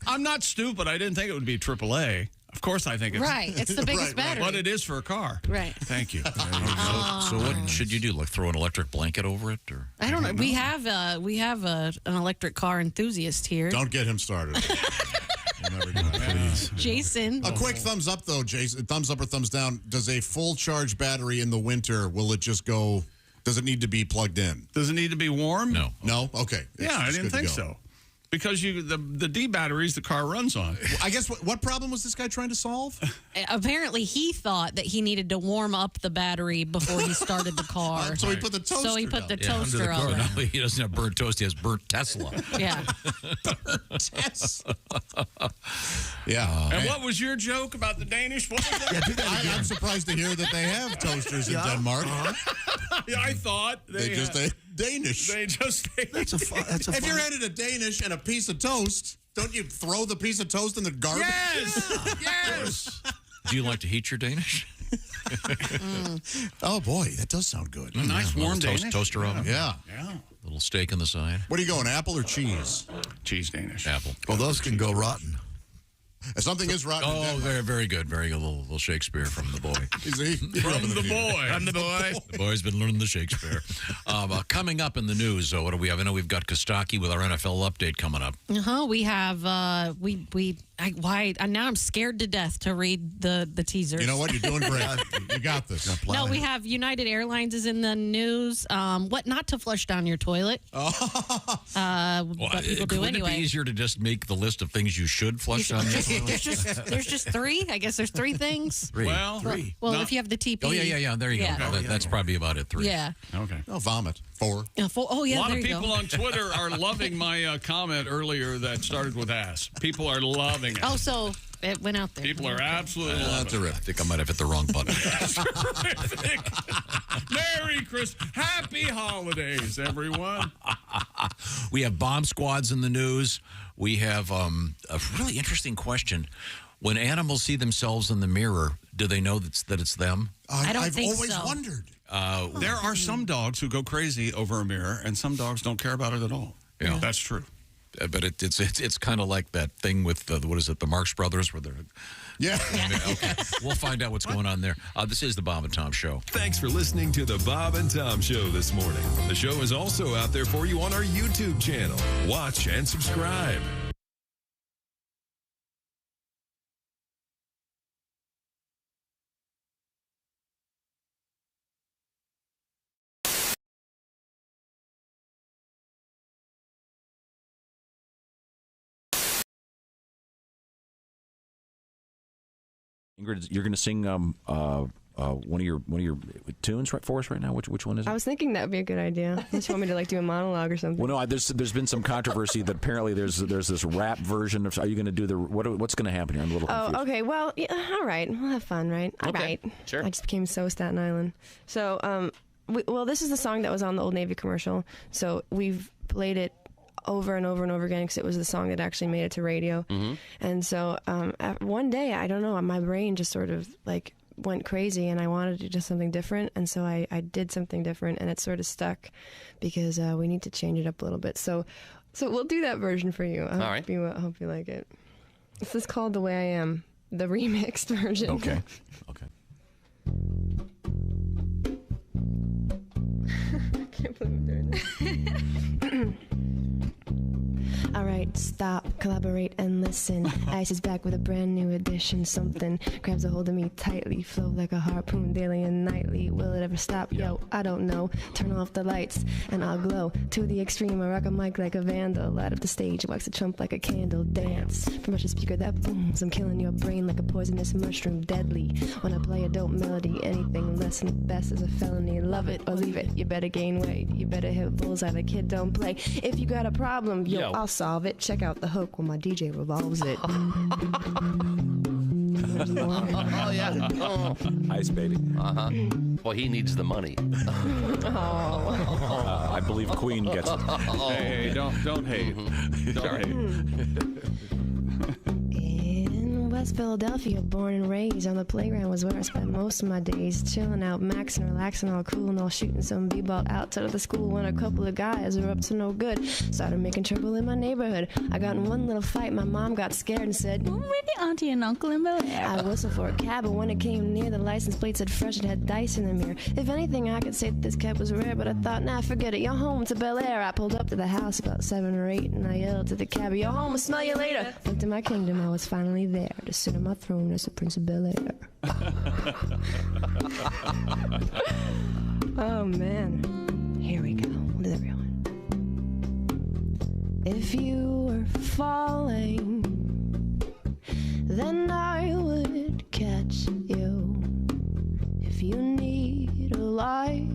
I'm not stupid. I didn't think it would be AAA. Of course, I think it's right. It's the biggest battery. What it is for a car. Right. Thank you. So what should you do? Like throw an electric blanket over it, or I don't know. We have an electric car enthusiast here. Don't get him started. Please. Jason. A quick thumbs up, though, Jason. Thumbs up or thumbs down. Does a full charge battery in the winter, will it just go Does it need to be plugged in? Does it need to be warm? No. No? Okay. Yeah, I It's didn't good to think go. so. Because the D batteries the car runs on. I guess what problem was this guy trying to solve? Apparently, he thought that he needed to warm up the battery before he started the car. So he put the toaster So he put the Yeah, under toaster the car. on. No, he doesn't have burnt toast. He has burnt Tesla. Yeah. Yeah. And what was your joke about the Danish? What was that? Yeah, do that again. I'm surprised to hear that they have toasters in Denmark. Yeah, I thought They just ate Danish. They just ate. That's a If you're handed a Danish and a piece of toast, don't you throw the piece of toast in the garbage? Yes. Yes. Do you like to heat your Danish? Oh boy, that does sound good. A nice warm Little Danish. toaster oven. Yeah. Yeah. Little steak on the side. What are you going, apple or cheese? Cheese Danish. Apple. Well, those can go rotten. Something is rotten. in Oh, Denmark. very, very good. Very good. Little Shakespeare from the boy. Is he? From the boy. From the boy. The boy's been learning the Shakespeare. Coming up in the news, what do we have? I know we've got Kostaki with our NFL update coming up. We have now I'm scared to death to read the teasers. You know what? You're doing great. You got this. No, we have United Airlines is in the news. What not to flush down your toilet. But people do Wouldn't anyway. it be easier to just make the list of things you should flush down your toilet? There's just three. I guess there's three things. Three. Well, Well, no. if you have the TP. Oh, yeah. There you go. That's probably about it. 3. Yeah. Okay. Oh, vomit. 4. Yeah, oh, yeah. A lot there of you people go. on Twitter are loving my comment earlier that started with ass. People are loving it. Oh, so it went out there. People are absolutely loving it. Terrific. I think I might have hit the wrong button. Terrific. Merry Christmas. Happy holidays, everyone. We have bomb squads in the news. We have a really interesting question. When animals see themselves in the mirror, do they know that it's them? I've think always so. wondered. There are some dogs who go crazy over a mirror, and some dogs don't care about it at all. Yeah. That's true. But it's kind of like that thing with the Marx Brothers, where they're. Yeah. Okay. We'll find out what's going on there. This is the Bob and Tom Show. Thanks for listening to the Bob and Tom Show this morning. The show is also out there for you on our YouTube channel. Watch and subscribe. Ingrid, you're going to sing one of your tunes for us right now. Which one is it? I was thinking that would be a good idea. Unless you want me to do a monologue or something. Well, no, there's been some controversy that apparently there's this rap version of. Are you going to do what's going to happen here? I'm a little confused. Oh, okay. Well, yeah, all right. We'll have fun, right? All right. Sure. I just became so Staten Island. So, this is the song that was on the Old Navy commercial. So we've played it over and over and over again because it was the song that actually made it to radio. Mm-hmm. And so one day, I don't know, my brain just sort of went crazy and I wanted to do something different. And so I did something different and it sort of stuck because we need to change it up a little bit. So we'll do that version for you. I hope you like it. This is called The Way I Am, the remixed version. Okay. I can't believe I'm doing this. All right, stop, collaborate, and listen. Ice is back with a brand new edition. Something grabs a hold of me tightly, flow like a harpoon daily and nightly. Will it ever stop? Yo, I don't know. Turn off the lights and I'll glow to the extreme. I rock a mic like a vandal. Light up the stage, wax a trump like a candle. Dance from a speaker that booms. I'm killing your brain like a poisonous mushroom. Deadly when I play a dope melody. Anything less than the best is a felony. Love it or leave it. You better gain weight. You better hit bullseye. The kid don't play. If you got a problem, yo, I'll solve it. Check out the hook when my DJ revolves it. Oh, yeah. Oh. Ice baby. Uh-huh. Well, he needs the money. I believe Queen gets it. Hey, don't hate. Don't hate. In West Philadelphia, born and raised, on the playground was where I spent most of my days. Chilling out, maxing, relaxing, all cool, and all shooting some b-ball outside of the school when a couple of guys were up to no good. Started making trouble in my neighborhood. I got in one little fight, my mom got scared and said, "Where the auntie and uncle in Bel Air?" I whistled for a cab, but when it came near, the license plate said fresh, it had dice in the mirror. If anything, I could say that this cab was rare, but I thought, nah, forget it, you're home to Bel Air. I pulled up to the house about 7 or 8, and I yelled to the cab, "You're home, I'll smell you later." Looked in my kingdom, I was finally there to sit on my throne as a Prince of Bel-Air. Oh, man. Here we go. We'll do the real one. If you were falling, then I would catch you. If you need a light,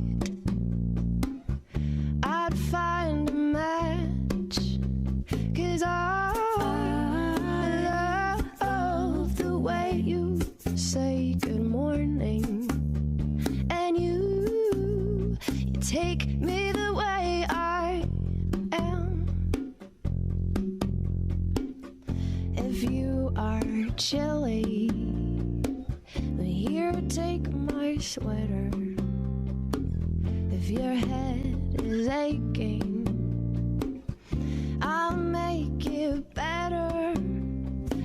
I'd find a match. 'Cause I love the way you say good morning. And you take me the way I am. If you are chilly, here, take my sweater. If your head is aching, I'll make it better.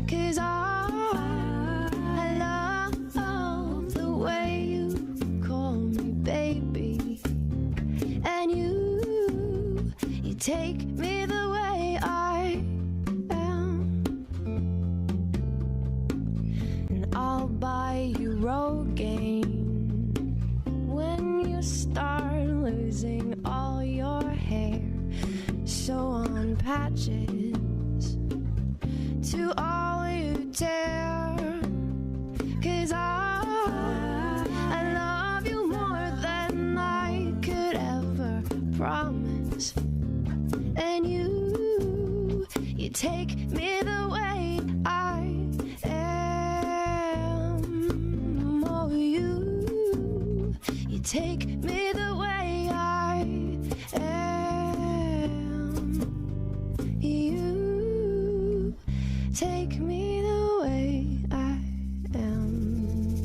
'Cause I love the way you call me baby. And you take me the way I am. And I'll buy you Rogaine when you start losing all your hair. Sew on patches to all you tear. 'Cause I love you more than I could ever promise. And you take me the way I am. Oh, you take me the way I am. You take me the way I am.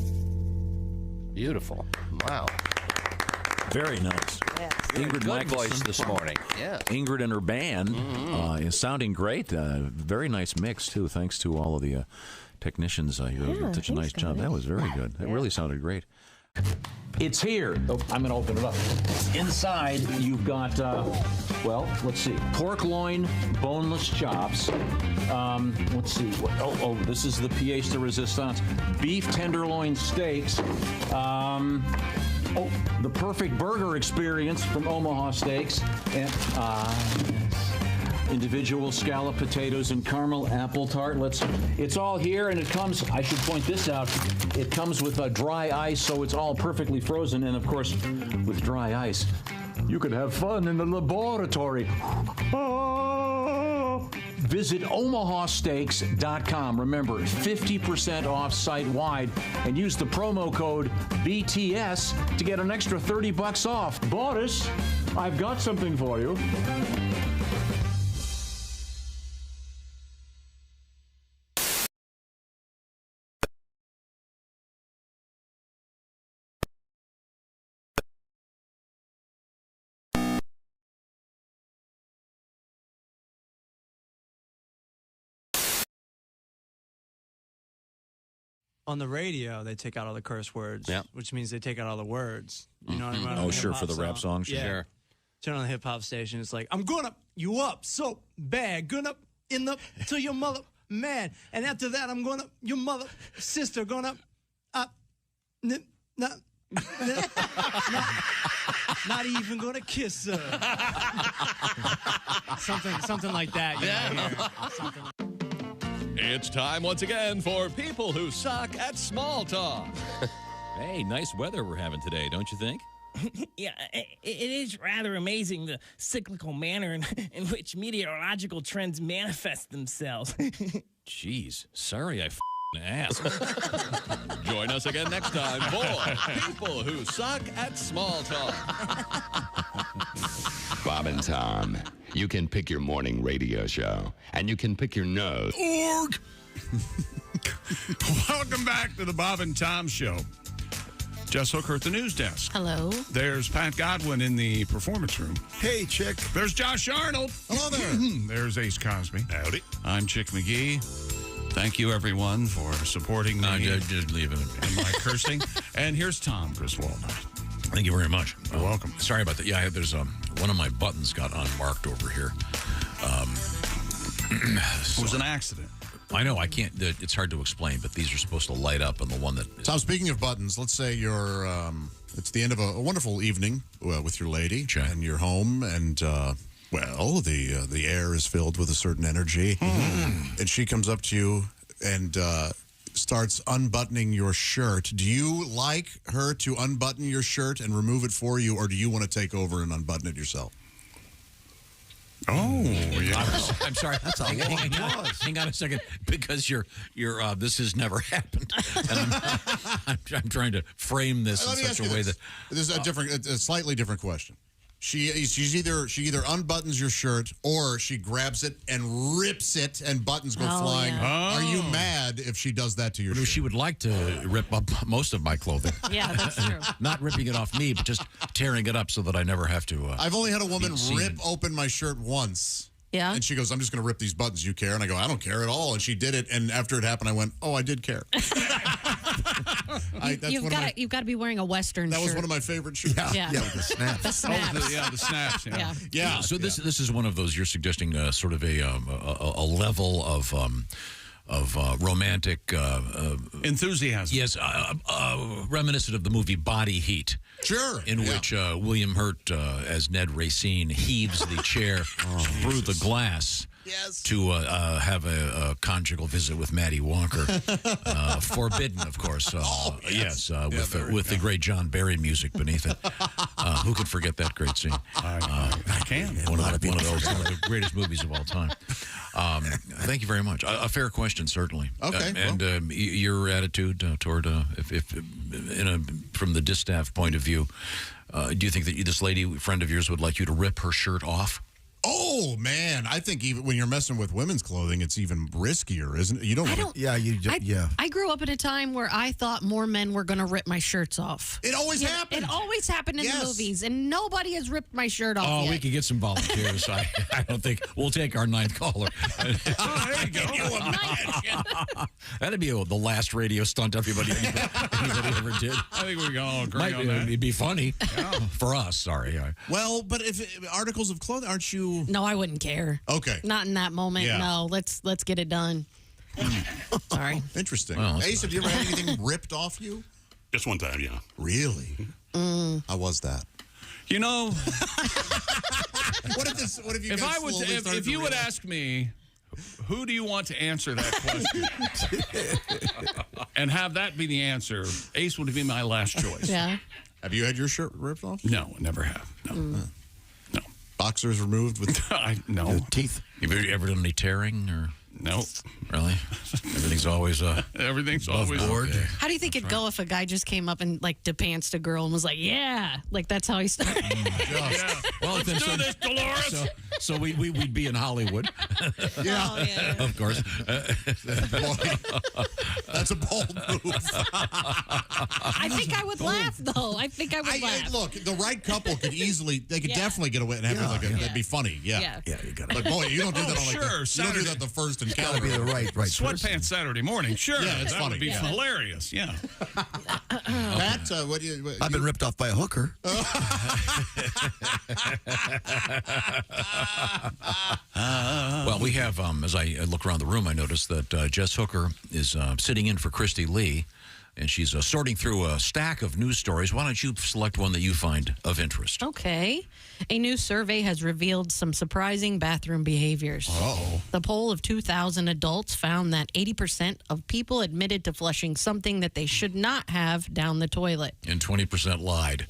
Beautiful. Wow. Very nice. Ingrid Good Michelson voice this morning. Yeah. Ingrid and her band is sounding great. Very nice mix, too. Thanks to all of the technicians. You did such a nice job. That was very good. It really sounded great. It's here. Oh, I'm going to open it up. Inside, you've got, well, let's see. Pork loin, boneless chops. Let's see. This is the pièce de résistance. Beef tenderloin steaks. The perfect burger experience from Omaha Steaks. And, individual scallop potatoes and caramel apple tart. It's all here, and it comes, I should point this out, it comes with a dry ice, so it's all perfectly frozen, and of course, with dry ice, you could have fun in the laboratory. Visit omahasteaks.com. Remember, 50% off site-wide, and use the promo code BTS to get an extra $30 off. Boris, I've got something for you. On the radio, they take out all the curse words, which means they take out all the words. You know what I mean? Oh, sure, for the rap songs. Yeah. Sure. Turn on the hip hop station. It's like, I'm gonna you up so bad, gonna in the to your mother man, and after that, I'm gonna your mother sister gonna not even gonna kiss her. something like that. Something. It's time once again for People Who Suck at Small Talk. Hey, nice weather we're having today, don't you think? Yeah, it is rather amazing the cyclical manner in which meteorological trends manifest themselves. Jeez, sorry I asked. Join us again next time for People Who Suck at Small Talk. Bob and Tom, you can pick your morning radio show, and you can pick your nose. Org! Welcome back to the Bob and Tom Show. Jess Hooker at the news desk. Hello. There's Pat Godwin in the performance room. Hey, Chick. There's Josh Arnold. Hello there. There's Ace Cosby. Howdy. I'm Chick McGee. Thank you, everyone, for supporting me. Just leave it. And my cursing. And here's Tom Griswold. Thank you very much. You're welcome. Sorry about that. Yeah, there's one of my buttons got unmarked over here. It was an accident. I know I can't. It's hard to explain, but these are supposed to light up on the one that. Tom, speaking of buttons, let's say you're. It's the end of a wonderful evening with your lady, and you're home, and the air is filled with a certain energy, and she comes up to you and starts unbuttoning your shirt. Do you like her to unbutton your shirt and remove it for you, or do you want to take over and unbutton it yourself? Oh, yeah. I'm sorry. That's a long pause. Hang on a second, because you're. This has never happened, and I'm trying to frame this in such a way that this is a slightly different question. She either unbuttons your shirt or she grabs it and rips it and buttons go flying. Yeah. Are you mad if she does that to your shirt? She would like to rip up most of my clothing. Yeah, that's true. Not ripping it off me, but just tearing it up so that I never have to. I've only had a woman rip open my shirt once. Yeah. And she goes, I'm just going to rip these buttons. You care? And I go, I don't care at all. And she did it. And after it happened, I went, oh, I did care. You've got to be wearing a Western shirt. That was one of my favorite shirts. Yeah. With the snaps. The snaps. The snaps. Yeah. So this is one of those you're suggesting sort of a level of romantic enthusiasm. Yes, reminiscent of the movie Body Heat. Sure. In which William Hurt, as Ned Racine, heaves the chair through the glass. Yes. To have a conjugal visit with Maddie Walker. Forbidden, of course. Yes, with the great John Barry music beneath it. Who could forget that great scene? I can. One of the greatest movies of all time. Thank you very much. A fair question, certainly. Okay. And your attitude toward, from the distaff point of view, do you think that this lady, friend of yours, would like you to rip her shirt off? Oh, man. I think even when you're messing with women's clothing, it's even riskier, isn't it? You don't want to. Yeah, I grew up at a time where I thought more men were going to rip my shirts off. It always happened. It always happened in the movies, and nobody has ripped my shirt off yet. We could get some volunteers. I don't think we'll take our ninth caller. There you go. That'd be the last radio stunt anybody ever did. I think we can all agree on that. It'd be funny for us. Sorry. Well, but if articles of clothing, aren't you? No, I wouldn't care. Okay. Not in that moment. Yeah. No, let's get it done. Sorry. Interesting. Well, Ace, have you ever had anything ripped off you? Just one time, yeah. Really? How was that? You know, What if you? If you would ask me, who do you want to answer that question, and have that be the answer, Ace would be my last choice. Yeah. Have you had your shirt ripped off? No, never have. No. Boxers removed with no teeth. Have you ever done any tearing or? No. Really? Everything's always everything's above always board. Okay. How do you think it'd go if a guy just came up and like depantsed a girl and was like, "Yeah," like that's how he started? Well, let's do this, Dolores. So we'd be in Hollywood. Yeah. Of course. That's a bold move. I think I would laugh though. I think I would laugh. Look, the right couple could definitely get away and have that'd be funny. Yeah, you got But boy, you don't do that on you don't do that the first encounter. Gotta be the right Sweatpants Saturday morning. Sure, Yeah, it's that funny. would be hilarious. Yeah. Matt, I've been ripped off by a hooker. Well, we have, as I look around the room, I noticed that Jess Hooker is sitting in for Christy Lee, and she's sorting through a stack of news stories. Why don't you select one that you find of interest? Okay. A new survey has revealed some surprising bathroom behaviors. The poll of 2,000 adults found that 80% of people admitted to flushing something that they should not have down the toilet. And 20% lied.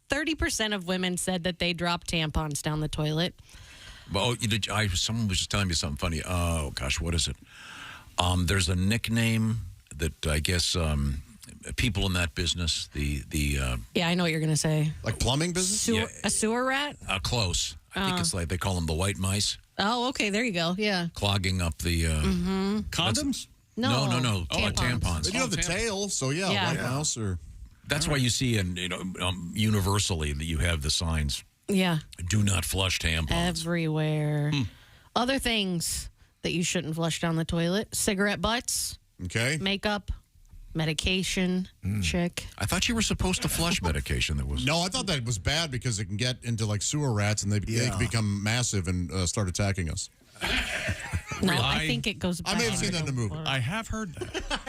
30% of women said that they dropped tampons down the toilet. Well, someone was just telling me something funny. Oh, gosh, what is it? There's a nickname that I guess people in that business, Yeah, I know what you're going to say. Like plumbing business? A sewer rat? Close. I think it's like they call them the white mice. Oh, okay, there you go. Yeah. Clogging up the Condoms? No. Tampons. They do have the tail, so White Mouse or. That's why you see, universally, that you have the signs. Yeah. Do not flush tampons. Everywhere. Other things that you shouldn't flush down the toilet: cigarette butts. Okay. Makeup, medication, check. I thought you were supposed to flush medication. No, I thought that was bad because it can get into like sewer rats and they can become massive and start attacking us. No, I think it goes back. I may have seen that in the movie. I have heard that.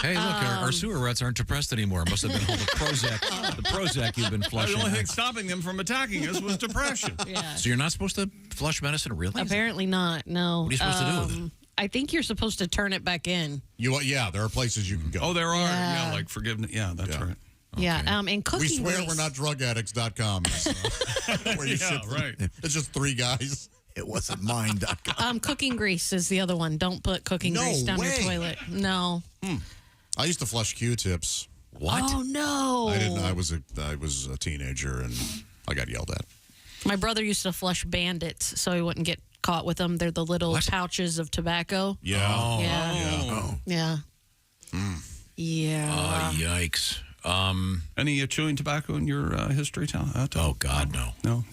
Hey, look, our sewer rats aren't depressed anymore. Must have been all the Prozac you've been flushing. The only thing stopping them from attacking us was depression. Yeah. So you're not supposed to flush medicine, really? Apparently not. No. What are you supposed to do with it? I think you're supposed to turn it back in. Yeah, there are places you can go. Oh, there are. Yeah. Yeah, like forgiveness. Yeah, that's right. Yeah, and cooking We swear grease. we're not drugaddicts.com. Where you Yeah, right. It's just three guys. It wasn't mine.com. Cooking grease is the other one. Don't put cooking No grease down your way. toilet. No. I used to flush Q-tips. What? Oh no. I didn't. I was a teenager and I got yelled at. My brother used to flush bandits so he wouldn't get caught with them. They're the little pouches of tobacco. Yeah. Oh. Yeah. Yeah. Yeah. Yikes. Any chewing tobacco in your history, Tom? Oh, God, no. No?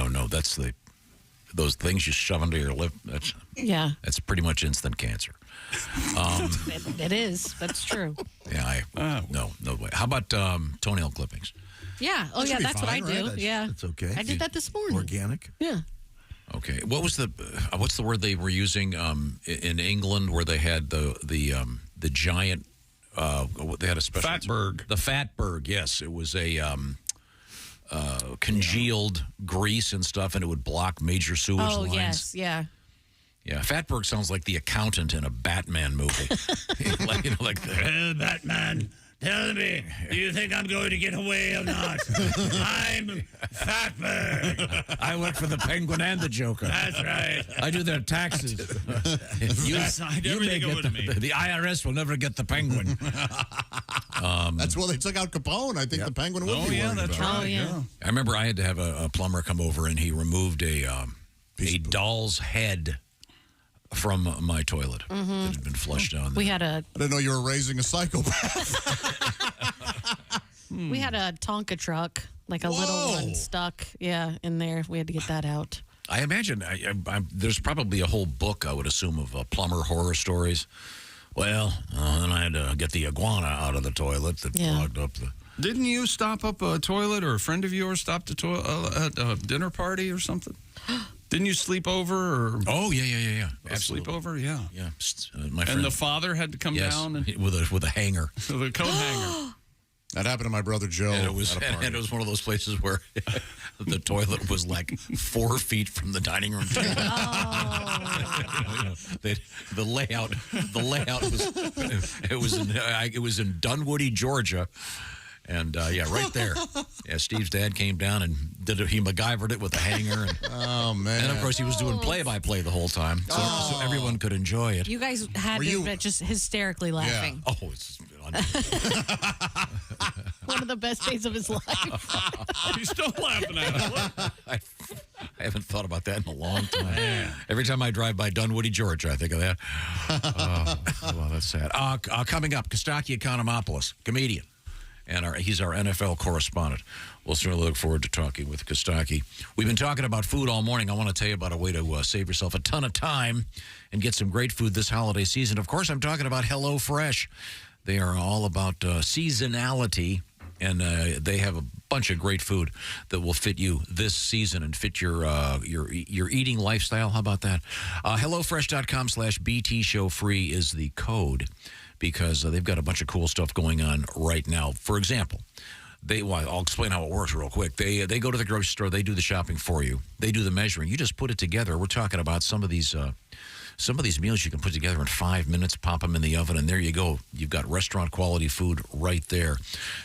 No. That's those things you shove under your lip. Yeah. That's pretty much instant cancer. It is. That's true. Yeah, no way. How about toenail clippings? Yeah. Oh, That should yeah. be That's what I fine, do. right? Yeah. That's okay. I did that this morning. Organic. Yeah. Okay. What's the word they were using in England where they had the giant they had a special Fatberg. The fatberg, yes. It was a congealed grease and stuff, and it would block major sewage Oh, lines. yes. Yeah. Yeah, Fatberg sounds like the accountant in a Batman movie. like Well, Batman, tell me, do you think I'm going to get away or not? I'm Fatberg. I work for the Penguin and the Joker. That's right. I do their taxes. Side everything over to me. The IRS will never get the Penguin. That's why they took out Capone. I think the Penguin would be worried about right. Oh, yeah. I remember I had to have a plumber come over, and he removed a doll's head from my toilet that had been flushed down there. We had a I didn't know you were raising a psychopath. Tonka truck, like a little one stuck, in there. We had to get that out. I imagine there's probably a whole book, I would assume, of plumber horror stories. Well, then I had to get the iguana out of the toilet that clogged up the... Didn't you stop up a toilet, or a friend of yours stopped a toilet at a dinner party or something? Didn't you sleep over? Or Oh, yeah. sleep over? Yeah. Yeah. My friend, And the father had to come down and with a hanger. with a coat hanger. That happened to my brother Joe. And it was at a party. and it was one of those places where the toilet was like 4 feet from the dining room table. The layout was it was in Dunwoody, Georgia. And right there. Yeah, Steve's dad came down and he MacGyvered it with a hanger. And, oh, man. And, of course, he was doing play-by-play the whole time, so everyone could enjoy it. You guys had to have just hysterically laughing. Oh, it's One of the best days of his life. He's still laughing at it. I haven't thought about that in a long time. Every time I drive by Dunwoody, Georgia, I think of that. Well, that's sad. Coming up, Kostaki Economopoulos, comedian. And he's our NFL correspondent. We'll certainly look forward to talking with Kostaki. We've been talking about food all morning. I want to tell you about a way to save yourself a ton of time and get some great food this holiday season. Of course, I'm talking about HelloFresh. They are all about seasonality, and they have a bunch of great food that will fit you this season and fit your eating lifestyle. How about that? HelloFresh.com/BT Show free is the code, because they've got a bunch of cool stuff going on right now. For example, I'll explain how it works real quick. They go to the grocery store, they do the shopping for you, they do the measuring. You just put it together. We're talking about some of these meals you can put together in 5 minutes, pop them in the oven, and there you go. You've got restaurant quality food right there.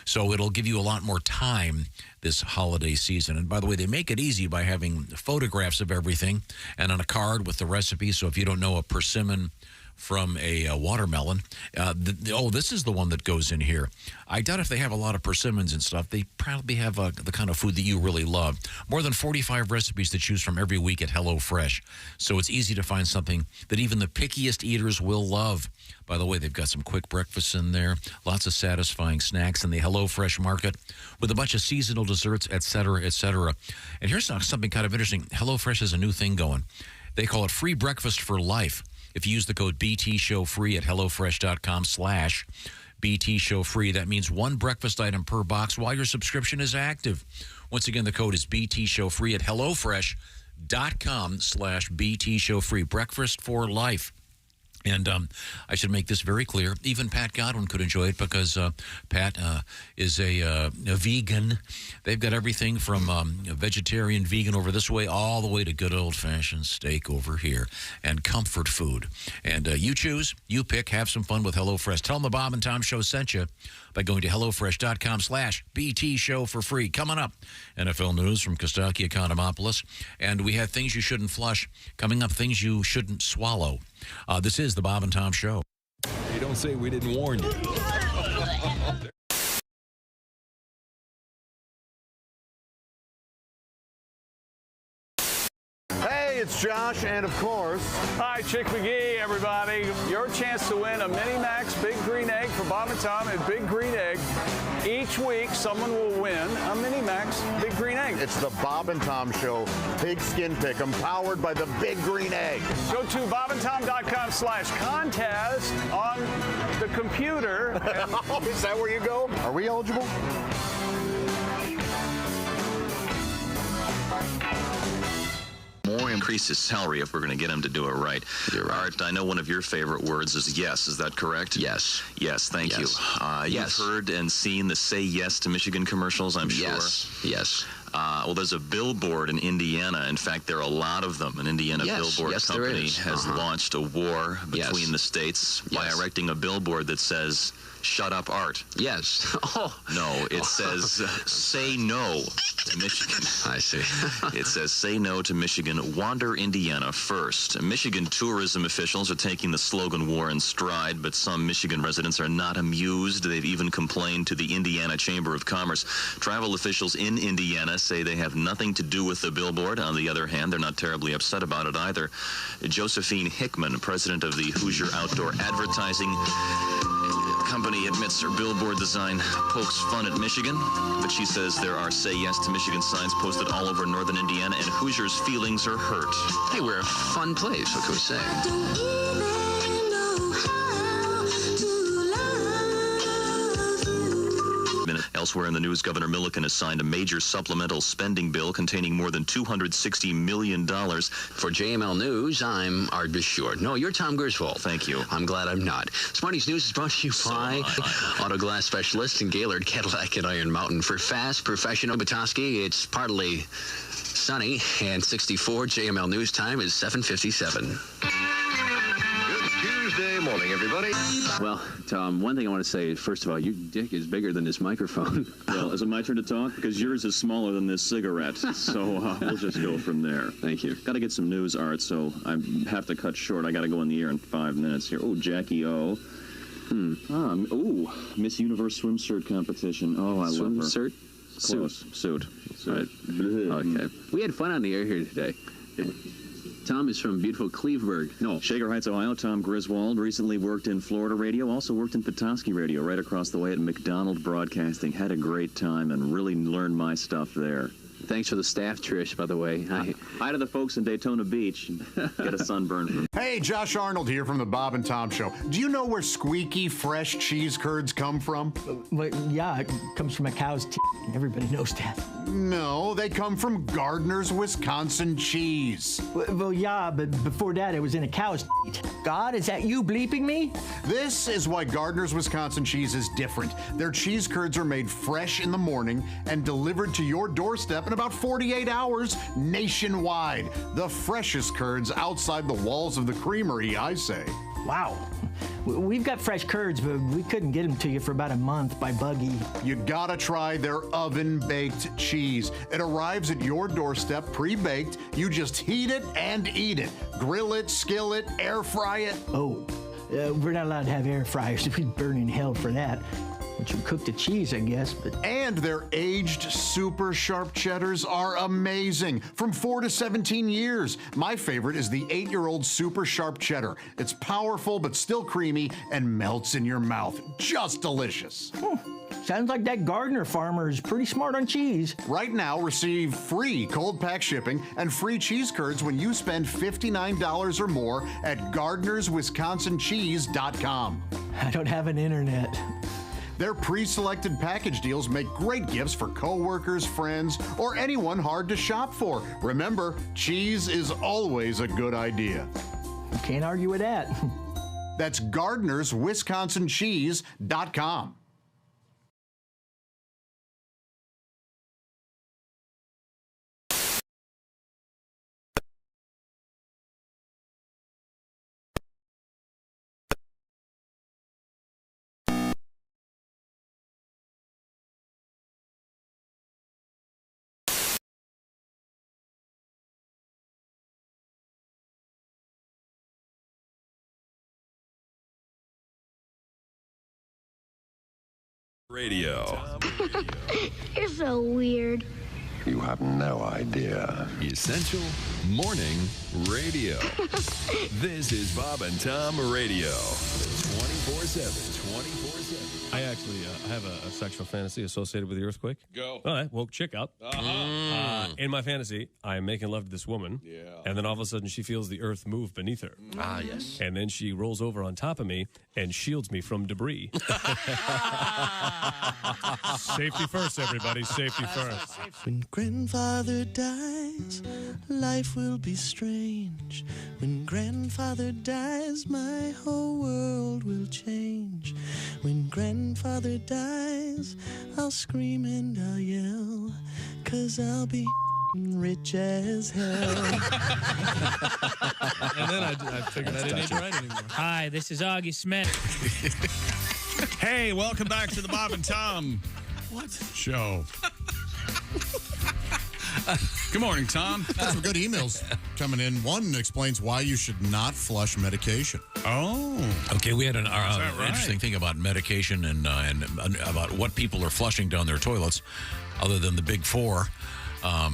So it'll give you a lot more time this holiday season. And by the way, they make it easy by having photographs of everything and on a card with the recipe. So if you don't know a persimmon from a watermelon, this is the one that goes in here. I doubt if they have a lot of persimmons and stuff. They probably have the kind of food that you really love. More than 45 recipes to choose from every week at HelloFresh. So it's easy to find something that even the pickiest eaters will love. By the way, they've got some quick breakfasts in there, lots of satisfying snacks in the HelloFresh market with a bunch of seasonal desserts, et cetera, et cetera. And here's something kind of interesting. HelloFresh has a new thing going. They call it free breakfast for life. If you use the code BT Show free at HelloFresh.com/BT Show free, that means one breakfast item per box while your subscription is active. Once again, the code is BT Show free at HelloFresh. HelloFresh.com/BT Show free. Breakfast for life. And I should make this very clear. Even Pat Godwin could enjoy it because Pat is a vegan. They've got everything from vegetarian, vegan over this way, all the way to good old-fashioned steak over here and comfort food. And you choose, you pick, have some fun with HelloFresh. Tell them the Bob and Tom Show sent you by going to HelloFresh.com/BT Show for free. Coming up, NFL news from Kostaki Economopoulos. And we have things you shouldn't flush. Coming up, things you shouldn't swallow. This is the Bob and Tom Show. You don't say we didn't warn you. Hey, it's Josh, and of course... Hi, Chick McGee, everybody. Your chance to win a Mini Max Big Green Egg for Bob and Tom at Big Green Egg. Each week, someone will win a Mini Max Big Green Egg. It's the Bob and Tom Show Pigskin Pick'em, powered by the Big Green Egg. Go to bobandtom.com/contest on the computer. Is that where you go? Are we eligible? More increase his salary if we're going to get him to do it right. Art, I know one of your favorite words is yes. Is that correct? Yes. Yes, thank you. Yes. You've heard and seen the Say Yes to Michigan commercials, I'm sure. Yes. Well, there's a billboard in Indiana. In fact, there are a lot of them. An Indiana billboard company has launched a war between the states by erecting a billboard that says, "Shut up, Art." Yes. Oh. No, it says, "Say no to Michigan." I see. It says, "Say no to Michigan. Wander Indiana first." Michigan tourism officials are taking the slogan war in stride, but some Michigan residents are not amused. They've even complained to the Indiana Chamber of Commerce. Travel officials in Indiana say they have nothing to do with the billboard. On the other hand, they're not terribly upset about it either. Josephine Hickman, president of the Hoosier Outdoor Advertising Company, admits her billboard design pokes fun at Michigan, but she says there are Say Yes to Michigan signs posted all over northern Indiana, and Hoosiers' feelings are hurt. Hey, we're a fun place. What can we say? Elsewhere in the news, Governor Milliken has signed a major supplemental spending bill containing more than $260 million. For JML News, I'm Art Bashort. No, you're Tom Gerswold. Thank you. I'm glad I'm not. Smarties News is brought to you by Auto Glass Specialist in Gaylord, Cadillac, and Iron Mountain. For fast, professional Petoskey, it's partly sunny, and 64 JML News time is 7:57. Tuesday morning, everybody. Well, Tom, one thing I want to say is, first of all, your dick is bigger than this microphone. Well, is it my turn to talk? Because yours is smaller than this cigarette. So we'll just go from there. Thank you. Got to get some news, Art, so I have to cut short. I got to go in the air in 5 minutes here. Oh, Jackie O. Miss Universe swimsuit competition. Oh, I love her. Swimsuit? Suit. Right. Okay. We had fun on the air here today. Tom is from beautiful Cleveburg. No, Shaker Heights, Ohio. Tom Griswold recently worked in Florida radio, also worked in Petoskey radio right across the way at McDonald Broadcasting. Had a great time and really learned my stuff there. Thanks for the staff, Trish, by the way. Hi to the folks in Daytona Beach. Get a sunburn from. Hey, Josh Arnold here from the Bob and Tom Show. Do you know where squeaky, fresh cheese curds come from? Well, yeah, it comes from a cow's teeth. Everybody knows that. No, they come from Gardner's Wisconsin cheese. Well, yeah, but before that, it was in a cow's teeth. God, is that you bleeping me? This is why Gardner's Wisconsin cheese is different. Their cheese curds are made fresh in the morning and delivered to your doorstep in about 48 hours nationwide. The freshest curds outside the walls of the creamery, I say. Wow. We've got fresh curds, but we couldn't get them to you for about a month by buggy. You gotta try their oven-baked cheese. It arrives at your doorstep pre-baked. You just heat it and eat it. Grill it, skillet, air fry it. Oh, we're not allowed to have air fryers. We'd burn in hell for that. Which would cook the cheese, I guess, but... And their aged super sharp cheddars are amazing. From 4 to 17 years. My favorite is the 8-year-old super sharp cheddar. It's powerful but still creamy and melts in your mouth. Just delicious. Sounds like that Gardner farmer is pretty smart on cheese. Right now, receive free cold pack shipping and free cheese curds when you spend $59 or more at GardnersWisconsinCheese.com. I don't have an internet. Their pre-selected package deals make great gifts for coworkers, friends, or anyone hard to shop for. Remember, cheese is always a good idea. You can't argue with that. That's GardnersWisconsinCheese.com. Radio. You're so weird. You have no idea. Essential Morning Radio. This is Bob and Tom Radio. 24/7. 24/7. I actually have a sexual fantasy associated with the earthquake. Go. Well, I woke chick up. In my fantasy, I am making love to this woman. Yeah. And then all of a sudden, she feels the earth move beneath her. Ah, yes. And then she rolls over on top of me and shields me from debris. Safety first, everybody. Safety first. When grandfather dies, life will be strange. When grandfather dies, my whole world will change. When grandfather dies, I'll scream and I'll yell, 'cause I'll be rich as hell. And then I figured I didn't need to write anymore. Hi, this is Augie Smith. Hey, welcome back to the Bob and Tom show. Good morning, Tom. Got some good emails coming in. One explains why you should not flush medication. Oh. Okay, we had an right? interesting thing about medication and about what people are flushing down their toilets, other than the big four. I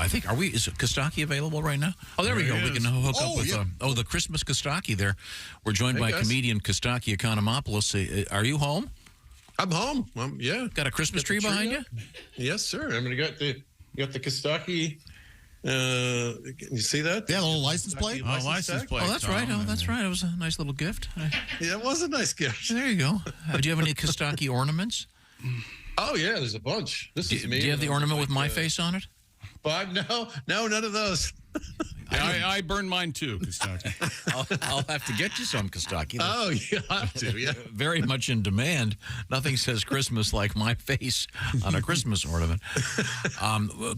think, is Kostaki available right now? Oh, there we go. We can hook up with the Christmas Kostaki there. We're joined by comedian Kostaki Economopoulos. Are you home? I'm home. Yeah. Got a Christmas tree behind you? Yes, sir. I'm going to got the Kostaki. You see that? Yeah, the little license plate. License plate. Oh, that's right. Oh, that's right. It was a nice little gift. Yeah, it was a nice gift. There you go. Do you have any Kostaki ornaments? Oh, yeah, there's a bunch. This is me. Do you have the ornament with my face on it? But no, none of those. I burned mine too, Kostaki. I'll have to get you some Kostaki. Oh, you have to, yeah. Very much in demand. Nothing says Christmas like my face on a Christmas ornament.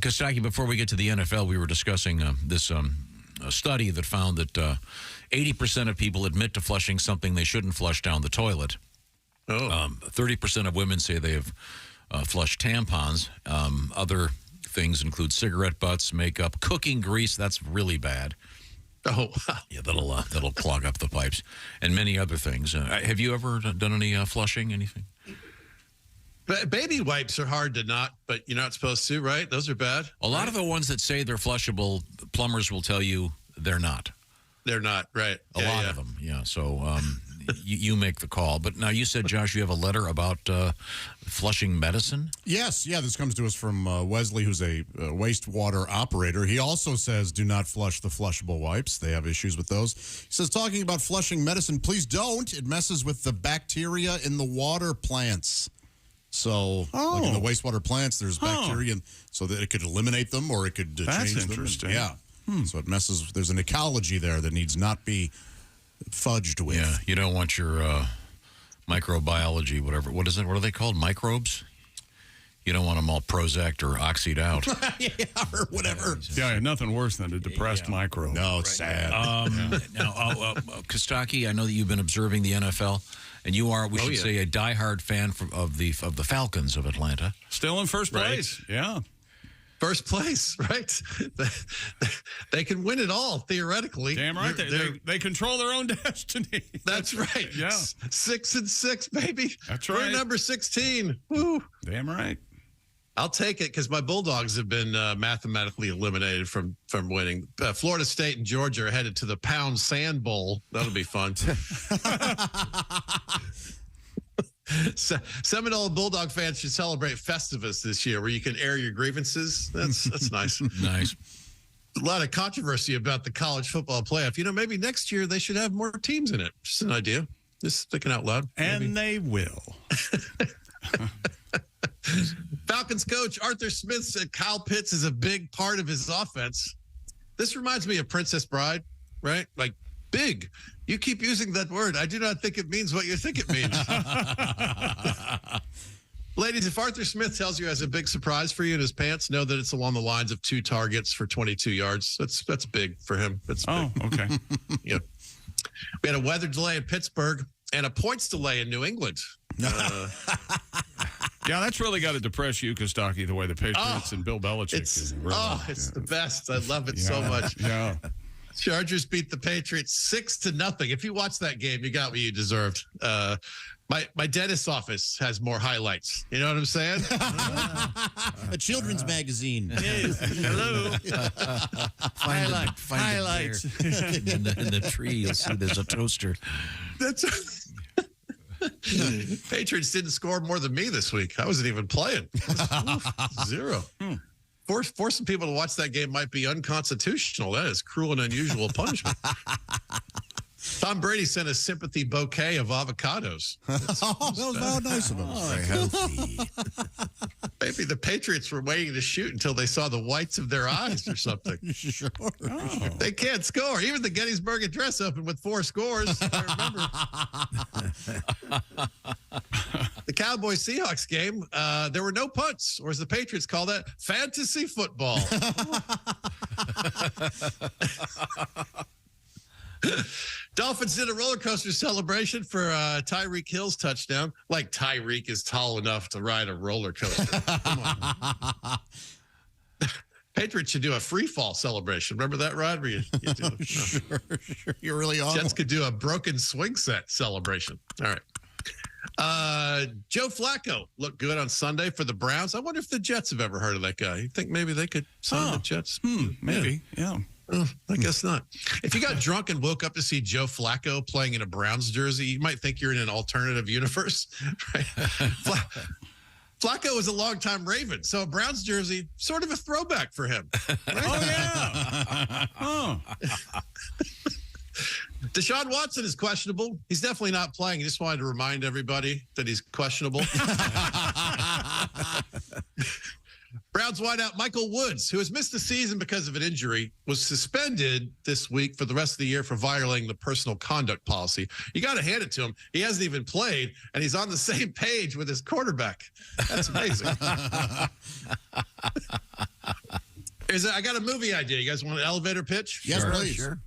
Kostaki, before we get to the NFL, we were discussing this a study that found that 80% of people admit to flushing something they shouldn't flush down the toilet. 30% of women say they have flushed tampons. Other things include cigarette butts, makeup, cooking grease. That's really bad. Oh, yeah, that'll clog up the pipes, and many other things. Have you ever done any flushing? Anything? Baby wipes are hard to not, but you're not supposed to, right? Those are bad. A lot of the ones that say they're flushable, plumbers will tell you they're not. They're not, right? A lot of them, yeah. So you make the call. But now you said, Josh, you have a letter about flushing medicine? Yes, yeah. This comes to us from Wesley, who's a wastewater operator. He also says do not flush the flushable wipes. They have issues with those. He says, talking about flushing medicine, please don't. It messes with the bacteria in the water plants. So, like in the wastewater plants, there's bacteria, so that it could eliminate them or it could change them. That's interesting. Yeah. So it messes. There's an ecology there that needs not be fudged with. Yeah, you don't want your microbiology, whatever. What is it? What are they called? Microbes? You don't want them all Prozac or oxyed out. Yeah, or whatever. Yeah, nothing worse than a depressed microbe. No, it's sad. Now, Kostaki, I know that you've been observing the NFL, and you are, we should say, a diehard fan of the Falcons of Atlanta. Still in first place. Right. Yeah. First place, right? They can win it all, theoretically. Damn right. They control their own destiny. That's right. Yeah. 6-6, baby. That's We're right. number 16. Woo. Damn right. I'll take it because my Bulldogs have been mathematically eliminated from winning. Florida State and Georgia are headed to the Pound Sand Bowl. That'll be fun. Seminole Bulldog fans should celebrate Festivus this year, where you can air your grievances. That's nice. Nice. A lot of controversy about the college football playoff. Maybe next year they should have more teams in it. Just an idea. Just thinking out loud. And they will. Falcons coach Arthur Smith said Kyle Pitts is a big part of his offense. This reminds me of Princess Bride, right? Like, big. You keep using that word. I do not think it means what you think it means. Ladies, if Arthur Smith tells you he has a big surprise for you in his pants, know that it's along the lines of 2 targets for 22 yards. That's big for him. That's big. Okay. Yep. We had a weather delay in Pittsburgh and a points delay in New England. Yeah, that's really got to depress you, Kostaki, the way the Patriots and Bill Belichick. It's the best. I love it so much. Yeah. Chargers beat the Patriots 6-0. If you watch that game, you got what you deserved. My dentist's office has more highlights. You know what I'm saying? A children's magazine. Yes. Hello. Highlights. In the tree, you'll see there's a toaster. That's Patriots didn't score more than me this week. I wasn't even playing. 0. Forcing people to watch that game might be unconstitutional. That is cruel and unusual punishment. Tom Brady sent a sympathy bouquet of avocados. That was very nice of him. Very healthy. Maybe the Patriots were waiting to shoot until they saw the whites of their eyes or something. Sure. They can't score. Even the Gettysburg Address opened with 4 scores. I remember. The Cowboys-Seahawks game, there were no punts, or as the Patriots call that, fantasy football. Dolphins did a roller coaster celebration for Tyreek Hill's touchdown. Like Tyreek is tall enough to ride a roller coaster. Come on. Patriots should do a free fall celebration. Remember that, Rod? Where you do, Sure. You're really on. Jets could do a broken swing set celebration. All right. Joe Flacco looked good on Sunday for the Browns. I wonder if the Jets have ever heard of that guy. You think maybe they could sign the Jets? Maybe, yeah. I guess not. If you got drunk and woke up to see Joe Flacco playing in a Browns jersey, you might think you're in an alternative universe. Right? Flacco was a longtime Raven, so a Browns jersey, sort of a throwback for him. Right? Deshaun Watson is questionable. He's definitely not playing. He just wanted to remind everybody that he's questionable. Browns wideout Michael Woods, who has missed the season because of an injury, was suspended this week for the rest of the year for violating the personal conduct policy. You got to hand it to him. He hasn't even played, and he's on the same page with his quarterback. That's amazing. I got a movie idea. You guys want an elevator pitch? Yes, please. Sure.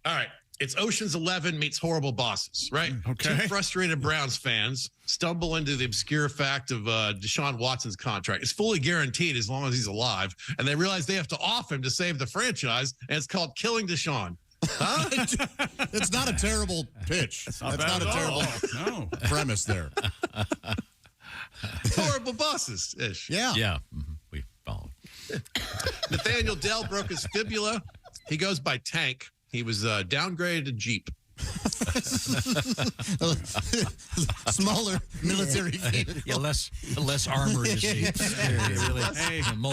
All right. It's Ocean's 11 meets Horrible Bosses, right? Okay. 2 frustrated Browns fans stumble into the obscure fact of Deshaun Watson's contract. It's fully guaranteed as long as he's alive, and they realize they have to off him to save the franchise, and it's called Killing Deshaun. Huh? It's not a terrible pitch. That's not a terrible premise there. Horrible Bosses-ish. Yeah. Yeah. We follow. Nathaniel Dell broke his fibula. He goes by Tank. He was downgraded to Jeep. Smaller military vehicle. Yeah, less armor, you see.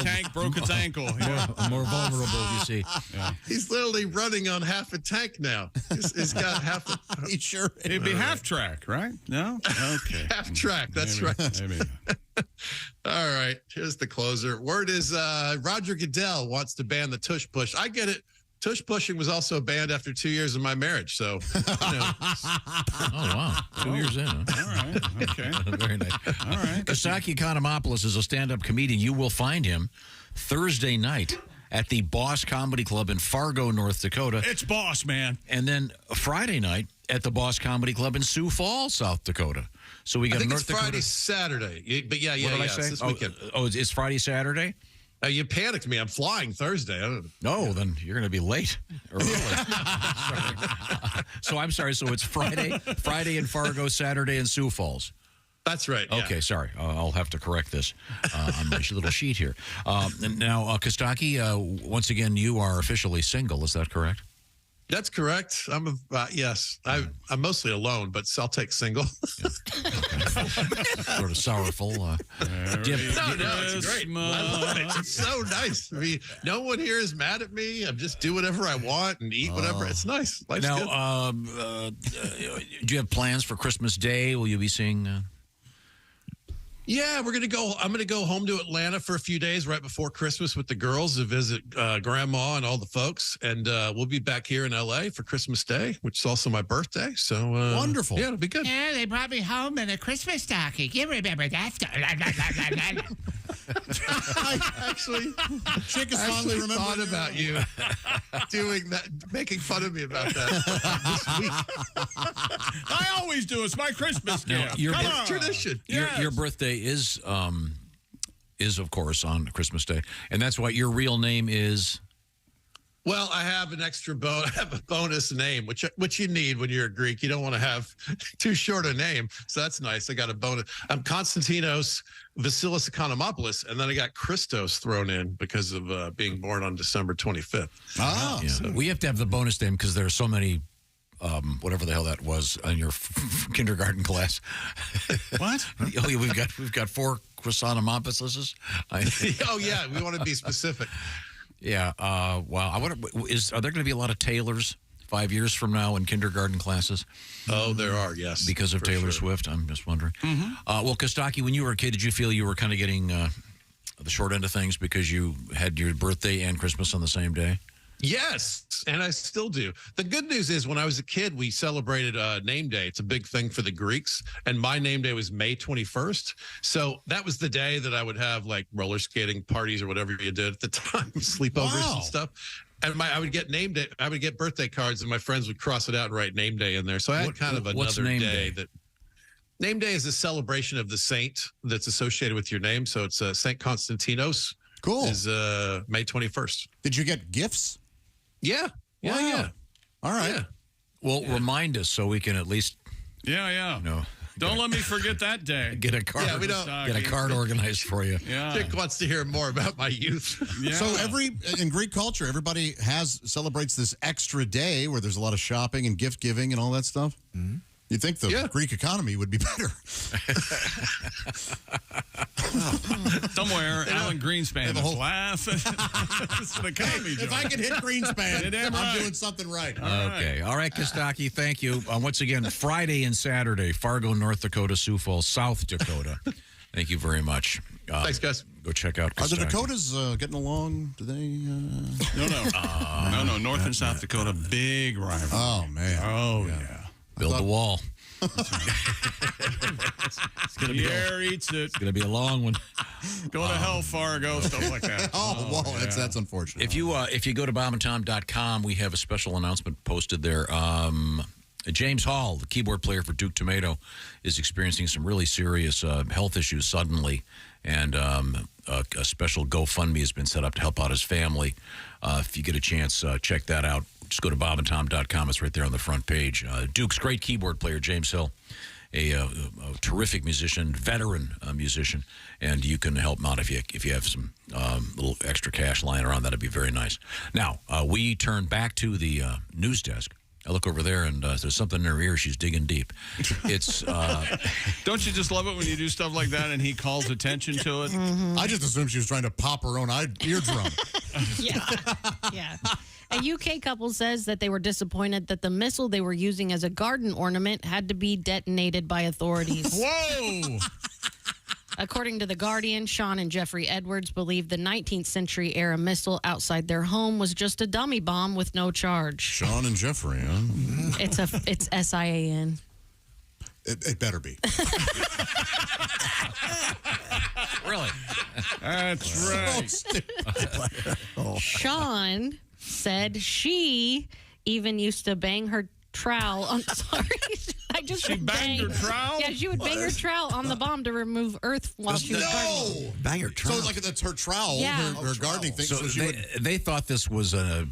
Tank broke its ankle. More vulnerable, you see. Yeah. He's literally running on half a tank now. He's got half a... He sure It'd be half track, right? No? Okay. Half track, that's Maybe, right. Maybe. All right, here's the closer. Word is Roger Goodell wants to ban the tush push. I get it. Tush pushing was also banned after 2 years of my marriage. So, you know. Oh, wow. 2 years in. Huh? All right. Okay. Very nice. All right. Kostaki Economopoulos is a stand-up comedian. You will find him Thursday night at the Boss Comedy Club in Fargo, North Dakota. It's Boss, man. And then Friday night at the Boss Comedy Club in Sioux Falls, South Dakota. So we got I think North it's Dakota. Friday, Saturday. But yeah. What did I say? It's this weekend. It's Friday, Saturday? You panicked me. I'm flying Thursday. No, then you're going to be late. Early. So I'm sorry. So it's Friday in Fargo, Saturday in Sioux Falls. That's right. Yeah. Okay, sorry. I'll have to correct this on my little sheet here. Now, Kostaki, once again, you are officially single. Is that correct? That's correct. Yes. I'm mostly alone, but I'll take single. Sort of sorrowful. No, it's great. I love it. It's so nice. I mean, no one here is mad at me. I just do whatever I want and eat whatever. It's nice. Life's good. Now, do you have plans for Christmas Day? Will you be seeing? Yeah, I'm going to go home to Atlanta for a few days right before Christmas with the girls to visit Grandma and all the folks. And we'll be back here in L.A. for Christmas Day, which is also my birthday. So wonderful. Yeah, it'll be good. Yeah, they brought me home in a Christmas stocking. You remember that? Actually, Chick is actually fondly thought about you doing that, making fun of me about that this week. I always do. It's my Christmas gift. It's tradition. Your birthday is of course on Christmas Day, and that's why your real name is. Well, I have an extra I have a bonus name, which you need when you're a Greek. You don't want to have too short a name, so that's nice. I got a bonus. I'm Konstantinos Vasilis Economopoulos, and then I got Christos thrown in because of being born on December 25th. Oh, yeah. So we have to have the bonus name because there are so many. Whatever the hell that was in your kindergarten class. What? Oh, yeah, we've got 4 croissantomopouses. Oh yeah, we want to be specific. Yeah. Wow. I wonder, are there going to be a lot of Taylors 5 years from now in kindergarten classes? Oh, there are. Yes. Because of Taylor Swift. I'm just wondering. Well, Kostaki, when you were a kid, did you feel you were kind of getting the short end of things because you had your birthday and Christmas on the same day? Yes, and I still do. The good news is when I was a kid, we celebrated name day. It's a big thing for the Greeks, and my name day was May 21st. So that was the day that I would have like roller skating parties or whatever you did at the time, sleepovers and stuff. And I would get name day. I would get birthday cards, and my friends would cross it out and write name day in there. So I had kind of another day that. Name day is a celebration of the saint that's associated with your name. So it's Saint Konstantinos. Cool. Is May 21st. Did you get gifts? Yeah. Yeah. Wow. Yeah. All right. Yeah. Well, remind us so we can at least. Yeah. Don't let me forget that day. Get a card. Yeah, we don't get a card organized for you. Yeah. Dick wants to hear more about my youth. Yeah. So in Greek culture, everybody celebrates this extra day where there's a lot of shopping and gift giving and all that stuff. Mm-hmm. You'd think the Greek economy would be better. Somewhere, Alan Greenspan is laughing. It's an economy joke. If I can hit Greenspan, I'm doing something right. All right, Kostaki, thank you. Once again, Friday and Saturday, Fargo, North Dakota, Sioux Falls, South Dakota. Thank you very much. Thanks, guys. Go check out Kostaki. Are the Dakotas getting along? Do they? No. North and South Dakota, big rivalry. Oh, man. Oh, yeah. Build the wall. It's gonna be eats it. It's going to be a long one. Go to hell, Fargo, stuff like that. That's unfortunate. If you go to BobandTom.com, we have a special announcement posted there. James Hall, the keyboard player for Duke Tomato, is experiencing some really serious health issues suddenly, and a special GoFundMe has been set up to help out his family. If you get a chance, check that out. Just go to BobandTom.com. It's right there on the front page. Duke's great keyboard player, James Hill, a terrific musician, veteran musician, and you can help him out if you have some little extra cash lying around. That'd be very nice. Now, we turn back to the news desk. I look over there, and there's something in her ear. She's digging deep. It's Don't you just love it when you do stuff like that and he calls attention to it? Mm-hmm. I just assumed she was trying to pop her own eardrum. Yeah. A UK couple says that they were disappointed that the missile they were using as a garden ornament had to be detonated by authorities. Whoa! According to The Guardian, Sean and Jeffrey Edwards believe the 19th century era missile outside their home was just a dummy bomb with no charge. Sean and Jeffrey, huh? It's SIAN. It better be. Really? That's right. Sean said she even used to bang her trowel. I'm sorry. She banged her trowel? Yeah, she would bang her trowel on the bomb to remove earth while she was gardening. Bang her trowel. So that's her trowel, Yeah. her gardening thing. so So they thought this was a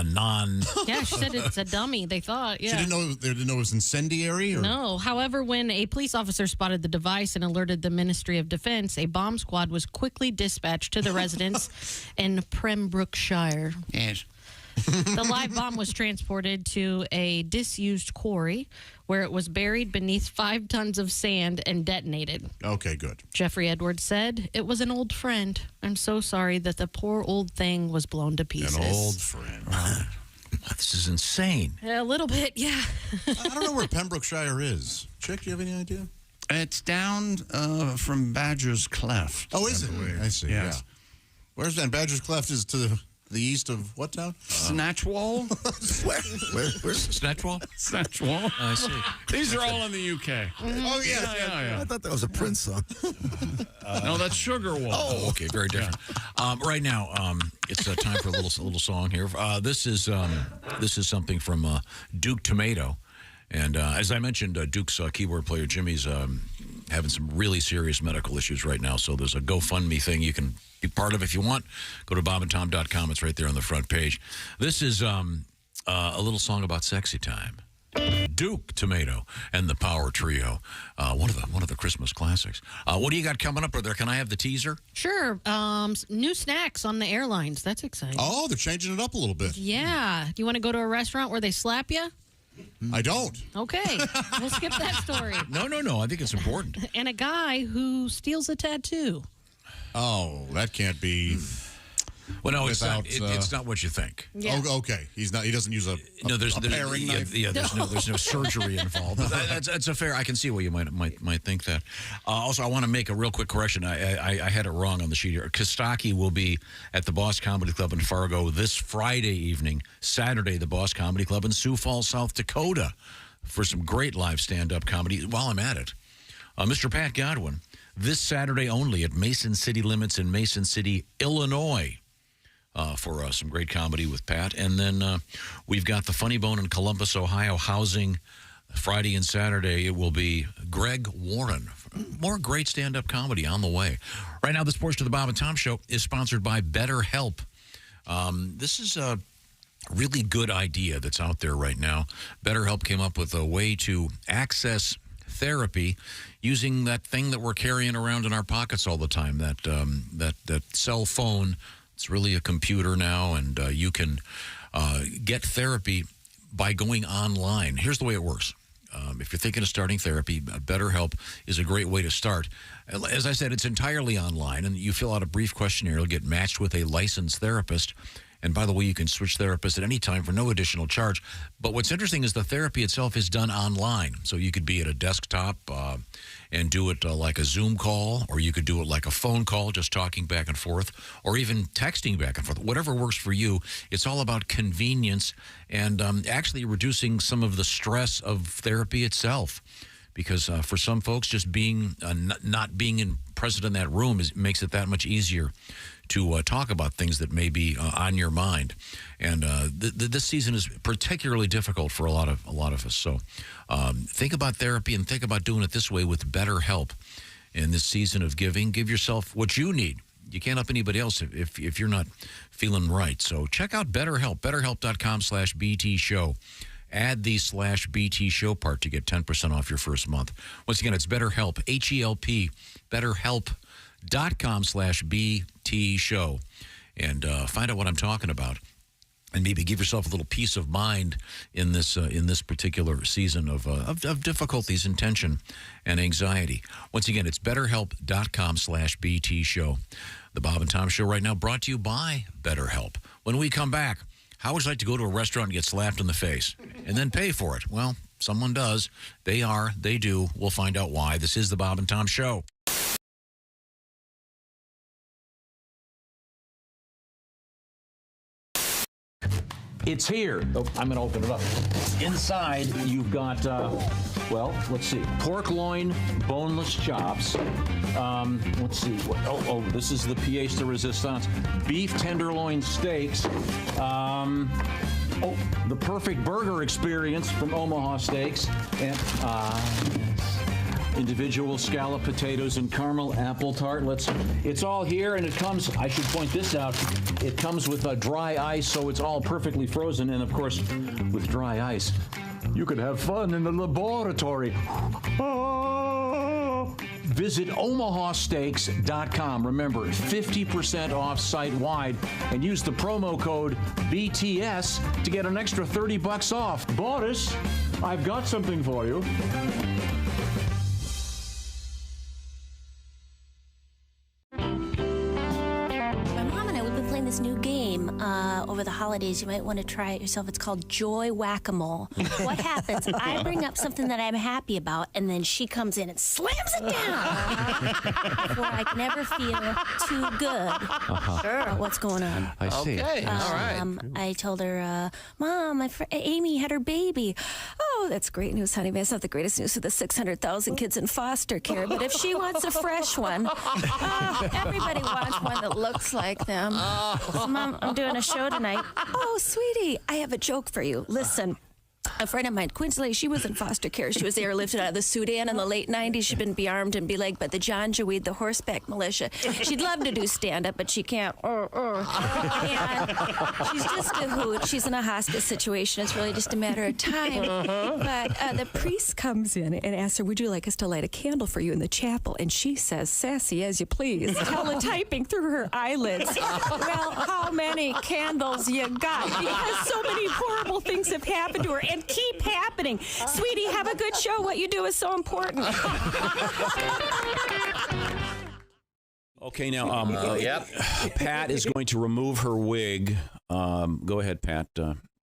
non. Yeah, she said it's a dummy. They thought, She yeah. didn't know it was incendiary? Or? No. However, when a police officer spotted the device and alerted the Ministry of Defense, a bomb squad was quickly dispatched to the residence in Pembrokeshire. Yes. The live bomb was transported to a disused quarry where it was buried beneath 5 tons of sand and detonated. Okay, good. Jeffrey Edwards said, "It was an old friend. I'm so sorry that the poor old thing was blown to pieces." An old friend. This is insane. A little bit, yeah. I don't know where Pembrokeshire is. Chick, do you have any idea? It's down from Badger's Cleft. Oh, is it? I see, Yes. yeah. Where's that? Badger's Cleft is to the east of what town? Snatchwall? Where's Snatchwall? Snatchwall. I see. These are all in the UK. Oh, Yeah. I thought that was a Prince song. No, that's Sugarwall. Oh, okay, very different. Right now, it's time for a little song here. This is something from Duke Tomato, and as I mentioned, Duke's keyboard player Jimmy's having some really serious medical issues right now. So there's a GoFundMe thing you can be part of if you want. Go to bobandtom.com. It's right there on the front page. This is a little song about sexy time. Duke Tomato and the Power Trio, one of the Christmas classics. What do you got coming up, brother? Can I have the teaser? Sure. New snacks on the airlines. That's exciting. Oh, they're changing it up a little bit. Yeah. You want to go to a restaurant where they slap you? I don't. Okay. We'll skip that story. No. I think it's important. And a guy who steals a tattoo. Oh, that can't be. Well, no, without, it's not what you think. Yeah. Oh, okay. He's not. He doesn't use a paring knife. Yeah, there's no surgery involved. But that's a fair. I can see why you might think that. Also, I want to make a real quick correction. I had it wrong on the sheet here. Kostaki will be at the Boss Comedy Club in Fargo this Friday evening. Saturday, the Boss Comedy Club in Sioux Falls, South Dakota, for some great live stand-up comedy. While I'm at it, Mr. Pat Godwin, this Saturday only at Mason City Limits in Mason City, Illinois. For some great comedy with Pat. And then we've got the Funny Bone in Columbus, Ohio, housing Friday and Saturday. It will be Greg Warren. More great stand-up comedy on the way. Right now, this portion of the Bob and Tom Show is sponsored by BetterHelp. This is a really good idea that's out there right now. BetterHelp came up with a way to access therapy using that thing that we're carrying around in our pockets all the time, that cell phone. It's really a computer now, and you can get therapy by going online. Here's the way it works. If you're thinking of starting therapy, BetterHelp is a great way to start. As I said, it's entirely online, and you fill out a brief questionnaire. You'll get matched with a licensed therapist. And by the way, you can switch therapists at any time for no additional charge. But what's interesting is the therapy itself is done online. So you could be at a desktop and do it like a Zoom call, or you could do it like a phone call, just talking back and forth, or even texting back and forth. Whatever works for you. It's all about convenience and actually reducing some of the stress of therapy itself. Because for some folks, just being not being present in that room makes it that much easier to talk about things that may be on your mind. And this season is particularly difficult for a lot of us. So think about therapy and think about doing it this way with BetterHelp. In this season of giving, give yourself what you need. You can't help anybody else if you're not feeling right. So check out BetterHelp, BetterHelp.com/BT Show. Add the /BT Show part to get 10% off your first month. Once again, it's BetterHelp, H-E-L-P, BetterHelp.com/BT Show. And find out what I'm talking about. And maybe give yourself a little peace of mind in this particular season of difficulties and tension and anxiety. Once again, it's BetterHelp.com/BT Show. The Bob and Tom Show right now brought to you by BetterHelp. When we come back, how would you like to go to a restaurant and get slapped in the face and then pay for it? Well, someone does. They do. We'll find out why. This is the Bob and Tom Show. It's here. Oh, I'm going to open it up. Inside, you've got, well, let's see. Pork loin, boneless chops. Let's see. This is the pièce de résistance. Beef tenderloin steaks. The perfect burger experience from Omaha Steaks. And, individual scallop potatoes and caramel apple tart. It's all here, and it comes, I should point this out, it comes with a dry ice, so it's all perfectly frozen. And of course, with dry ice, you could have fun in the laboratory. Visit omahasteaks.com. Remember, 50% off site-wide, and use the promo code BTS to get an extra $30 off. Boris, I've got something for you. This new game over the holidays. You might want to try it yourself. It's called Joy Whack-A-Mole. What happens? I bring up something that I'm happy about, and then she comes in and slams it down before I can ever feel too good about what's going on. I see. Okay, all right. I told her, Mom, my friend Amy had her baby. Oh, that's great news, honey. That's not the greatest news for the 600,000 kids in foster care. But if she wants a fresh one, everybody wants one that looks like them. So, Mom, I'm doing a show tonight. Oh, sweetie, I have a joke for you. Listen. A friend of mine, coincidentally, she was in foster care. She was airlifted out of the Sudan in the late 90s. She'd been bearmed and belegged by the Janjaweed, the horseback militia. She'd love to do stand-up, but she can't. And she's just a hoot. She's in a hospice situation. It's really just a matter of time. But the priest comes in and asks her, would you like us to light a candle for you in the chapel? And she says, sassy as you please, teletyping through her eyelids. Well, how many candles you got? Because so many horrible things have happened to her. And keep happening. Sweetie, have a good show. What you do is so important. Okay, now, Pat is going to remove her wig. Go ahead, Pat.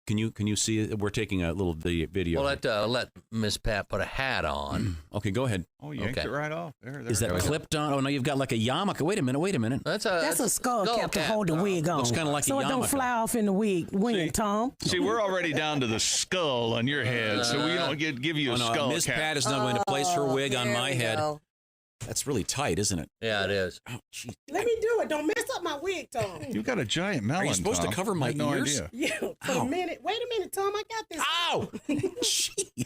Can you see it? We're taking a little video. Well, let Miss Pat put a hat on. Okay, go ahead. Oh, you yanked it right off. There is that clipped on? Oh, no, you've got like a yarmulke. Wait a minute. That's a skull cap to hold the wig on. Looks kind of like a yarmulke. So it don't fly off in the wig, Tom. See, we're already down to the skull on your head, so we don't give you a skull Miss cap. Pat is not going to place her wig on my head. Go. That's really tight, isn't it? Yeah, it is. Oh, jeez. Let me do it. Don't mess up my wig, Tom. You've got a giant melon. Are you supposed to cover my ears? Idea. Yeah, for a minute. Wait a minute, Tom. I got this. Ow!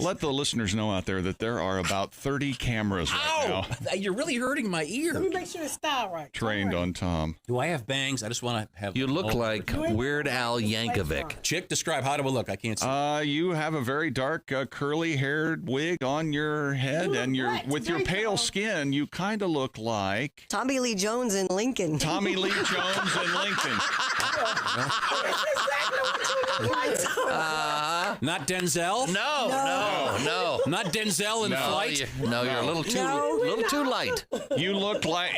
Let the listeners know out there that there are about 30 cameras right now. You're really hurting my ear. Let me make sure it's styled right. Trained on Tom. Do I have bangs? I just want to have... You look like Weird Al Yankovic. Chick, describe. How do I look? I can't see. You have a very dark, curly-haired wig on your head, and with your pale skin, you kind of look like... Tommy Lee Jones in Lincoln. Tommy Lee Jones in Lincoln. Not Denzel? No. Not Denzel in Flight? You're a little too light.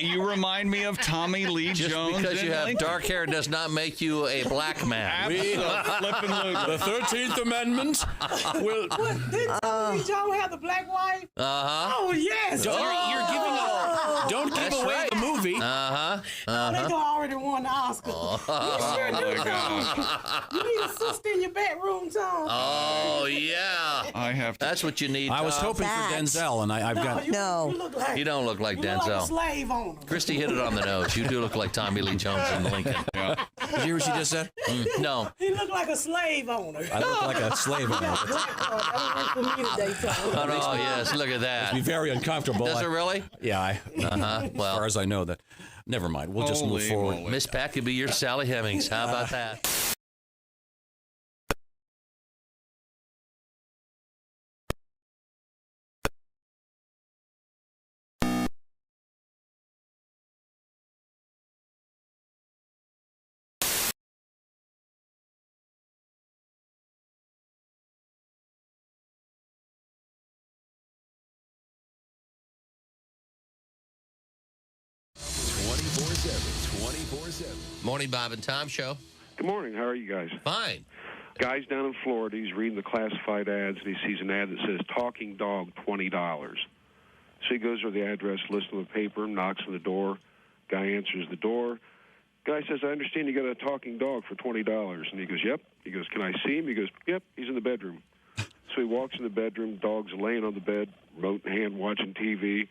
You remind me of Tommy Lee Jones. Just because you have Lincoln. dark hair does not make you a black man. The 13th Amendment will... Didn't Tommy Lee Jones have the black wife? Oh, yes. Don't give away the movie. They already won the Oscar. You sure do, Tom. You need a sister in your bedroom, Tom. Oh, yeah. I have to. That's what you need. I was hoping for Denzel, and I've got... You look like, You don't look like you Denzel. look like a slave owner. Christy hit it on the nose. You do look like Tommy Lee Jones in Lincoln. Did you hear what she just said? No. He looked like a slave owner. I look like a slave owner. Oh, yes. Look at that. It'd be very uncomfortable. Does it really? Yeah. Well, as far as I know that. Never mind. We'll just move forward. Miss Pat could be your Sally Hemings. How about that? Morning, Bob and Tom Show. Good morning. How are you guys? Fine. Guy's down in Florida. He's reading the classified ads, and he sees an ad that says talking dog, $20. So he goes to the address list on the paper, knocks on the door. Guy answers the door. Guy says, I understand you got a talking dog for $20. And he goes, yep. He goes, can I see him? He goes, yep, he's in the bedroom. So he walks in the bedroom. Dog's laying on the bed, remote in hand, watching TV.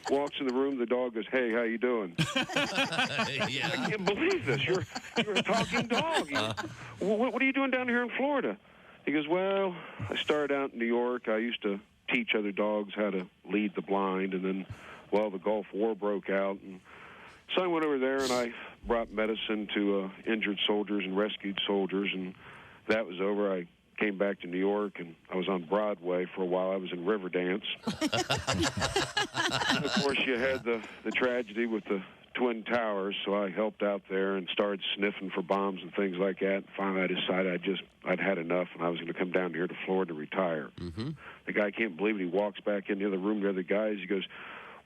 Walks in the room. The dog goes, hey, how you doing? I can't believe this. You're a talking dog. What are you doing down here in Florida? He goes, well, I started out in New York. I used to teach other dogs how to lead the blind. And then, well, the Gulf War broke out. And so I went over there and I brought medicine to injured soldiers and rescued soldiers. And that was over. I came back to New York, and I was on Broadway for a while. I was in Riverdance. And of course, you had the tragedy with the Twin Towers, so I helped out there and started sniffing for bombs and things like that. And finally, I decided I'd had enough, and I was going to come down here to Florida to retire. Mm-hmm. The guy can't believe it. He walks back in the other room to the other guys. He goes,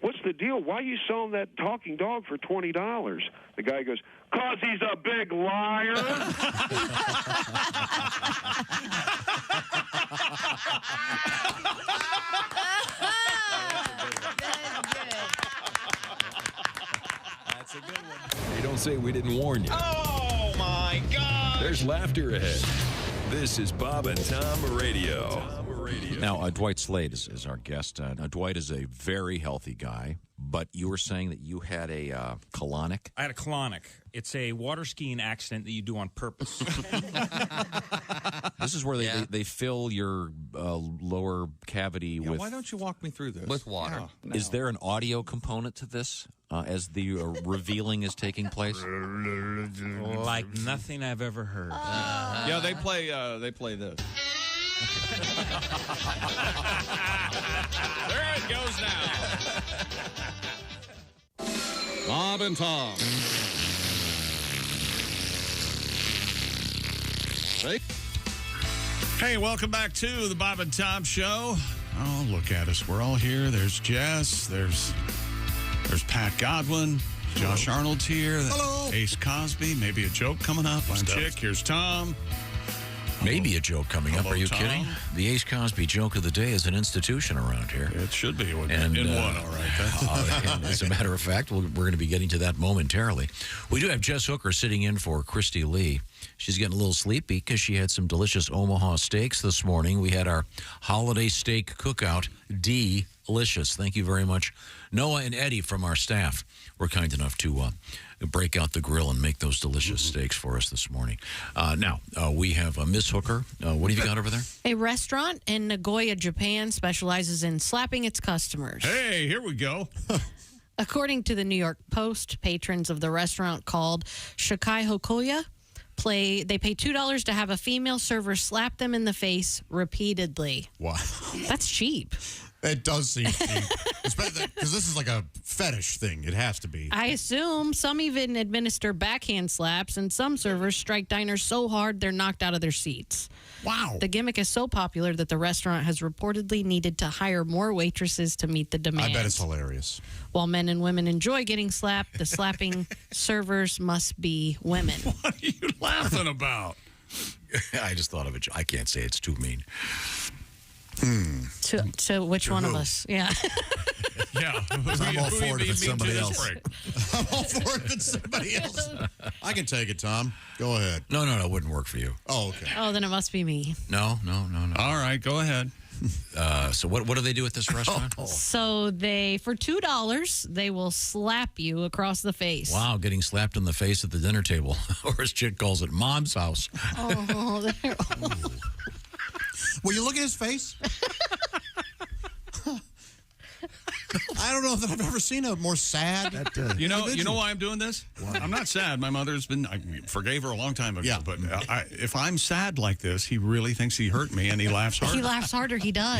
"What's the deal? Why are you selling that talking dog for $20? The guy goes, "'Cause he's a big liar." That's a good one. You don't say we didn't warn you. Oh, my God. There's laughter ahead. This is Bob and Tom Radio. Now, Dwight Slade is our guest. Now, Dwight is a very healthy guy, but you were saying that you had a colonic? I had a colonic. It's a water skiing accident that you do on purpose. This is where they fill your lower cavity with... Why don't you walk me through this? With water. Yeah. Is there an audio component to this as the revealing is taking place? Like nothing I've ever heard. Yeah, they play this. There it goes now. Bob and Tom. Hey, welcome back to the Bob and Tom Show. Oh, look at us. We're all here. There's Jess. There's Pat Godwin. Josh Arnold's here. Hello. Ace Cosby. Maybe a joke coming up. I'm Chick. Here's Tom. Maybe a joke coming up. Hello, Are you Tom. kidding? The Ace Cosby joke of the day is an institution around here. It should be. And, in one, all right. And as a matter of fact, we're going to be getting to that momentarily. We do have Jess Hooker sitting in for Christy Lee. She's getting a little sleepy because she had some delicious Omaha steaks this morning. We had our holiday steak cookout. Delicious. Thank you very much. Noah and Eddie from our staff were kind enough to break out the grill and make those delicious steaks for us this morning. Now, we have Miss Hooker. What have you got over there? A restaurant in Nagoya, Japan specializes in slapping its customers. Hey, here we go. According to the New York Post, patrons of the restaurant called Shakai Hokoya they pay $2 to have a female server slap them in the face repeatedly. Wow. That's cheap. It does seem cheap. Because this is like a fetish thing. It has to be. I assume some even administer backhand slaps, and some servers strike diners so hard they're knocked out of their seats. Wow. The gimmick is so popular that the restaurant has reportedly needed to hire more waitresses to meet the demand. I bet it's hilarious. While men and women enjoy getting slapped, the slapping servers must be women. What are you laughing about? I just thought of it. I can't say it's too mean. To which one of us? Yeah. Yeah. I'm all for it if it's somebody else. I'm all for it if it's somebody else. I can take it, Tom. Go ahead. No, it wouldn't work for you. Oh, okay. Oh, then it must be me. No. All right, go ahead. So what do they do at this restaurant? So for $2, they will slap you across the face. Wow, getting slapped in the face at the dinner table. Or as Chick calls it, Mom's house. Oh, there. Will you look at his face? I don't know that I've ever seen a more sad. You know why I'm doing this? I'm not sad. My mother's been. I forgave her a long time ago. Yeah. But if I'm sad like this, he really thinks he hurt me, and he laughs harder. He laughs harder. He does.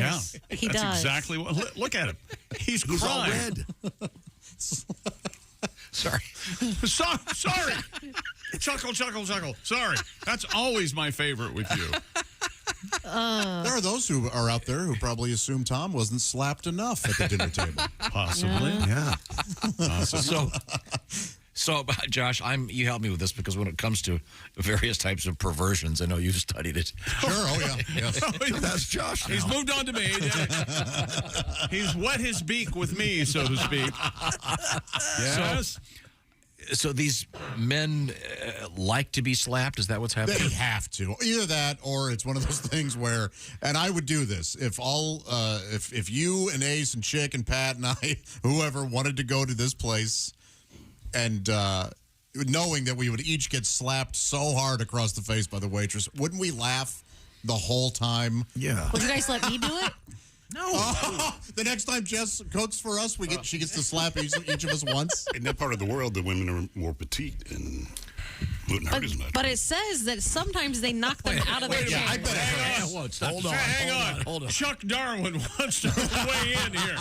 Yeah, He that's does. exactly what. Look at him. He's crying. All red. Sorry. Sorry. Chuckle. Sorry. That's always my favorite with you. There are those who are out there who probably assume Tom wasn't slapped enough at the dinner table. Possibly. Yeah. So, Josh, you help me with this because when it comes to various types of perversions, I know you've studied it. Sure. Oh, yeah. Yes. That's Josh. He's moved on to me. He's wet his beak with me, so to speak. Yes. So these men like to be slapped? Is that what's happening? They have to. Either that or it's one of those things where, and I would do this, if you and Ace and Chick and Pat and I, whoever, wanted to go to this place and knowing that we would each get slapped so hard across the face by the waitress, wouldn't we laugh the whole time? Yeah. Would you guys let me do it? No. The next time Jess cooks for us, she gets to slap each of us once. In that part of the world, the women are more petite and Wouldn't hurt as much. But it says that sometimes they knock them out of their chair. I bet hang on. Chuck Darwin wants to weigh in here.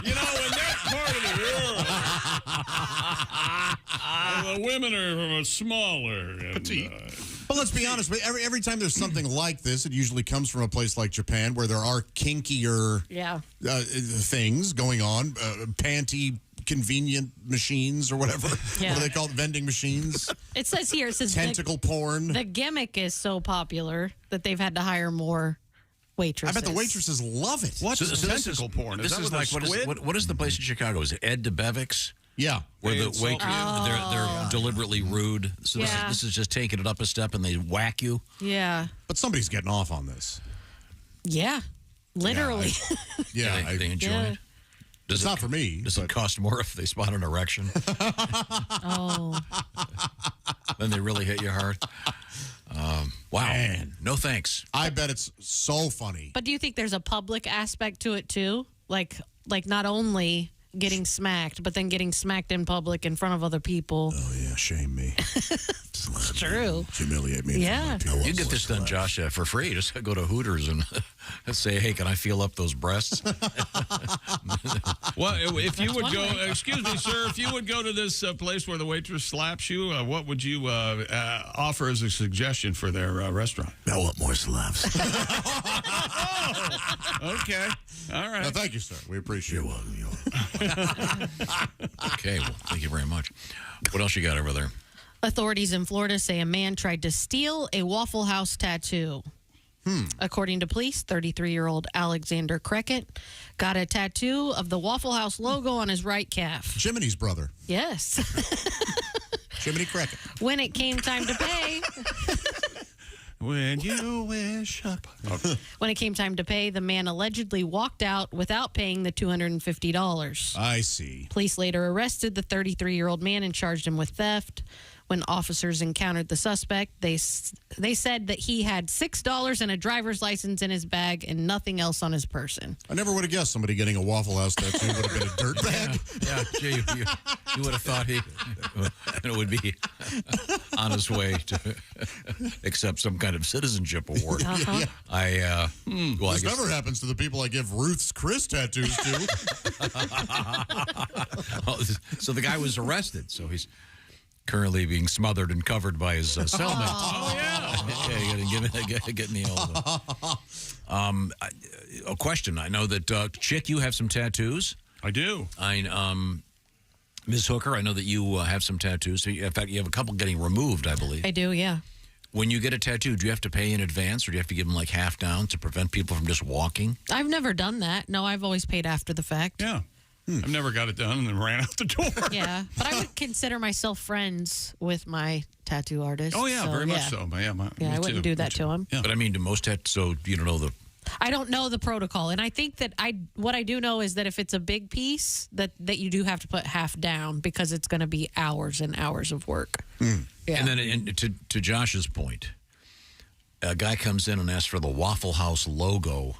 You know, in that part of the world, the women are smaller. And, But let's be honest. Every time there's something like this, it usually comes from a place like Japan where there are kinkier things going on. Panty convenient machines or whatever. Yeah. What do they call it? Vending machines? It says here, tentacle porn. The gimmick is so popular that they've had to hire more waitresses. I bet the waitresses love it. What's tentacle porn? This is like, what is the place in Chicago? Is it Ed DeBevick's? Yeah. Where the they're deliberately rude. So this is just taking it up a step and they whack you. Yeah. But somebody's getting off on this. Yeah. Literally. They enjoy it. It's not for me. Does it cost more if they spot an erection? Then they really hit you hard. Wow. Man. No thanks. I bet it's so funny. But do you think there's a public aspect to it too? Like not only getting smacked, but then getting smacked in public in front of other people. Oh yeah, shame me. It's true. Humiliate me. Yeah. You get this done, Josh, for free. Just go to Hooters and say, "Hey, can I feel up those breasts?" Well, if you would go, excuse me, sir, if you would go to this place where the waitress slaps you, what would you offer as a suggestion for their restaurant? I want more slaps. Okay. All right. No, thank you, sir. We appreciate it. Okay. Well, thank you very much. What else you got over there? Authorities in Florida say a man tried to steal a Waffle House tattoo. According to police, 33-year-old Alexander Creckett got a tattoo of the Waffle House logo on his right calf. Jiminy's brother. Yes. Jiminy Creckett. When it came time to pay... When you wish up. When it came time to pay, the man allegedly walked out without paying the $250. I see. Police later arrested the 33-year-old man and charged him with theft. When officers encountered the suspect, they said that he had $6 and a driver's license in his bag and nothing else on his person. I never would have guessed somebody getting a Waffle House tattoo would have been a dirt bag. Yeah, gee, you would have thought he would be on his way to accept some kind of citizenship award. Uh-huh. This never happens to the people I give Ruth's Chris tattoos to. So the guy was arrested. So he's currently being smothered and covered by his cellmate. Oh, yeah. Get me all a question. I know that, Chick, you have some tattoos. I do. Ms. Hooker, I know that you have some tattoos. So in fact, you have a couple getting removed, I believe. I do, yeah. When you get a tattoo, do you have to pay in advance or do you have to give them like half down to prevent people from just walking? I've never done that. No, I've always paid after the fact. Yeah. I've never got it done and then ran out the door. Yeah, but I would consider myself friends with my tattoo artist. Oh, yeah, so, very much so. Yeah, I wouldn't do that to him. Yeah. But I mean, to most so you don't know the... I don't know the protocol, and I think that what I do know is that if it's a big piece, that you do have to put half down because it's going to be hours and hours of work. Yeah. And then to Josh's point, a guy comes in and asks for the Waffle House logo.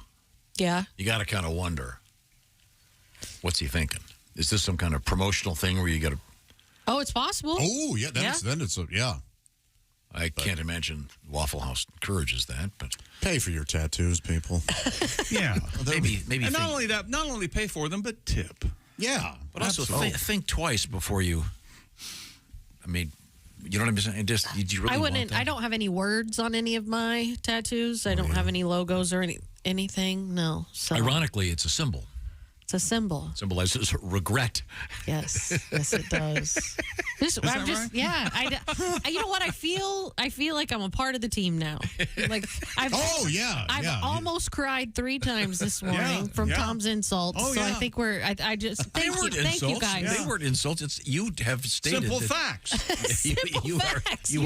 Yeah. You got to kind of wonder, what's he thinking? Is this some kind of promotional thing where you got to... Oh, it's possible. Oh, yeah. Then it's yeah. I can't imagine Waffle House encourages that, but... Pay for your tattoos, people. Yeah. maybe. And not only that, not only pay for them, but tip. Yeah. But also think twice before you... I mean, you know what I'm saying? Do you really want that? I don't have any words on any of my tattoos. I don't have any logos or anything. No. So. Ironically, it's a symbol. It's a symbol. Symbolizes regret. Yes, it does. Right? Yeah. You know what? I feel like I'm a part of the team now. Like I've almost cried 3 times this morning from Tom's insults. Oh, so I think Thank you guys. They weren't insults. It's you have stated simple facts. Facts. You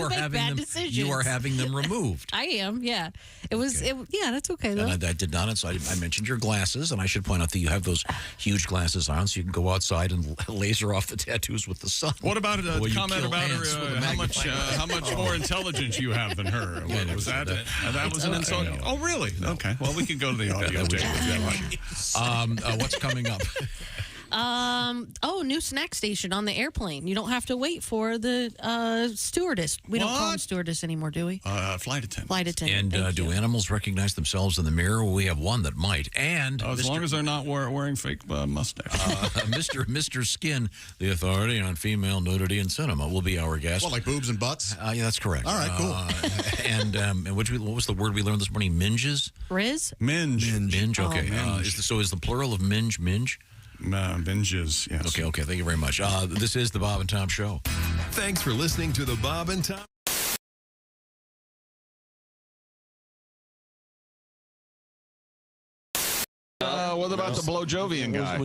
make bad decisions. You are having them removed. I am. Yeah. It was. Okay. That's okay though. And I did not. So I mentioned your glasses, and I should point out that you have those huge glasses on, so you can go outside and laser off the tattoos with the sun. What about a comment about her? How much more intelligence you have than her? Was that was an insult? Oh, really? Okay. Well, we can go to the audio. What's coming up? New snack station on the airplane. You don't have to wait for the stewardess. We don't call them stewardess anymore, do we? Flight attendant. Flight attendant. And do animals recognize themselves in the mirror? We have one that might. And as long as they're not wearing fake mustaches. Mr. Skin, the authority on female nudity in cinema, will be our guest. Well, like boobs and butts? Yeah, that's correct. All right, cool. And what was the word we learned this morning? Minges? Riz? Minge. Minge, okay. Minge. Is the plural of minge? Binges, yes. Okay, thank you very much. This is the Bob and Tom Show. Thanks for listening to the Bob and Tom. What about the Blowjovian guy? I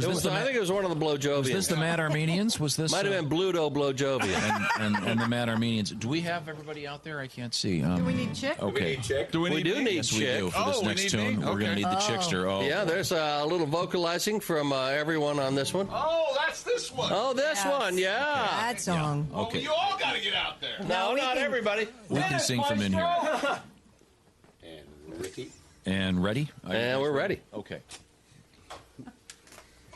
think it was one of the Blowjovians. Was this the Mad Armenians? Was this? Might have been Bluto Blowjovian. and the Mad Armenians. Do we have everybody out there? I can't see. Do we need Chick? Okay. We do need Yes, we Chick. do. For this next tune, we're going to need the Chickster. Oh. Yeah, there's a little vocalizing from everyone on this one. Oh, that's this one. Oh, this one, yeah. That song. Okay. You all got to get out there. No, not everybody. We can sing from in here. And Ricky. And ready? And we're ready. Okay.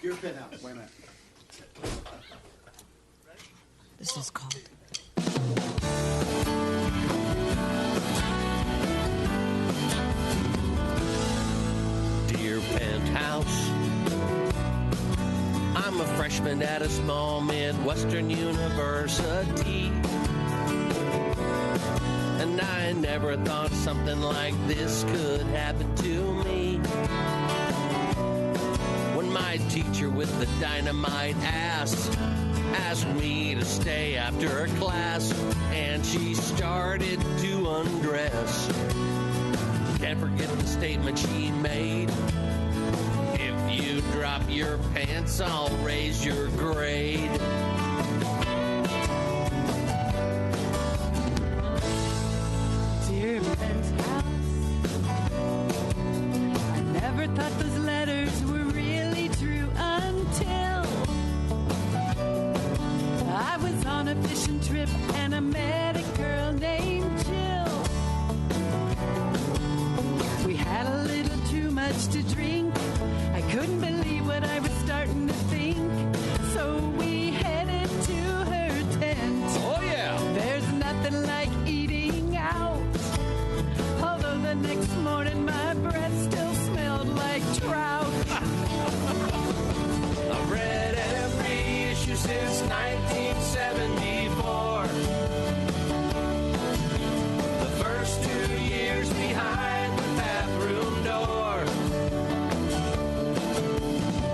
Your penthouse. Wait a minute. This is called. Dear Penthouse, I'm a freshman at a small Midwestern university. And I never thought something like this could happen to me. When my teacher with the dynamite ass asked me to stay after her class, and she started to undress. Can't forget the statement she made. If you drop your pants, I'll raise your grade. Dear Penthouse, I never thought those letters were really true until I was on a fishing trip and I met a girl named Jill. We had a little too much to drink. I couldn't believe what I was starting to think. So we headed to her tent. Oh, yeah. There's nothing like eating out. Although the next morning my breath still smelled like trout. I've read every issue since 1974. The first 2 years behind the bathroom door.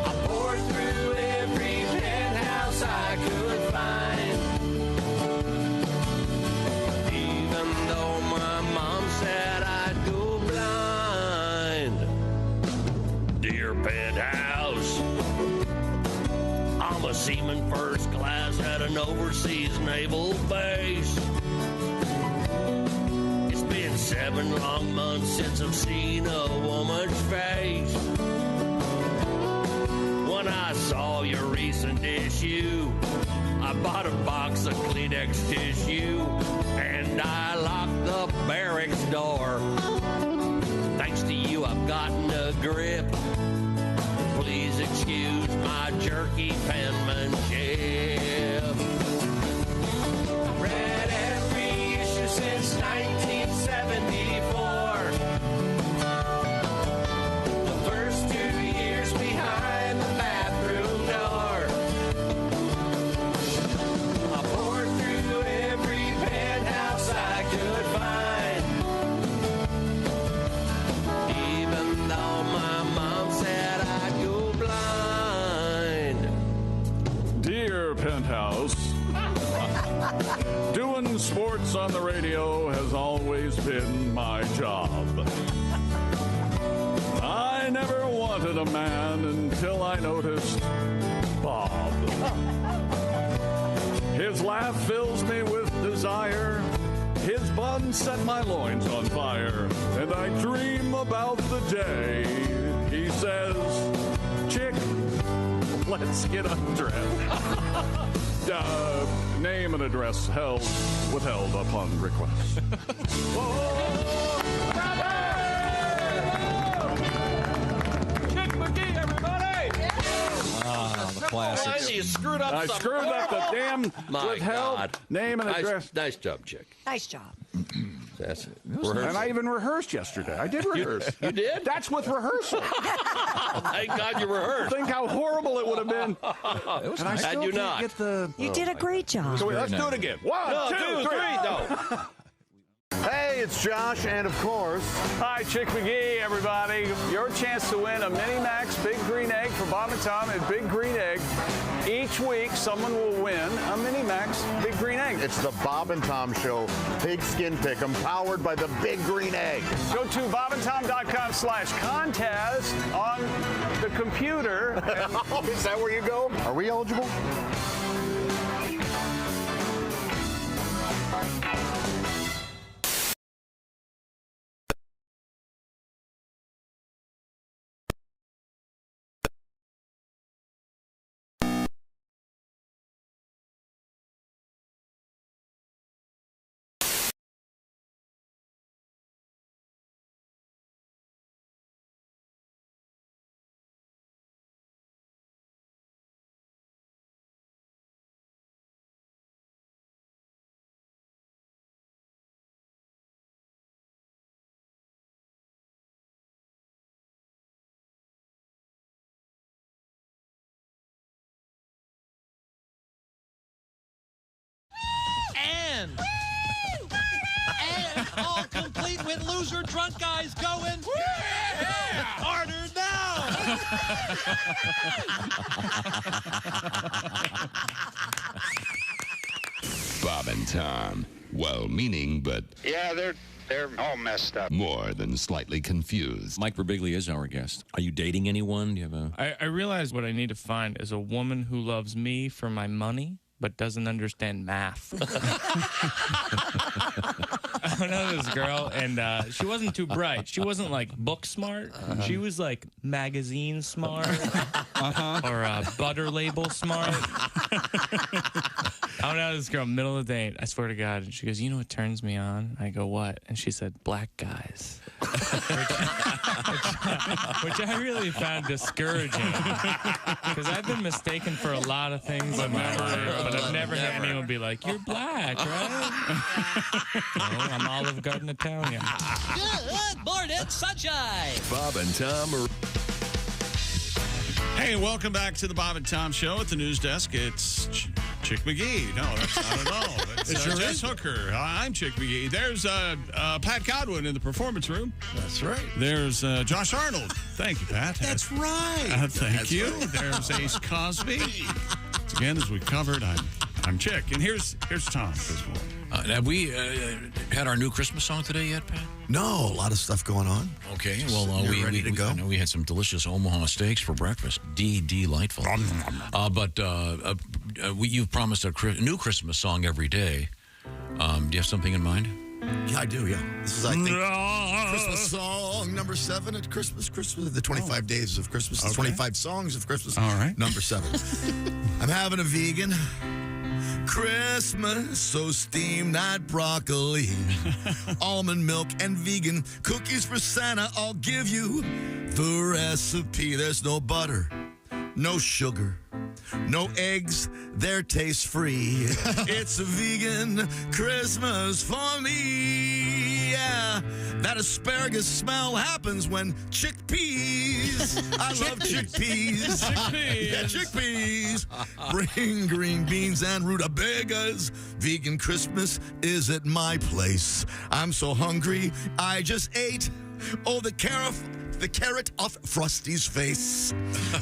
I poured through every penthouse I could find. Even though my mom said I'd go blind. Dear Penthouse, I'm a seaman first class at an overseas naval base. It's been 7 long months since I've seen a woman's face. When I saw your recent issue, I bought a box of Kleenex tissue and I locked the barracks door. Thanks to you, I've gotten a grip. Please excuse my jerky penmanship. I've read every issue since 1974. The first 2 years behind the bathroom door. I poured through every penthouse I could find. Even though my mom said I'd go blind. Dear Penthouse, doing sports on the radio has always been my job. I never wanted a man until I noticed Bob. His laugh fills me with desire. His bun set my loins on fire. And I dream about the day he says, "Chick, let's get undressed." Name and address withheld upon request. Chick McGee, everybody! classics. You screwed up I something. screwed up the damn My withheld God. name and address. Nice job, chick. Nice job. That's it. And I even rehearsed yesterday. I did rehearse. You did? That's with rehearsal. Thank God you rehearsed. Think how horrible it would have been. And I Had still you can't not. get the. You did a great job. So wait, let's do it again. One, two, three. No. Hey, it's Josh, and of course, hi, Chick McGee, everybody. Your chance to win a Mini Max Big Green Egg for Bob and Tom and Big Green Egg. Each week, someone will win a Mini Max Big Green Egg. It's the Bob and Tom Show Pigskin Pick'em, powered by the Big Green Egg. Go to bobandtom.com/contest on the computer. Is that where you go? Are we eligible? And all complete with loser drunk guys going harder now. Bob and Tom, well-meaning, but Yeah, they're all messed up. more than slightly confused. Mike Birbiglia is our guest. Are you dating anyone? Do you have a? I realize what I need to find is a woman who loves me for my money, but doesn't understand math. I know this girl, and she wasn't too bright. She wasn't like book smart. She was like magazine smart or butter label smart. I went out with this girl middle of the date. I swear to God. And she goes, "You know what turns me on?" I go, "What?" And she said, "Black guys," which I really found discouraging because I've been mistaken for a lot of things in my life, but I've never had anyone be like, "You're black, right?" No, I'm Olive Garden Italian. Good morning, sunshine. Bob and Tom are. Hey, welcome back to the Bob and Tom Show at the news desk. It's Chick McGee. No, that's not at all. That's It sure Jess is. Hooker. I'm Chick McGee. There's Pat Godwin in the performance room. That's right. There's Josh Arnold. Thank you, Pat. That's right. Thank That's you. right. There's Ace Cosby. Again, as we covered, I'm Chick. And here's Tom this morning. Have we had our new Christmas song today yet, Pat? No, a lot of stuff going on. Okay, well, You're ready to go? I know we had some delicious Omaha steaks for breakfast. Delightful. You've promised a new Christmas song every day. Do you have something in mind? Yeah, I do, yeah. This is, I think, Christmas song number 7 at Christmas. The 25 days of Christmas. The 25 songs of Christmas. All right. Number 7. I'm having a vegan Christmas, so steam that broccoli, almond milk and vegan cookies for Santa. I'll give you the recipe. There's no butter, no sugar, no eggs, they're taste-free. It's a vegan Christmas for me. Yeah, that asparagus smell happens when chickpeas. I love chickpeas. Chickpeas. Yeah, chickpeas. Bring green beans and rutabagas. Vegan Christmas is at my place. I'm so hungry, I just ate. Oh, the carrot off Frosty's face.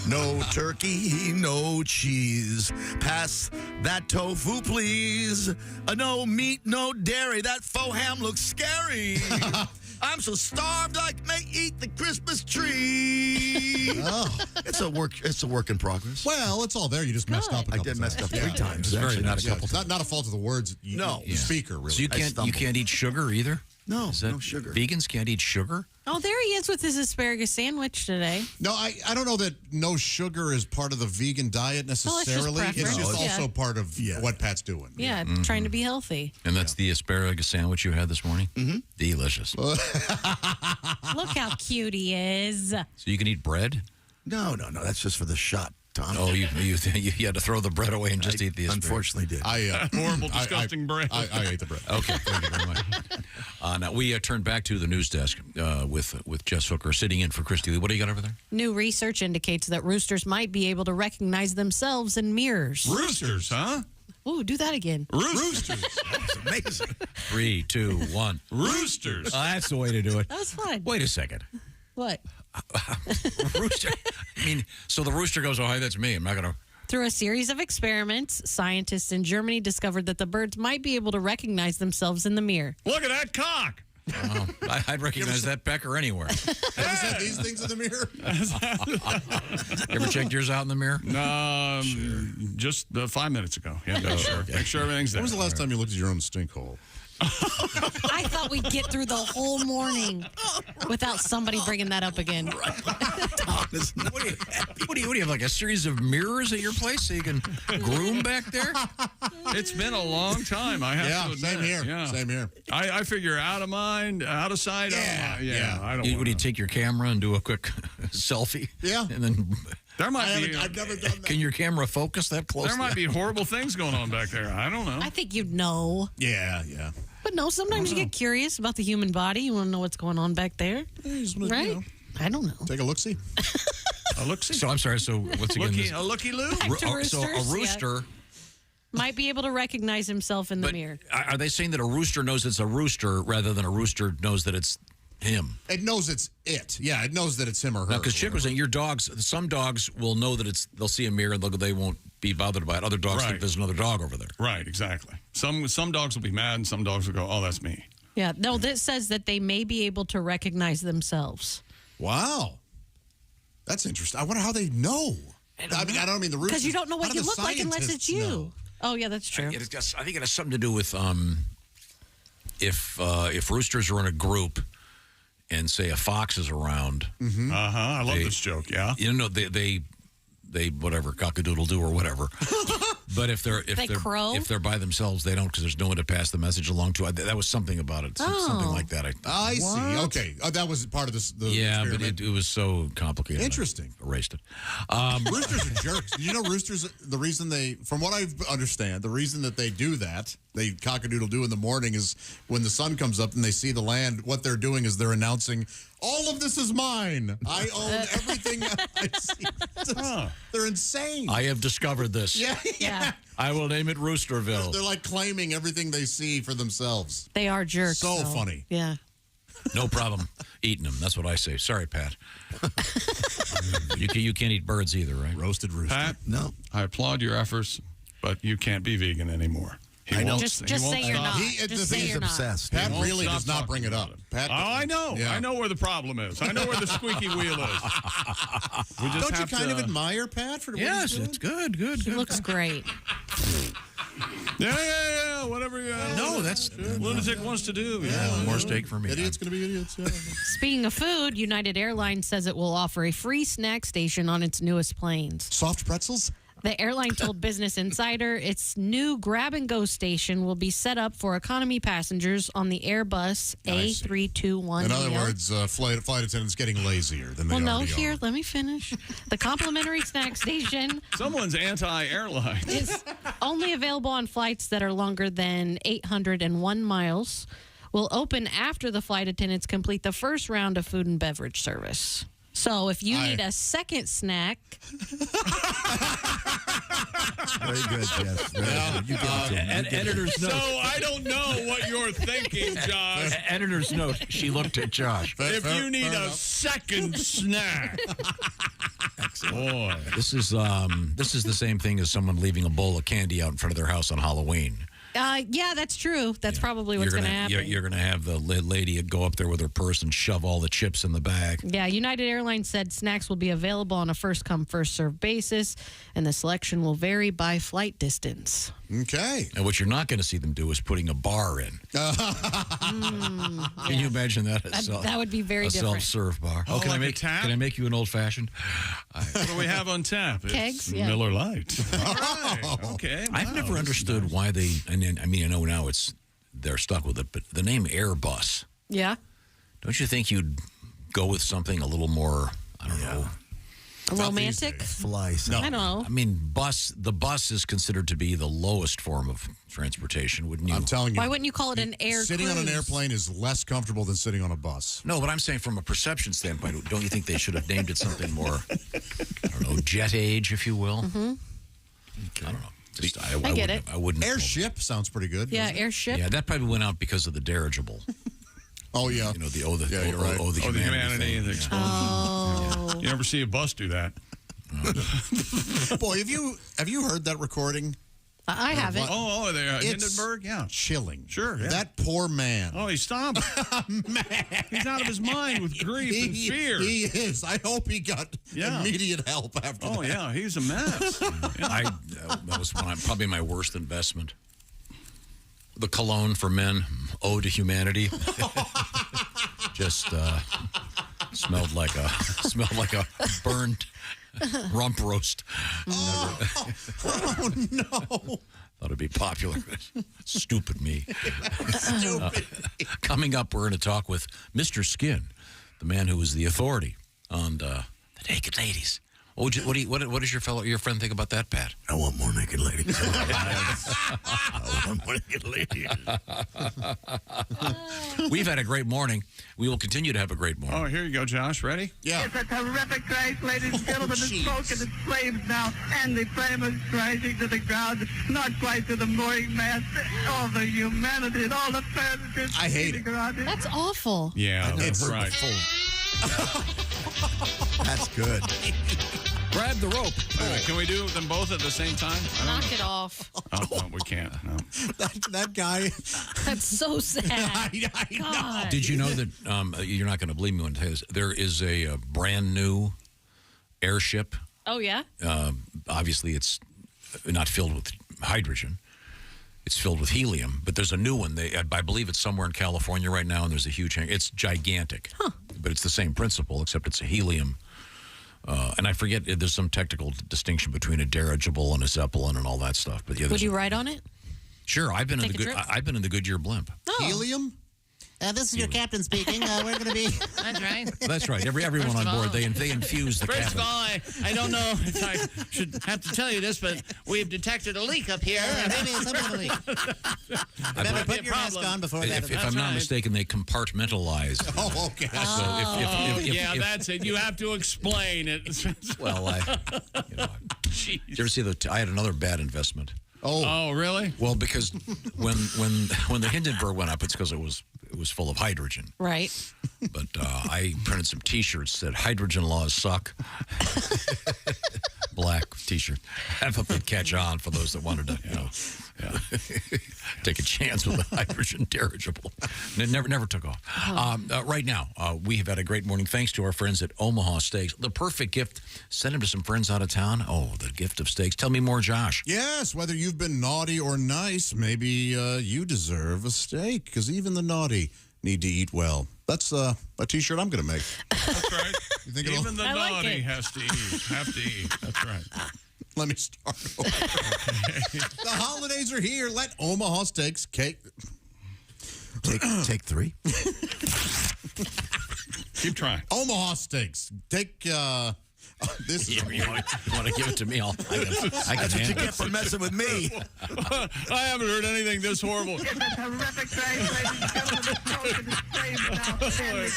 No turkey, no cheese. Pass that tofu, please. No meat, no dairy. That faux ham looks scary. I'm so starved I may eat the Christmas tree. Oh. It's a work in progress. Well, it's all there. You just messed up. I did mess up 3 times. It's Actually, not a couple It's not a fault of the words. No. The speaker really. So you can't eat sugar either? No, Is that, no sugar. Vegans can't eat sugar? Oh, there he is with his asparagus sandwich today. No, I don't know that no sugar is part of the vegan diet necessarily. preference. It's just Yeah. also part of what Pat's doing. Yeah, trying to be healthy. And that's the asparagus sandwich you had this morning? Mm-hmm. Delicious. Look how cute he is. So you can eat bread? No. That's just for the shot. Tom. Oh, you had to throw the bread away and just eat the asparagus. Unfortunately, did. Horrible, disgusting bread. I ate the bread. Okay, thank you very much. Now we turn back to the news desk with Jess Hooker sitting in for Christy Lee. What do you got over there? New research indicates that roosters might be able to recognize themselves in mirrors. Roosters, huh? Ooh, do that again. Roosters. That's amazing. 3, 2, 1. Roosters. That's the way to do it. That was fun. Wait a second. What? Rooster. I mean, so the rooster goes, "Oh, hi, that's me. I'm not going to." Through a series of experiments, scientists in Germany discovered that the birds might be able to recognize themselves in the mirror. Look at that cock. Oh, I'd recognize that pecker anywhere. Ever said these things in the mirror? You ever checked yours out in the mirror? Just 5 minutes ago. Yeah, make sure everything's there. When was the last time you looked at your own stink hole? I thought we'd get through the whole morning without somebody bringing that up again. What do you have, like a series of mirrors at your place so you can groom back there? It's been a long time. I have to admit. Same here. Yeah. Same here. I figure out of mind, out of sight. I don't. Would you take your camera and do a quick selfie? Yeah. And then There might be. I've never done that. Can your camera focus that close? There might be horrible things going on back there. I don't know. I think you'd know. Yeah. But no, sometimes you get curious about the human body. You want to know what's going on back there. Right? I don't know. Take a look-see. A look-see. So I'm sorry. So what's again? A looky-loo? So a rooster might be able to recognize himself in the mirror. Are they saying that a rooster knows it's a rooster rather than a rooster knows that it's him? It knows it's it. Yeah, it knows that it's him or her. Because Chick was saying your dogs, some dogs will know that they'll see a mirror and they won't be bothered by it. Other dogs think there's another dog over there. Right, exactly. Some dogs will be mad and some dogs will go, "Oh, that's me." Yeah, no, this says that they may be able to recognize themselves. Wow. That's interesting. I wonder how they know. I don't mean the roosters. Because you don't know what How you do the look like unless it's scientists you. know? Oh, yeah, that's true. I think it has something to do with if roosters are in a group and say a fox is around. Mm-hmm. I love this joke. Yeah. You know, they whatever, cock-a-doodle-doo or whatever. But if they're by themselves, they don't because there's no one to pass the message along to. That was something about it. Something like that. I see. Okay. that was part of this. The experiment. But it was so complicated. Interesting. I erased it. Roosters are jerks. Did you know roosters, the reason from what I understand, the reason that they do that, they cock-a-doodle-doo in the morning is when the sun comes up and they see the land, what they're doing is they're announcing, all of this is mine. I own everything I see. They're insane. I have discovered this. Yeah. I will name it Roosterville. They're like claiming everything they see for themselves. They are jerks. So funny. Yeah. No problem eating them. That's what I say. Sorry, Pat. You can't eat birds either, right? Roasted rooster. Pat, No. I applaud your efforts, but you can't be vegan anymore. I know. Just say you're not. Just say He's you're not. obsessed. Pat Won't really stop does not bring it up. talking Pat, I know. Yeah. I know where the problem is. I know where the squeaky wheel is. We just Don't you have kind of to- admire Pat for what he's Yes, doing? it's good. He looks great. Yeah. Whatever. No, that's lunatic wants to do. Yeah. more steak for me. Idiots going to be idiots. Yeah. Speaking of food, United Airlines says it will offer a free snack station on its newest planes. Soft pretzels? The airline told Business Insider its new grab-and-go station will be set up for economy passengers on the Airbus A321. In other words, flight attendants getting lazier than they well, no, already here, are. let me finish. The complimentary snack station Someone's anti-airline. is only available on flights that are longer than 801 miles. Will open after the flight attendants complete the first round of food and beverage service. So if you need a second snack... Very good, Jess. Very good. You get it. And editor's note. So I don't know what you're thinking, Josh. Editor's note. She looked at Josh. If you need a second snack. Boy. This is the same thing as someone leaving a bowl of candy out in front of their house on Halloween. Yeah, that's true. That's probably what's going to happen. You're going to have the lady go up there with her purse and shove all the chips in the bag. Yeah, United Airlines said snacks will be available on a first-come, first-served basis, and the selection will vary by flight distance. Okay. And what you're not going to see them do is putting a bar in. Can you imagine that? That would be very different. A self-serve bar. Oh, can like I a make tap? Can I make you an old-fashioned? What do we have on tap? Kegs, It's yeah. Miller Lite. All right. Okay. I've Wow, never this is understood nice. why they. And I mean, I know now they're stuck with it, but the name Airbus. Yeah. Don't you think you'd go with something a little more? I don't know. Romantic? Flies. I don't know. I mean, the bus is considered to be the lowest form of transportation, wouldn't you? I'm telling you. Why wouldn't you call it an air Sitting on an cruise? airplane is less comfortable than sitting on a bus. No, but I'm saying from a perception standpoint, don't you think they should have named it something more, I don't know, jet age, if you will? Mm-hmm. I don't know. Just, I get it. I wouldn't. Airship sounds pretty good. Yeah, doesn't it? airship. Yeah, that probably went out because of the dirigible. Oh, yeah. You know, the you're right. the humanity thing. the Yeah. explosion. Oh. You never see a bus do that. Boy, have you heard that recording? I haven't. Oh, there, It's Hindenburg, yeah. Chilling. Sure, yeah. That poor man. Oh, he stopped. Man. He's out of his mind with grief and fear. He is. I hope he got immediate help after that. Oh, yeah, he's a mess. Yeah. That was probably my worst investment. The cologne for men, Ode to Humanity. Just smelled like a burned rump roast. Oh, no. Thought it'd be popular. Stupid me. Coming up, we're going to talk with Mr. Skin, the man who was the authority on the naked ladies. What does your friend think about that, Pat? I want more naked ladies. I want more naked ladies. We've had a great morning. We will continue to have a great morning. Oh, here you go, Josh. Ready? Yeah. It's a terrific crash, ladies and gentlemen. The smoke and the flames now, and the flame is crashing to the ground, not quite to the mooring mast. All the humanity and all the passengers. I hate it. That's awful. Yeah, that's It's right. That's good. Grab the rope. Can we do them both at the same time? Knock it off. Oh, no, we can't. No. That guy. That's so sad. I know. God. Did you know that you're not going to believe me when I tell you this? There is a brand new airship. Oh, yeah? Obviously, it's not filled with hydrogen. It's filled with helium. But there's a new one. I believe it's somewhere in California right now, and there's a huge hangar. It's gigantic. Huh. But it's the same principle, except it's a helium. And I forget, there's some technical distinction between a dirigible and a Zeppelin and all that stuff. But yeah, Would you ride on it? Sure, I've been Take a trip? I've been in the Goodyear blimp. Oh. Helium? This is your captain speaking. We're going to be. That's right. That's right. Everyone First on of board, all- they infuse the First cabin. of all, I don't know if I should have to tell you this, but we've detected a leak up here. Maybe it's something to leak. Better put your mask on before that. If I'm not mistaken, they compartmentalize. Oh, okay. Yeah, that's it. You have to explain it. Well, Jeez. Did you ever see I had another bad investment. Oh, really? Well, because when the Hindenburg went up, it's because it was full of hydrogen. Right. But I printed some T-shirts that said "Hydrogen laws suck." Black T-shirt. I thought they'd catch on for those that wanted to, take a chance with a hydrogen dirigible. And it never took off. Right now, we have had a great morning thanks to our friends at Omaha Steaks. The perfect gift. Send them to some friends out of town. Oh, the gift of steaks. Tell me more, Josh. Yes, whether you've been naughty or nice, maybe you deserve a steak, because even the naughty need to eat well. That's a T-shirt I'm going to make. That's right. You think Even the I like naughty it. have to eat. That's right. Let me start over. The holidays are here. Let Omaha Steaks cake. Take three. Keep trying. Omaha Steaks. Take this. You want to give it to me? I can That's what you handle get it. for messing with me. I haven't heard anything this horrible. It's a terrific crash, ladies and gentlemen. The smoke and the flames now, and the flame is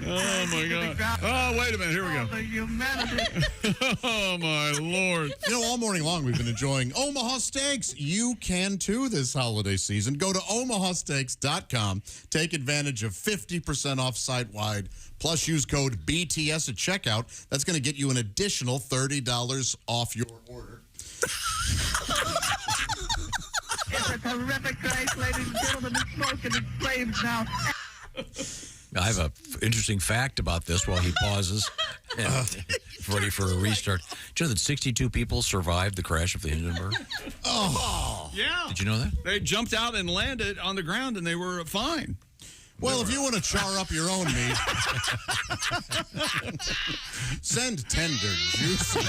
Oh, my crashing to the God. ground. Oh, wait a minute. Here we All go. the humanity. Oh, my Lord. You know, all morning long we've been enjoying Omaha Steaks. You can too this holiday season. Go to omahasteaks.com. Take advantage of 50% off site-wide. Plus use code BTS at checkout. That's going to get you an additional $30 off your order. It's a terrific crash, ladies and gentlemen. The smoke and the flames now. I have an interesting fact about this while he pauses. Ready for a restart. Do you know that 62 people survived the crash of the Hindenburg? Yeah. Did you know that? They jumped out and landed on the ground, and they were fine. Well, if you want to char up your own meat, send tender, juicy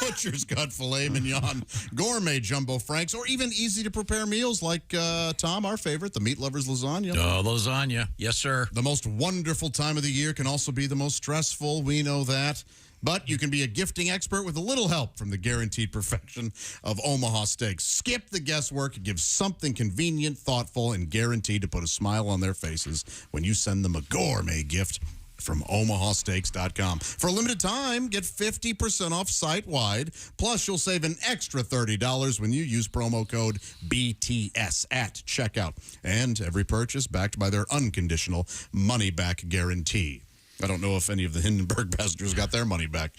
butcher's cut filet mignon, gourmet jumbo franks, or even easy-to-prepare meals like, Tom, our favorite, the Meat Lover's lasagna. Oh, lasagna. Yes, sir. The most wonderful time of the year can also be the most stressful. We know that. But you can be a gifting expert with a little help from the guaranteed perfection of Omaha Steaks. Skip the guesswork and give something convenient, thoughtful, and guaranteed to put a smile on their faces when you send them a gourmet gift from omahasteaks.com. For a limited time, get 50% off site-wide. Plus, you'll save an extra $30 when you use promo code BTS at checkout. And every purchase backed by their unconditional money-back guarantee. I don't know if any of the Hindenburg passengers got their money back.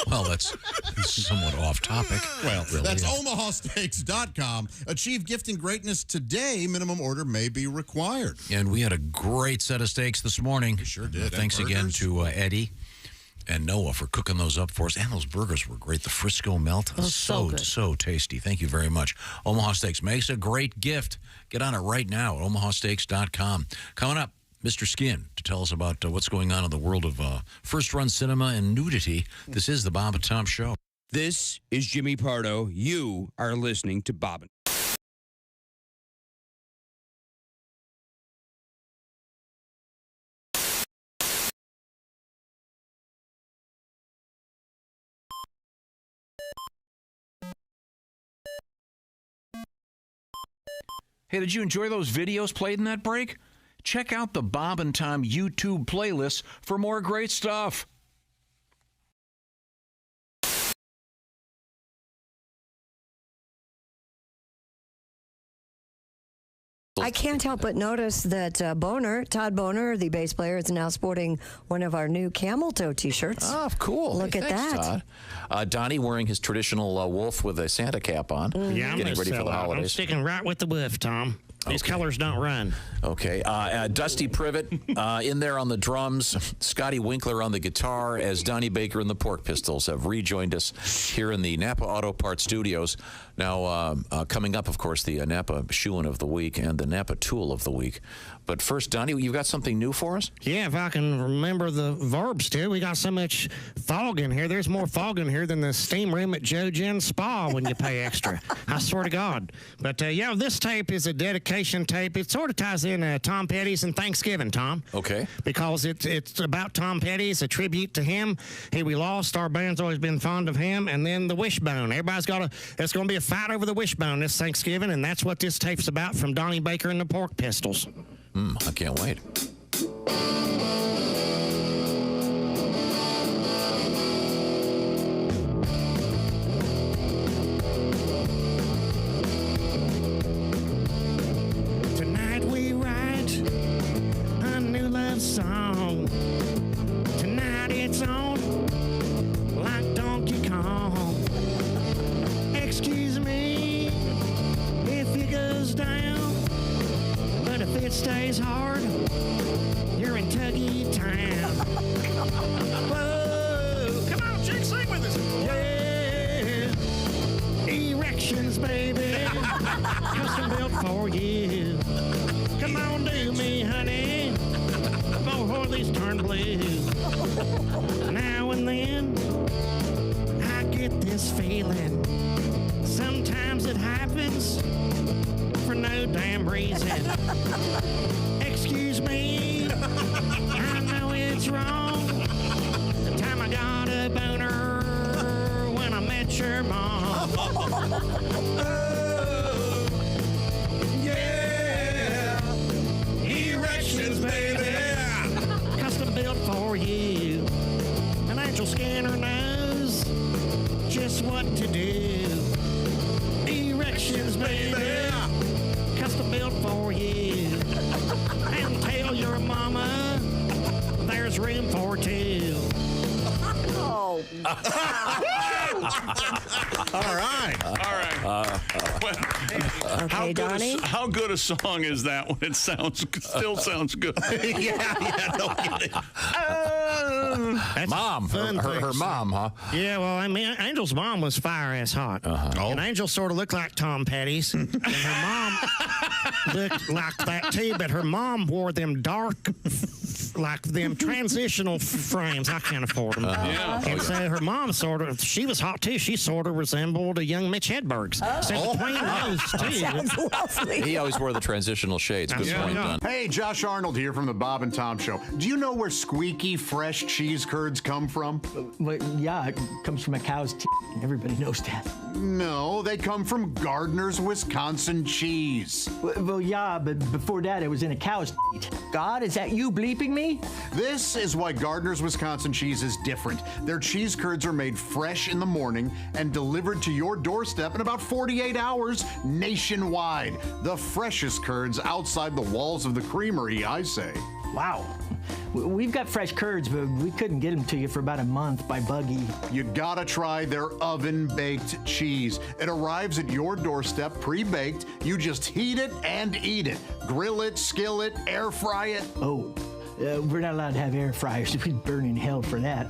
Well, that's somewhat off topic. Well, really, that's omahasteaks.com. Achieve gifting greatness today. Minimum order may be required. And we had a great set of steaks this morning. We sure did. Thanks again to Eddie and Noah for cooking those up for us. And those burgers were great. The Frisco melt. So tasty. Thank you very much. Omaha Steaks makes a great gift. Get on it right now at omahasteaks.com. Coming up, Mr. Skin, to tell us about what's going on in the world of first-run cinema and nudity. This is the Bob and Tom Show. This is Jimmy Pardo. You are listening to Bob and Hey, did you enjoy those videos played in that break? Check out the Bob and Tom YouTube playlist for more great stuff. I can't help but notice that Todd Boner, the bass player, is now sporting one of our new camel toe T-shirts. Oh, cool. Look at Thanks, that. Todd. Donnie wearing his traditional wolf with a Santa cap on. Yeah, I'm getting ready for the I'm holidays. sticking right with the wolf, Tom. These colors don't run. Okay. Dusty Privet in there on the drums. Scotty Winkler on the guitar as Donnie Baker and the Pork Pistols have rejoined us here in the Napa Auto Parts Studios. Now, coming up, of course, the Napa Shoein' of the Week and the Napa Tool of the Week. But first, Donnie, you've got something new for us? Yeah, if I can remember the verbs, too. We got so much fog in here. There's more fog in here than the steam room at Joe Jen's Spa when you pay extra. I swear to God. But, yeah, this tape is a dedication tape. It sort of ties in Tom Petty's and Thanksgiving, Tom. Okay. Because it's about Tom Petty. It's a tribute to him. We lost. Our band's always been fond of him. And then the wishbone. It's going to be a fight over the wishbone this Thanksgiving, and that's what this tape's about from Donnie Baker and the Pork Pistols. I can't wait. Tonight we write a new love song. Tonight it's on like Donkey Kong. Excuse me if it goes down, but if it stays hard, you're in Tuggy Town. Whoa, come on, chick, sing with us. Yeah, erections, baby, custom built for you. Come on, do me, honey, before these turn blue. Now and then, I get this feeling. Sometimes it happens for no damn reason. Excuse me, I know it's wrong. The time I got a boner when I met your mom. Oh, yeah, erections, baby, custom built for you. An angel scanner knows just what to do. Erections, baby, custom built for you. And tell your mama there's room for two. Oh. All right. Okay, Donnie. How good a song is that when it still sounds good? yeah, no kidding. fun. Mom, her mom, huh? Yeah, well, I mean, Angel's mom was fire-ass hot. And Angel sort of looked like Tom Petty's. And her mom looked like that, too, but her mom wore them dark, like them transitional frames. I can't afford them. And so her mom she was hot, too. She sort of resembled a young Mitch Hedberg. So between those two. Sounds lovely. He always wore the transitional shades. Good point, Don. Hey, Josh Arnold here from the Bob and Tom Show. Do you know where squeaky, fresh cheese curds come from? Well, yeah, it comes from a cow's teeth. Everybody knows that. No, they come from Gardner's Wisconsin cheese. Well, yeah, but before that, it was in a cow's teeth. God, is that you bleeping me? This is why Gardner's Wisconsin cheese is different. Their cheese curds are made fresh in the morning and delivered to your doorstep in about 48 hours nationwide. The freshest curds outside the walls of the creamery, I say. Wow. We've got fresh curds, but we couldn't get them to you for about a month by buggy. You gotta try their oven-baked cheese. It arrives at your doorstep pre-baked. You just heat it and eat it. Grill it, skillet, air fry it. Oh, we're not allowed to have air fryers. We'd burn in hell for that.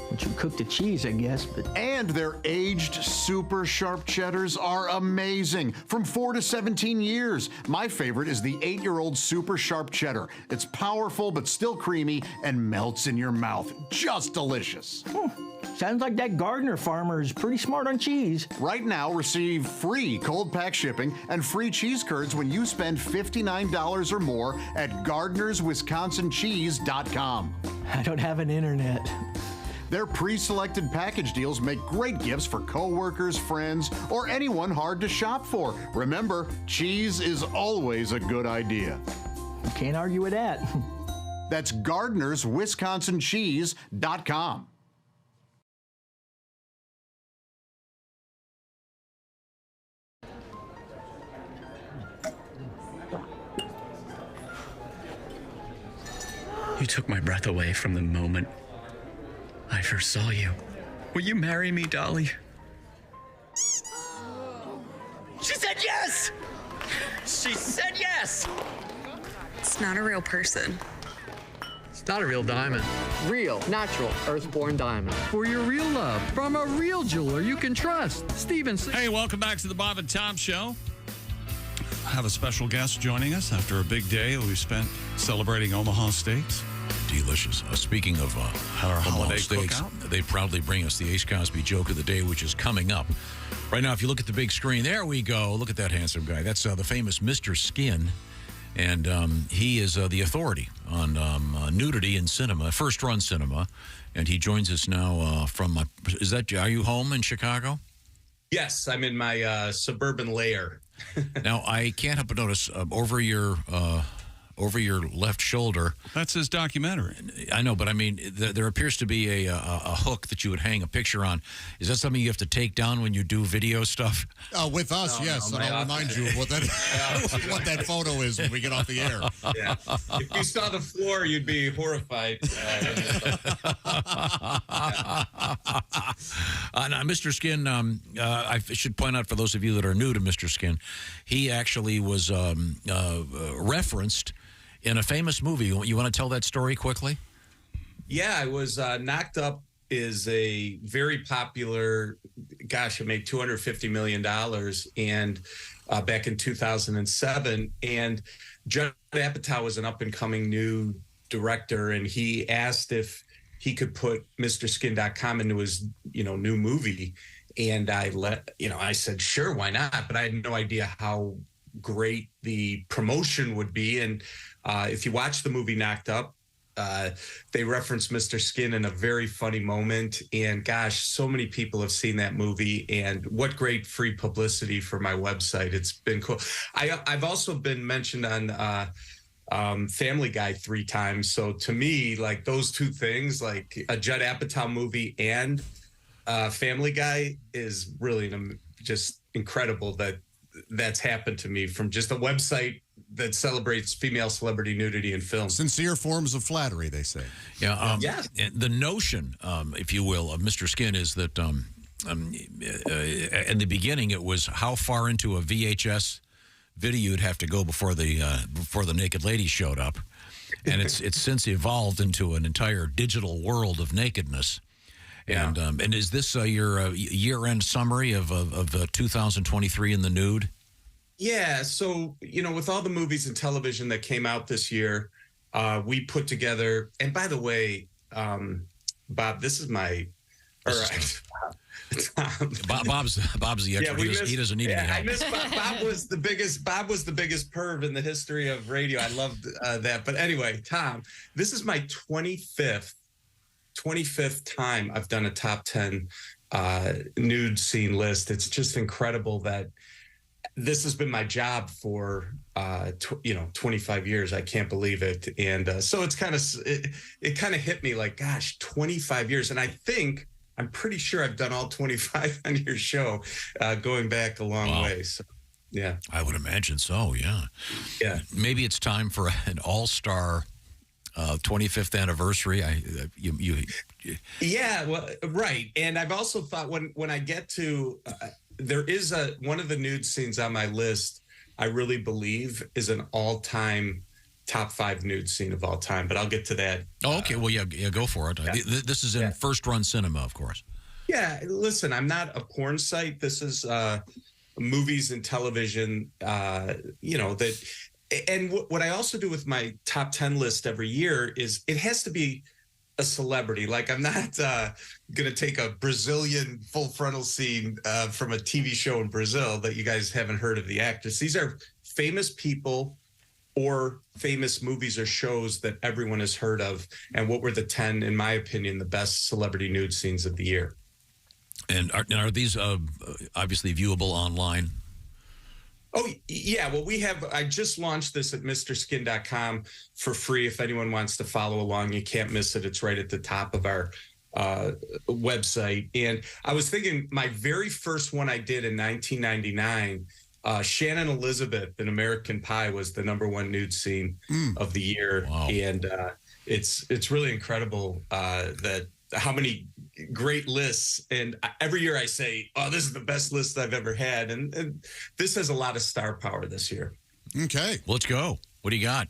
Once you cook the cheese, I guess. And their aged super sharp cheddars are amazing. From 4 to 17 years. My favorite is the 8-year-old super sharp cheddar. It's powerful but still creamy and melts in your mouth. Just delicious. Sounds like that Gardner farmer is pretty smart on cheese. Right now, receive free cold pack shipping and free cheese curds when you spend $59 or more at GardnersWisconsinCheese.com. I don't have an internet. Their pre-selected package deals make great gifts for coworkers, friends, or anyone hard to shop for. Remember, cheese is always a good idea. Can't argue with that. That's GardnersWisconsinCheese.com. You took my breath away from the moment I first saw you. Will you marry me, Dolly? She said yes! She said yes! It's not a real person. It's not a real diamond. Real, natural, earthborn diamond. For your real love, from a real jeweler you can trust. Steven. Hey, welcome back to the Bob and Tom Show. I have a special guest joining us after a big day we spent celebrating Omaha Steaks. Delicious. Speaking of our Omaha holiday Steaks, cookout. they proudly bring us the Ace Cosby joke of the day, which is coming up. Right now, if you look at the big screen, there we go. Look at that handsome guy. That's the famous Mr. Skin. And he is the authority on nudity in cinema, first-run cinema. And he joins us now from, are you home in Chicago? Yes, I'm in my suburban lair. Now, I can't help but notice over your left shoulder. That's his documentary. I know, but I mean, there appears to be a hook that you would hang a picture on. Is that something you have to take down when you do video stuff? With us, yes. And I'll remind you of what that photo is when we get off the air. Yeah. If you saw the floor, you'd be horrified. Now, Mr. Skin, I should point out for those of you that are new to Mr. Skin, he actually was referenced in a famous movie. You want to tell that story quickly? Yeah, I was Knocked Up is a very popular, it made $250 million and back in 2007. And Judd Apatow was an up-and-coming new director, and he asked if he could put MrSkin.com into his, new movie. And I said, sure, why not? But I had no idea how great the promotion would be. And if you watch the movie Knocked Up, they reference Mr. Skin in a very funny moment. And gosh, so many people have seen that movie, and what great free publicity for my website. It's been cool. I've also been mentioned on Family Guy 3 times. So to me, like those two things, like a Judd Apatow movie and Family Guy, is really just incredible that that's happened to me from just a website that celebrates female celebrity nudity in film. Sincere forms of flattery, they say. Yeah. The notion, if you will, of Mr. Skin is that in the beginning it was how far into a VHS video you'd have to go before the naked lady showed up. and it's since evolved into an entire digital world of nakedness. Yeah. And is this your year-end summary of 2023 in the nude? Yeah. So, with all the movies and television that came out this year, we put together, and by the way, Bob, this is my, Bob's the expert. He doesn't need any help. I missed Bob was the biggest perv in the history of radio. I loved that. But anyway, Tom, this is my 25th time I've done a top 10 nude scene list. It's just incredible that this has been my job for 25 years. I can't believe it. And so it's kind of hit me like, gosh, 25 years. And I'm pretty sure I've done all 25 on your show, going back a long way. So, yeah. I would imagine so, yeah. Yeah. Maybe it's time for an all-star 25th anniversary. Yeah, well, right. And I've also thought when I get to, there is one of the nude scenes on my list, I really believe is an all-time top 5 nude scene of all time, but I'll get to that. Oh, okay. Well, yeah, go for it. Yeah. This is in first-run cinema, of course. Yeah, listen, I'm not a porn site. This is movies and television, that. And what I also do with my top 10 list every year is it has to be a celebrity. Like, I'm not going to take a Brazilian full frontal scene from a TV show in Brazil that you guys haven't heard of the actress. These are famous people or famous movies or shows that everyone has heard of. And what were the 10, in my opinion, the best celebrity nude scenes of the year? And are these obviously viewable online? Oh, yeah. Well, I just launched this at MrSkin.com for free. If anyone wants to follow along, you can't miss it. It's right at the top of our website. And I was thinking my very first one I did in 1999, Shannon Elizabeth in American Pie was the #1 nude scene of the year. Wow. And it's really incredible that how many great lists. And every year I say, oh, this is the best list I've ever had. And this has a lot of star power this year. Okay. Let's go. What do you got?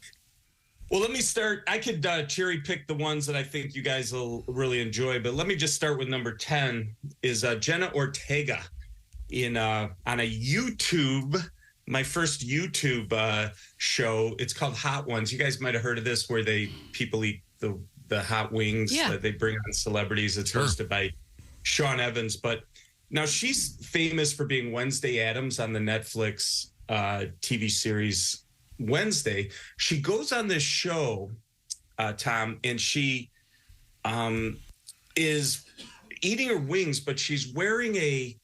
Well, let me start. I could cherry pick the ones that I think you guys will really enjoy, but let me just start with number 10 is Jenna Ortega on a YouTube, my first YouTube show. It's called Hot Ones. You guys might have heard of this, where people eat the hot wings that they bring on celebrities. It's hosted by Sean Evans. But now she's famous for being Wednesday Addams on the Netflix TV series Wednesday. She goes on this show, Tom, and she is eating her wings, but she's wearing a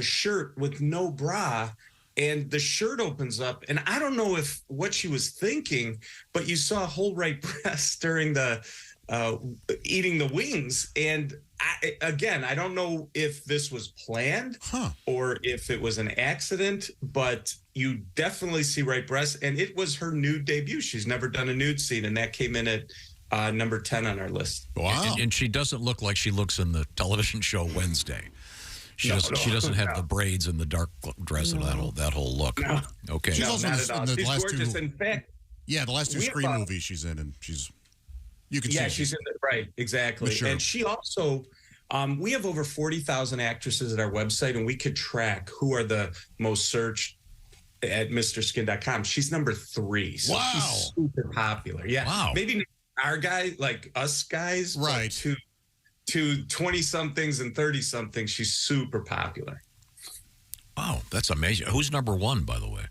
shirt with no bra, and the shirt opens up, and I don't know what she was thinking, but you saw a whole right breast during the eating the wings. And I don't know if this was planned or if it was an accident, but you definitely see right breast, and it was her nude debut. She's never done a nude scene, and that came in at number 10 on our list. Wow. And she doesn't look like she looks in the television show Wednesday. She doesn't have the braids and the dark dress and that whole look. No. Okay. She's also in the last gorgeous. two. In fact, the last two Scream movies she's in, and you can see. She's in it, right? Exactly. Sure. And she also, we have over 40,000 actresses at our website, and we could track who are the most searched at MrSkin.com. She's number 3. So she's super popular. Yeah. Wow. Maybe our guy, like us guys, right? To 20-somethings and 30-somethings, she's super popular. Wow, that's amazing. Who's number 1, by the way?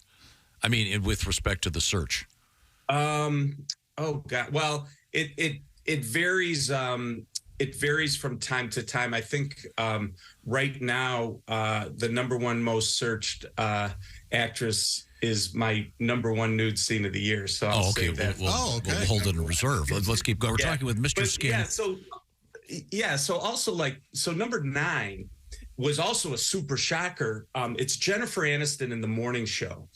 I mean, with respect to the search. Oh God. Well, it varies. It varies from time to time. I think right now the number 1 most searched actress is my number 1 nude scene of the year. So I'll say that. We'll hold it in reserve. Let's keep going. We're talking with Mr. Skin. So number 9 was also a super shocker. It's Jennifer Aniston in The Morning Show.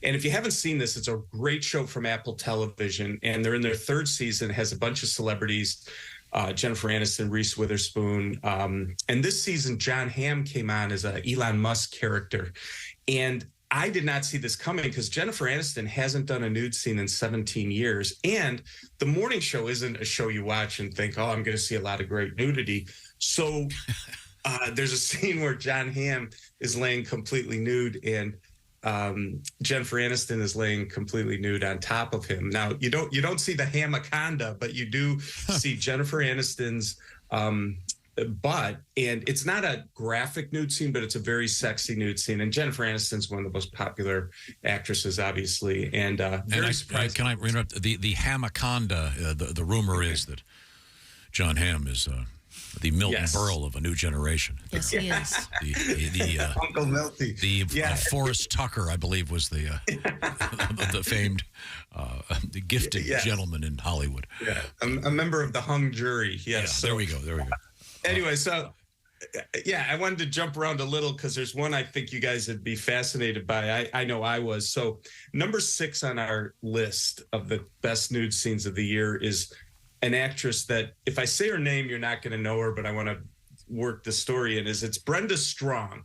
And if you haven't seen this, it's a great show from Apple Television, and they're in their 3rd season. It has a bunch of celebrities, Jennifer Aniston, Reese Witherspoon. And this season, John Hamm came on as a Elon Musk character. And I did not see this coming because Jennifer Aniston hasn't done a nude scene in 17 years. And the morning show isn't a show you watch and think, oh, I'm going to see a lot of great nudity. So there's a scene where John Hamm is laying completely nude and Jennifer Aniston is laying completely nude on top of him. Now, you don't see the Hamaconda, but you do see Jennifer Aniston's butt, and it's not a graphic nude scene, but it's a very sexy nude scene. And Jennifer Aniston's one of the most popular actresses, obviously, and very surprising. Can I interrupt? The Hamaconda, the rumor is that John Hamm is the Milton Berle of a new generation. Yes, he is. The Uncle Milty. The Forrest Tucker, I believe, was the famed the gifted gentleman in Hollywood. Yeah, a member of the hung jury. Yes. Yeah, so, there we go. Anyway, so I wanted to jump around a little because there's one I think you guys would be fascinated by. I know I was. So number 6 on our list of the best nude scenes of the year is an actress that, if I say her name, you're not going to know her, but I want to work the story in. It's Brenda Strong.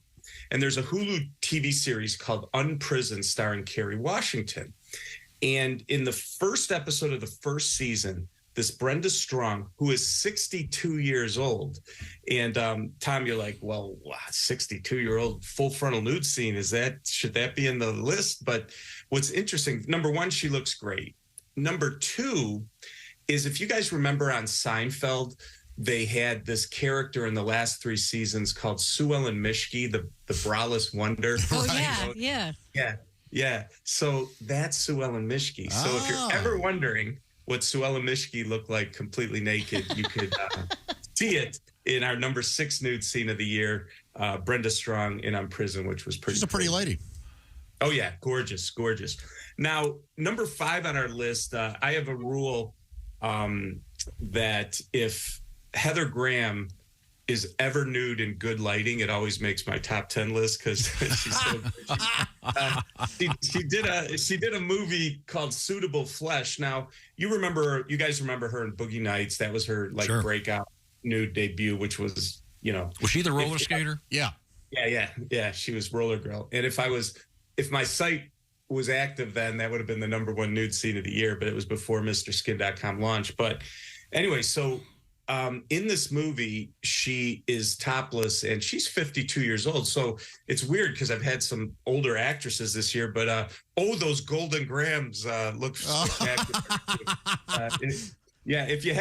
And there's a Hulu TV series called Unprisoned starring Kerry Washington. And in the first episode of the first season, this Brenda Strong, who is 62 years old. And Tom, you're like, well, 62-year-old full frontal nude scene. Should that be in the list? But what's interesting, number 1, she looks great. Number 2 is, if you guys remember on Seinfeld, they had this character in the last 3 seasons called Sue Ellen Mischke, the braless wonder. Oh, right. Yeah. So that's Sue Ellen Mischke. So if you're ever wondering what Sue Ellen Mischke looked like completely naked, you could see it in our number 6 nude scene of the year, Brenda Strong in Unprisoned, which was pretty. She's a pretty lady. Oh, yeah. Gorgeous. Now, number 5 on our list, I have a rule that if Heather Graham is ever nude in good lighting, it always makes my top 10 list because she's so good. She did a movie called Suitable Flesh. Now, you guys remember her in Boogie Nights. That was her breakout nude debut, which was, Was she the roller skater? Yeah. Yeah. She was Roller Girl. And if my site was active then, that would have been the number 1 nude scene of the year, but it was before MrSkin.com launched. But anyway, so in this movie, she is topless and she's 52 years old. So it's weird because I've had some older actresses this year, but those Golden Grahams look spectacular. If you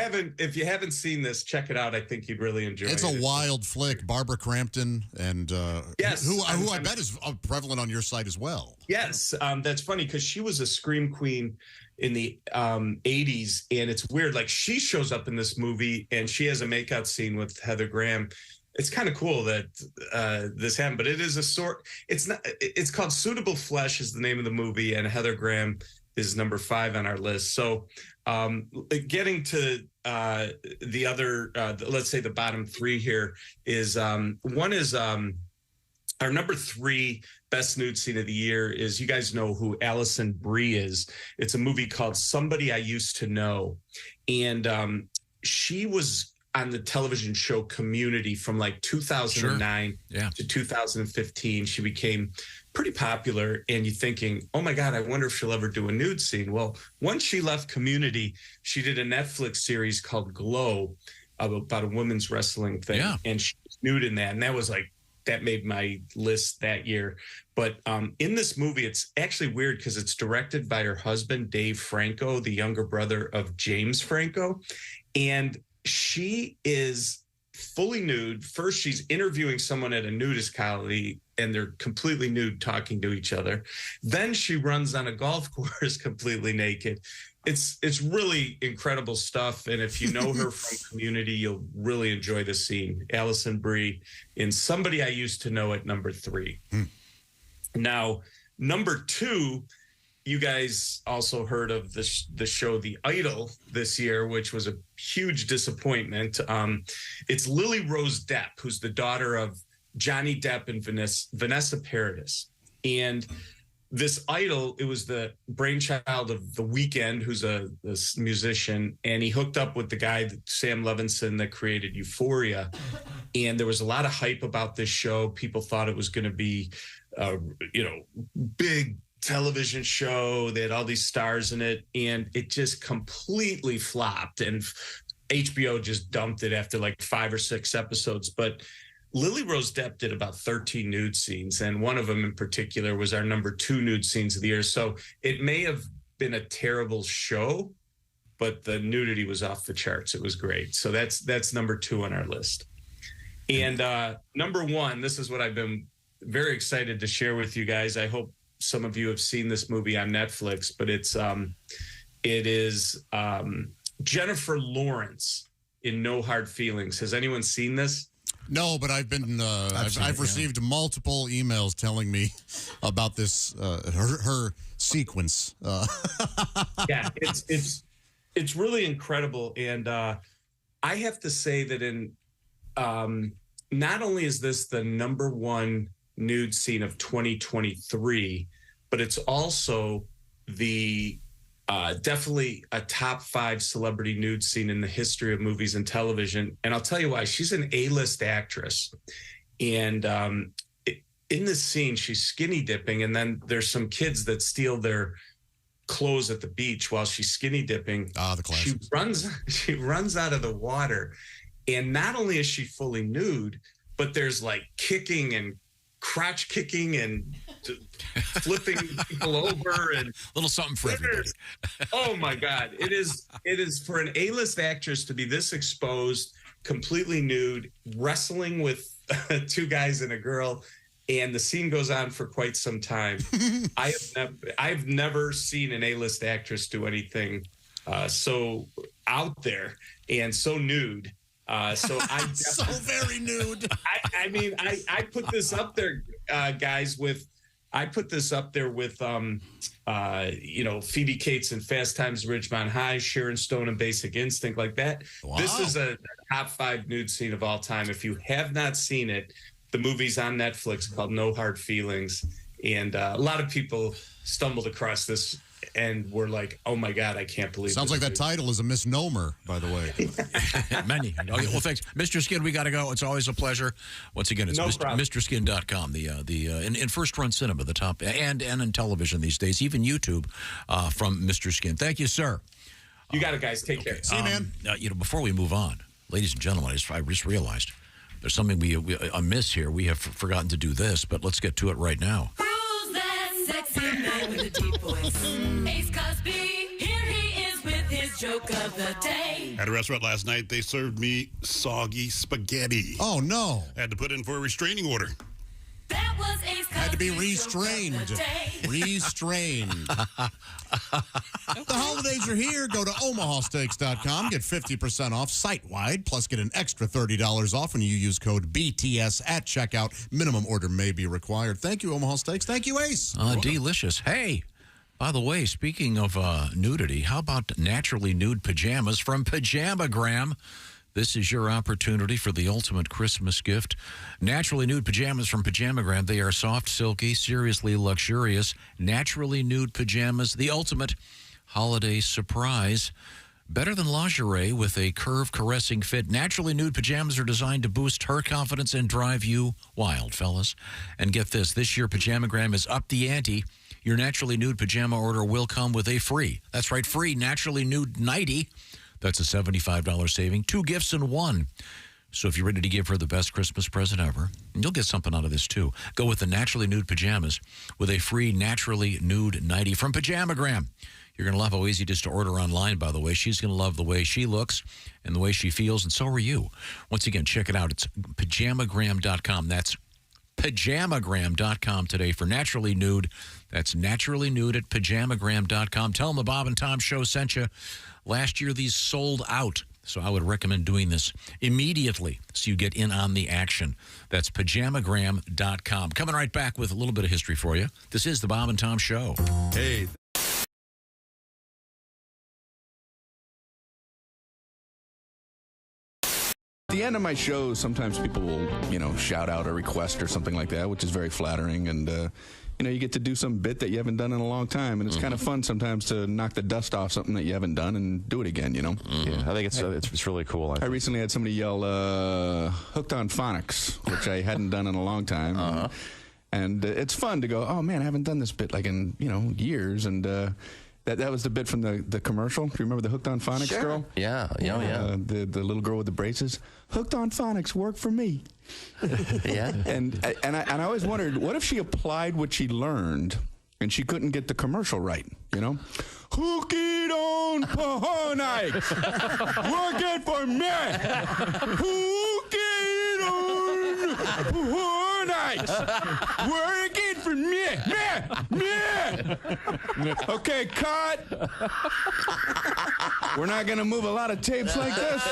haven't seen this, check it out. I think you'd really enjoy it. It's a wild flick. Barbara Crampton and who I bet is prevalent on your site as well. Yes, that's funny because she was a scream queen in the 80s, and it's weird. Like, she shows up in this movie and she has a makeout scene with Heather Graham. It's kind of cool that this happened, but it is it's called Suitable Flesh is the name of the movie, and Heather Graham is number 5 on our list. So getting to the other, let's say the bottom 3 here is, one is our number 3 best nude scene of the year is, you guys know who Alison Brie is. It's a movie called Somebody I Used to Know. And she was on the television show Community from like 2009 to 2015. She became pretty popular, and you're thinking, oh my God, I wonder if she'll ever do a nude scene. Well, once she left Community, she did a Netflix series called Glow about a women's wrestling thing. Yeah. And she was nude in that. And that made my list that year. But in this movie, it's actually weird because it's directed by her husband, Dave Franco, the younger brother of James Franco. And she is fully nude. First, she's interviewing someone at a nudist colony, and they're completely nude talking to each other. Then she runs on a golf course completely naked. It's really incredible stuff. And if you know her from Community, you'll really enjoy the scene. Alison Brie in Somebody I Used to Know at number 3. Now, number 2, you guys also heard of the show The Idol this year, which was a huge disappointment. It's Lily Rose Depp, who's the daughter of Johnny Depp and Vanessa Paradis. And this Idol, it was the brainchild of The Weeknd, who's this musician, and he hooked up with the guy, Sam Levinson, that created Euphoria. And there was a lot of hype about this show. People thought it was going to be big television show. They had all these stars in it, and it just completely flopped. And HBO just dumped it after like 5 or 6 episodes. But Lily Rose Depp did about 13 nude scenes, and one of them in particular was our number 2 nude scenes of the year. So it may have been a terrible show, but the nudity was off the charts. It was great. So that's number 2 on our list. And number 1, this is what I've been very excited to share with you guys. I hope some of you have seen this movie on Netflix, but it is Jennifer Lawrence in No Hard Feelings. Has anyone seen this? No, but I've been I've received multiple emails telling me about this her sequence. Yeah, it's really incredible, and I have to say that in not only is this the number 1 nude scene of 2023, but it's also the definitely a top 5 celebrity nude scene in the history of movies and television. And I'll tell you why. She's an A-list actress. And in this scene, she's skinny dipping. And then there's some kids that steal their clothes at the beach while she's skinny dipping. The classic. She runs out of the water. And not only is she fully nude, but there's like kicking and crotch kicking and flipping people over and little something for everybody. Oh my God. It is for an A-list actress to be this exposed, completely nude, wrestling with 2 guys and a girl. And the scene goes on for quite some time. I've never seen an A-list actress do anything so out there and so nude. So I so very nude. I mean, I put this up there, guys. I put this up there with Phoebe Cates in Fast Times at Ridgemont High, Sharon Stone in Basic Instinct, like that. Wow. This is a top 5 nude scene of all time. If you have not seen it, the movie's on Netflix called No Hard Feelings, and a lot of people stumbled across this and were like, "Oh my God, I can't believe." Sounds like that title is a misnomer, by the way. Many. Okay, well, thanks, Mr. Skin. We got to go. It's always a pleasure. Once again, it's MrSkin.com. In first run cinema, the top, and in television these days, even YouTube, from Mr. Skin. Thank you, sir. You got it, guys. Take care. See you, man. Before we move on, ladies and gentlemen, I just realized there's something we miss here. We have forgotten to do this, but let's get to it right now. Who's that sexy man with a deep voice? Ace Cosby, here he is with his joke of the day. At a restaurant last night, they served me soggy spaghetti. Oh, no. I had to put in for a restraining order. That was Ace Cosby's had to be restrained. Restrained. The holidays are here. Go to omahasteaks.com. Get 50% off site-wide, plus get an extra $30 off when you use code BTS at checkout. Minimum order may be required. Thank you, Omaha Steaks. Thank you, Ace. Delicious. Hey, by the way, speaking of nudity, how about naturally nude pajamas from Pajamagram? This is your opportunity for the ultimate Christmas gift. Naturally nude pajamas from Pajamagram. They are soft, silky, seriously luxurious, naturally nude pajamas, the ultimate holiday surprise. Better than lingerie with a curve caressing fit. Naturally nude pajamas are designed to boost her confidence and drive you wild, fellas. And get this year Pajamagram is up the ante. Your naturally nude pajama order will come with a free naturally nude nightie. That's a $75 saving. 2 gifts in 1. So if you're ready to give her the best Christmas present ever, and you'll get something out of this too, go with the naturally nude pajamas with a free naturally nude nightie from Pajamagram. You're going to love how easy it is to order online, by the way. She's going to love the way she looks and the way she feels, and so are you. Once again, check it out. It's Pajamagram.com. That's Pajamagram.com today for naturally nude. That's naturally nude at Pajamagram.com. Tell them the Bob and Tom Show sent you. Last year, these sold out, so I would recommend doing this immediately so you get in on the action. That's Pajamagram.com. Coming right back with a little bit of history for you. This is the Bob and Tom Show. Hey. At the end of my show, sometimes people will, shout out a request or something like that, which is very flattering. And, you get to do some bit that you haven't done in a long time. And it's kind of fun sometimes to knock the dust off something that you haven't done and do it again, Yeah, I think it's really cool. I recently had somebody yell, hooked on phonics, which I hadn't done in a long time. And it's fun to go, oh, man, I haven't done this bit like in, years. And that was the bit from the commercial. Do you remember the Hooked on Phonics girl? Yeah. The little girl with the braces. Hooked on Phonics work for me. Yeah. And I always wondered, what if she applied what she learned and she couldn't get the commercial right, Hooked on Phonics working for me. Hooked on Phonics working for me. Okay, cut. We're not going to move a lot of tapes like this.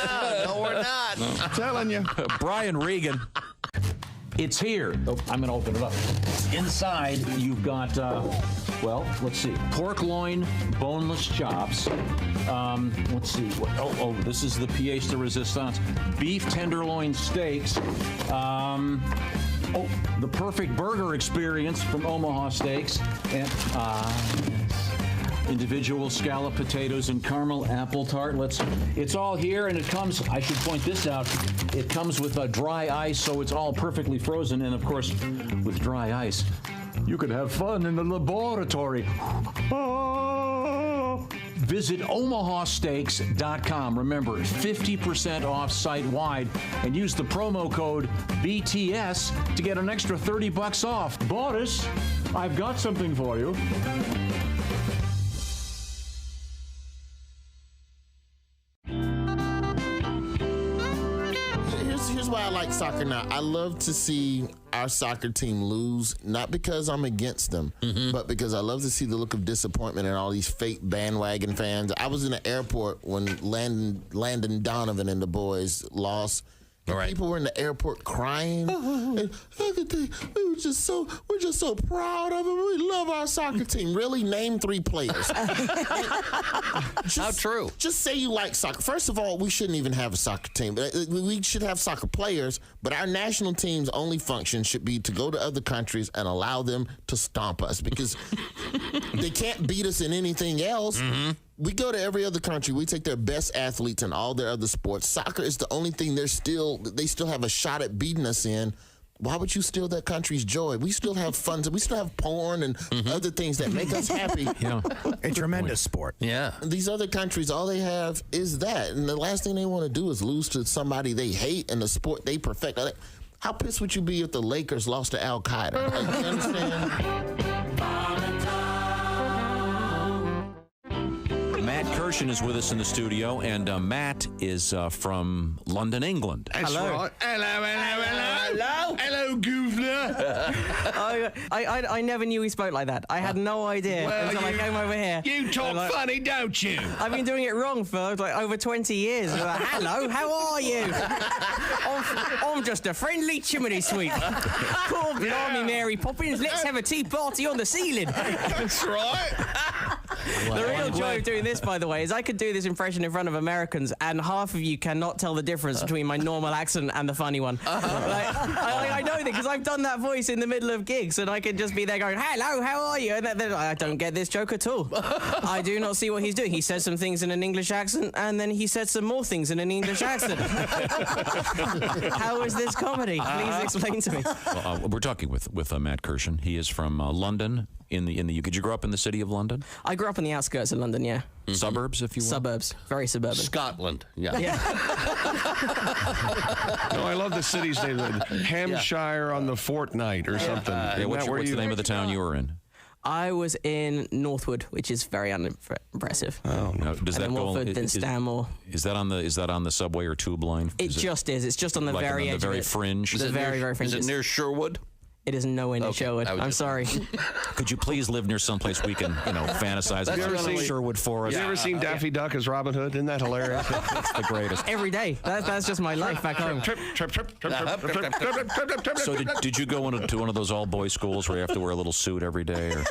No, we're not. I'm telling you. Brian Regan. It's here. Oh, I'm going to open it up. Inside, you've got, let's see. Pork loin, boneless chops. Let's see. This is the pièce de résistance. Beef tenderloin steaks. The perfect burger experience from Omaha Steaks. And, individual scallop potatoes and caramel apple tart. It's all here, and it comes, I should point this out, it comes with a dry ice, so it's all perfectly frozen, and of course, with dry ice, you could have fun in the laboratory. Visit omahasteaks.com. Remember, 50% off site-wide, and use the promo code BTS to get an extra $30 off. Boris, I've got something for you. Here's why I like soccer now. I love to see our soccer team lose, not because I'm against them, but because I love to see the look of disappointment in all these fake bandwagon fans. I was in the airport when Landon Donovan and the boys lost. People were in the airport crying. And we're just so proud of them. We love our soccer team. Really, name 3 players. How true? Just say you like soccer. First of all, we shouldn't even have a soccer team. We should have soccer players, but our national team's only function should be to go to other countries and allow them to stomp us, because they can't beat us in anything else. We go to every other country. We take their best athletes in all their other sports. Soccer is the only thing they still have a shot at beating us in. Why would you steal that country's joy? We still have fun. We still have porn and other things that make us happy. A tremendous sport. Yeah. These other countries, all they have is that. And the last thing they want to do is lose to somebody they hate in the sport they perfect. How pissed would you be if the Lakers lost to Al Qaeda? Like, you understand? Matt Kirshen is with us in the studio, and Matt is from London, England. Hello. Hello, governor. I never knew he spoke like that. I had no idea until I came over here. You talk funny, don't you? I've been doing it wrong for over 20 years. Like, hello, how are you? I'm just a friendly chimney sweep. Poor blimey, Mary Poppins. Let's have a tea party on the ceiling. That's right. The real joy of doing this, by the way, is I could do this impression in front of Americans, and half of you cannot tell the difference between my normal accent and the funny one. I know that because I've done that voice in the middle of gigs, and I can just be there going, hello, how are you? And I don't get this joke at all. I do not see what he's doing. He says some things in an English accent, and then he said some more things in an English accent. How is this comedy? Please explain to me. Well, we're talking with Matt Kirshen. He is from London. In the UK. Did you grow up in the city of London? I grew up in the outskirts of London, yeah. Suburbs, if you will? Suburbs. Very suburban. Scotland, yeah. No, I love the cities they live in. Hampshire on the fortnight or something. What's the name of the town you were in? I was in Northwood, which is very unimpressive. Oh, no. Does that go? Then Stanmore. Is that on the subway or tube line? It's just on the very edge. The very fringe. The very fringe. Is it near Sherwood? It is nowhere near Sherwood. I'm sorry. Could you please live near someplace we can, fantasize about Sherwood for us? Have you ever seen Daffy Duck as Robin Hood? Isn't that hilarious? It's the greatest. Every day. That's just my life back home. So did you go into one of those all-boys schools where you have to wear a little suit every day? Or?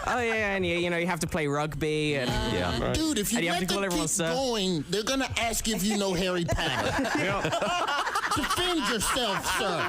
Oh, yeah, and you have to play rugby. And, Dude, if you let them keep going, they're going to ask if you know Harry Potter. Defend yourself, sir.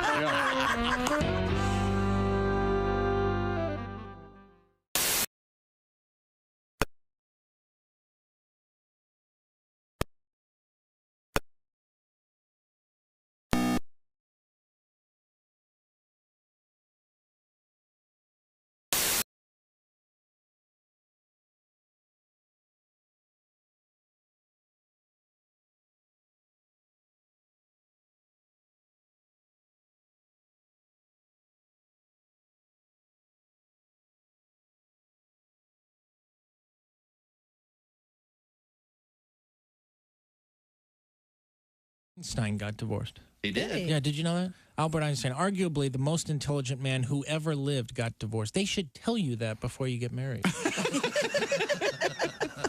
Einstein got divorced. He did. Yeah, did you know that? Albert Einstein, arguably the most intelligent man who ever lived, got divorced. They should tell you that before you get married. It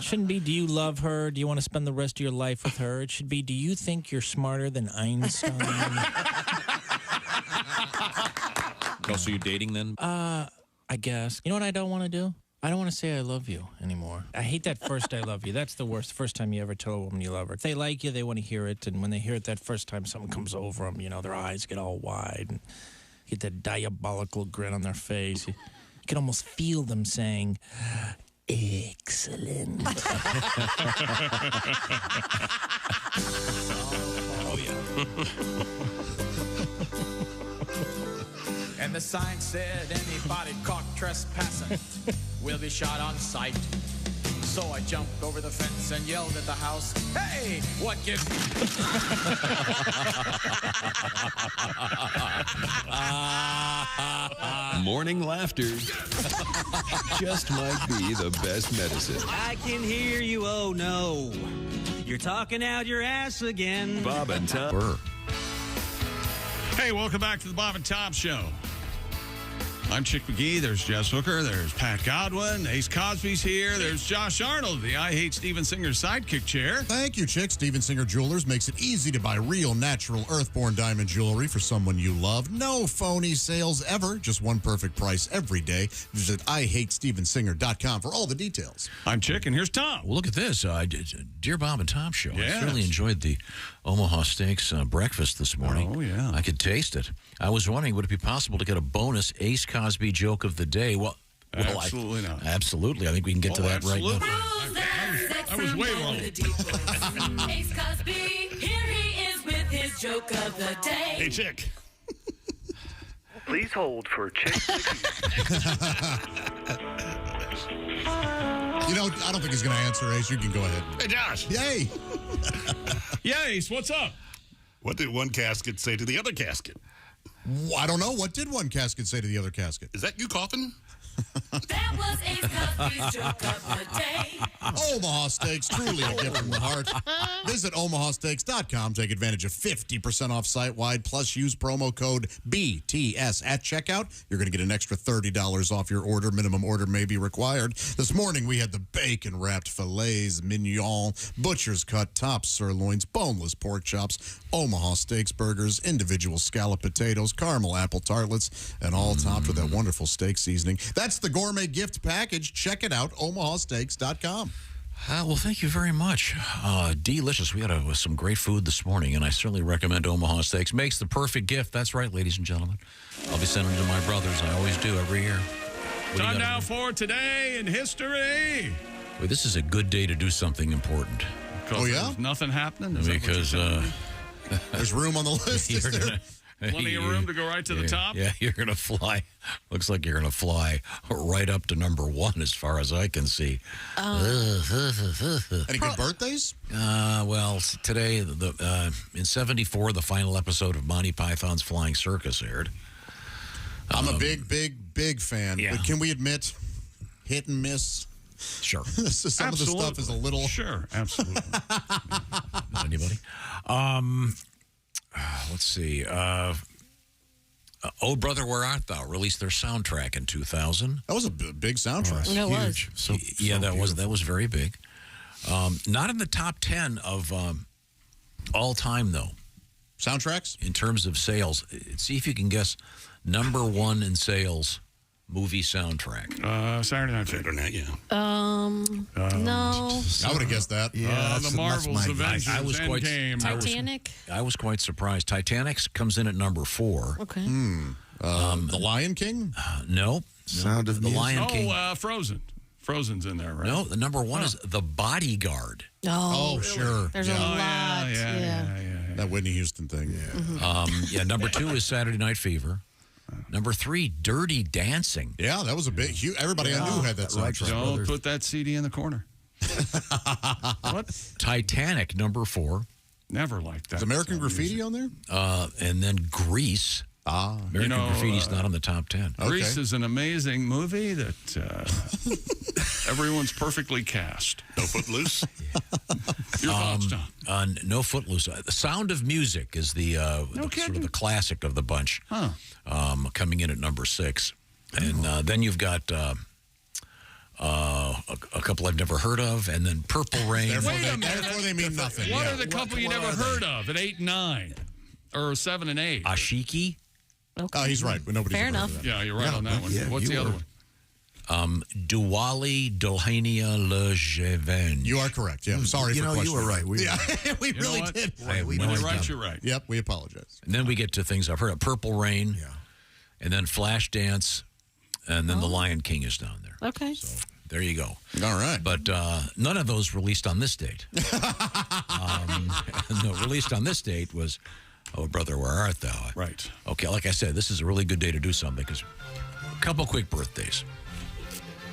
shouldn't be, do you love her? Do you want to spend the rest of your life with her? It should be, do you think you're smarter than Einstein? Oh, so you're dating then? I guess. You know what I don't want to do? I don't want to say I love you anymore. I hate that first I love you. That's the worst. First time you ever tell a woman you love her. If they like you, they want to hear it. And when they hear it that first time, something comes over them. You know, their eyes get all wide. And get that diabolical grin on their face. You can almost feel them saying, excellent. Oh, yeah. And the sign said anybody caught trespassing will be shot on sight. So I jumped over the fence and yelled at the house, hey, what gives... Morning laughter just might be the best medicine. I can hear you, oh no. You're talking out your ass again. Bob and Tom. Hey, welcome back to the Bob and Tom Show. I'm Chick McGee. There's Jess Hooker. There's Pat Godwin. Ace Cosby's here. There's Josh Arnold, the I Hate Steven Singer sidekick chair. Thank you, Chick. Steven Singer Jewelers makes it easy to buy real, natural, earthborn diamond jewelry for someone you love. No phony sales ever. Just one perfect price every day. Visit IHateStevenSinger.com for all the details. I'm Chick, and here's Tom. Well, look at this. Dear Bob and Tom Show. Yes. I really enjoyed the Omaha Steaks breakfast this morning. Oh, yeah. I could taste it. I was wondering, would it be possible to get a bonus Ace Cosby joke of the day? Well, absolutely not. Absolutely. I think we can get to that right now. I was way wrong. Ace Cosby, here he is with his joke of the day. Hey, Chick. Please hold for Chick. You know, I don't think he's going to answer, Ace. You can go ahead. Hey, Josh. Yay. Ace, what's up? What did one casket say to the other casket? I don't know. What did one casket say to the other casket? Is that you coughing? That was Ace Cosby's joke of the day. Omaha Steaks, truly a gift from the heart. Visit omahasteaks.com. Take advantage of 50% off site-wide, plus use promo code BTS at checkout. You're going to get an extra $30 off your order. Minimum order may be required. This morning, we had the bacon-wrapped fillets, mignon, butcher's cut, top sirloins, boneless pork chops, Omaha Steaks burgers, individual scallop potatoes, caramel apple tartlets, and all topped with that wonderful steak seasoning. That's the gourmet gift package. Check it out, omahasteaks.com. Well, thank you very much. Delicious. We had some great food this morning, and I certainly recommend Omaha Steaks. Makes the perfect gift. That's right, ladies and gentlemen. I'll be sending them to my brothers. I always do every year. Time now for Today in History. Well, this is a good day to do something important. Oh, yeah? There's nothing happening? Because there's room on the list. Plenty of room to go right to the top? Yeah, you're going to fly. Looks like you're going to fly right up to number one as far as I can see. Any good birthdays? Well, today, in 74, the final episode of Monty Python's Flying Circus aired. I'm a big fan. Yeah. But can we admit, hit and miss? Sure. Some of the stuff is a little... Sure, absolutely. Anybody? Let's see. Oh, Brother, Where Art Thou? Released their soundtrack in 2000. That was a big soundtrack. It was. Huge. That was very big. Not in the top 10 of all time, though. Soundtracks? In terms of sales. See if you can guess number one in sales movie soundtrack. Saturday Night Fever. No. I would have guessed that. The Marvels, Avengers, Endgame. Titanic? I was quite surprised. Titanic comes in at number 4. Okay. The Lion King? No. Sound of The Music. Lion King. Frozen. Frozen's in there, right? No, the number one is The Bodyguard. Oh, sure. There's a lot. Yeah. That Whitney Houston thing. Yeah. Number 2 is Saturday Night Fever. Number 3, Dirty Dancing. Yeah, that was a big, huge. Everybody I knew had that soundtrack. Don't put that CD in the corner. What? Titanic, number 4. Never liked that. Is American Graffiti on there? And then Grease. American Graffiti's not on the top 10. Grease is an amazing movie that everyone's perfectly cast. No Footloose? Your thoughts, Tom? No Footloose. The Sound of Music is the sort of the classic of the bunch, coming in at number 6. And then you've got a couple I've never heard of, and then Purple Rain. Wait a minute. Therefore they mean nothing. What are the couple you never heard of at 8 and 9? Or 7 and 8? Ashiki? Okay. Oh, he's right. But nobody's Fair ever heard enough. of that. Yeah, you're right on that one. What's the other one? Duali Dolhania Le Jeven. You are correct. Yeah. Sorry for questioning. You were right. We really what? did. When you're right, you're right. Yep, we apologize. And then we get to things I've heard of. Purple Rain. Yeah. And then Flashdance. And then The Lion King is down there. Okay. So there you go. All right. But none of those released on this date. No, released on this date was Oh, Brother, Where Art Thou? Right. Okay, like I said, this is a really good day to do something because a couple quick birthdays.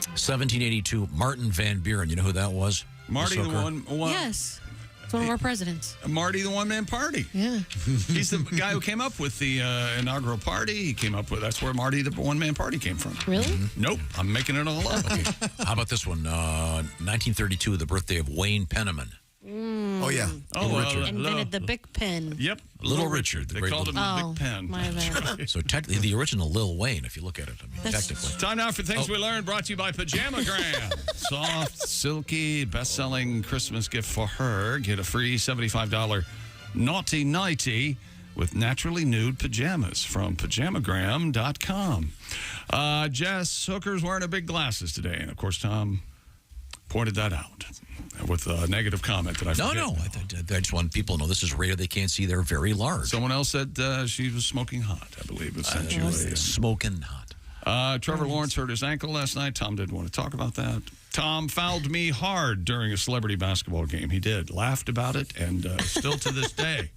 1782, Martin Van Buren. You know who that was? Marty, the one. Yes. It's one of our presidents. Marty, the one-man party. Yeah. He's the guy who came up with the inaugural party. He came up with, that's where Marty, the one-man party came from. Really? Nope. I'm making it all up. Okay. How about this one? 1932, the birthday of Wayne Penniman. Oh, yeah. Little Richard. Invented the big pen. Yep. Little Richard. They called him the Big Pen. My bad. So technically, the original Lil Wayne, if you look at it, I mean, technically. Time now for Things We Learned, brought to you by Pajamagram. Soft, silky, best-selling Christmas gift for her. Get a free $75 Naughty Nighty with naturally nude pajamas from Pajamagram.com. Jess Hooker's wearing her big glasses today. And, of course, Tom pointed that out with a negative comment that I forget. No. I just want people to know this is radio. They can't see. They're very large. Someone else said she was smoking hot, I believe. Smoking hot. Trevor Lawrence hurt his ankle last night. Tom didn't want to talk about that. Tom fouled me hard during a celebrity basketball game. He did. Laughed about it, and still to this day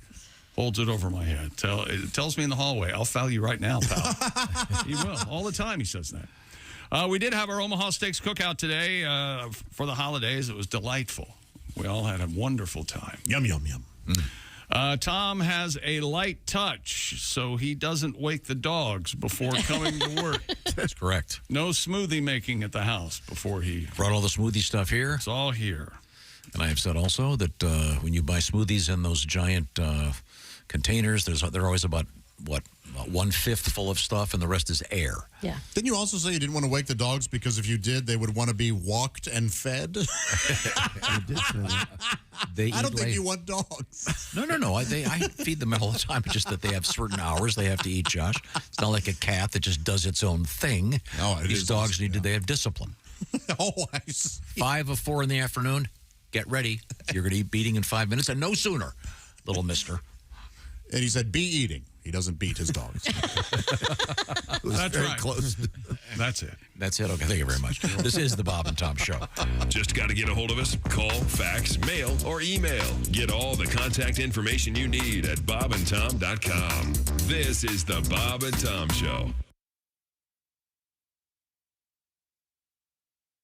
holds it over my head. It tells me in the hallway, I'll foul you right now, pal. He will. All the time he says that. We did have our Omaha Steaks cookout today for the holidays. It was delightful. We all had a wonderful time. Yum, yum, yum. Tom has a light touch, so he doesn't wake the dogs before coming to work. That's correct. No smoothie making at the house before he... Brought all the smoothie stuff here. It's all here. And I have said also that when you buy smoothies in those giant containers, they're always about, 1/5 full of stuff, and the rest is air. Yeah. Didn't you also say you didn't want to wake the dogs because if you did, they would want to be walked and fed? I did say that. I don't think you want dogs. No. I feed them all the time. It's just that they have certain hours they have to eat, Josh. It's not like a cat that just does its own thing. No, These dogs they have discipline. Oh, I see. 5 of 4 in the afternoon, get ready. You're going to be eating in 5 minutes, and no sooner, little mister. And he said, be eating. He doesn't beat his dogs. That's very right. close. That's it. That's it. Okay, thank you very much. This is the Bob and Tom Show. Just got to get a hold of us. Call, fax, mail, or email. Get all the contact information you need at bobandtom.com. This is the Bob and Tom Show.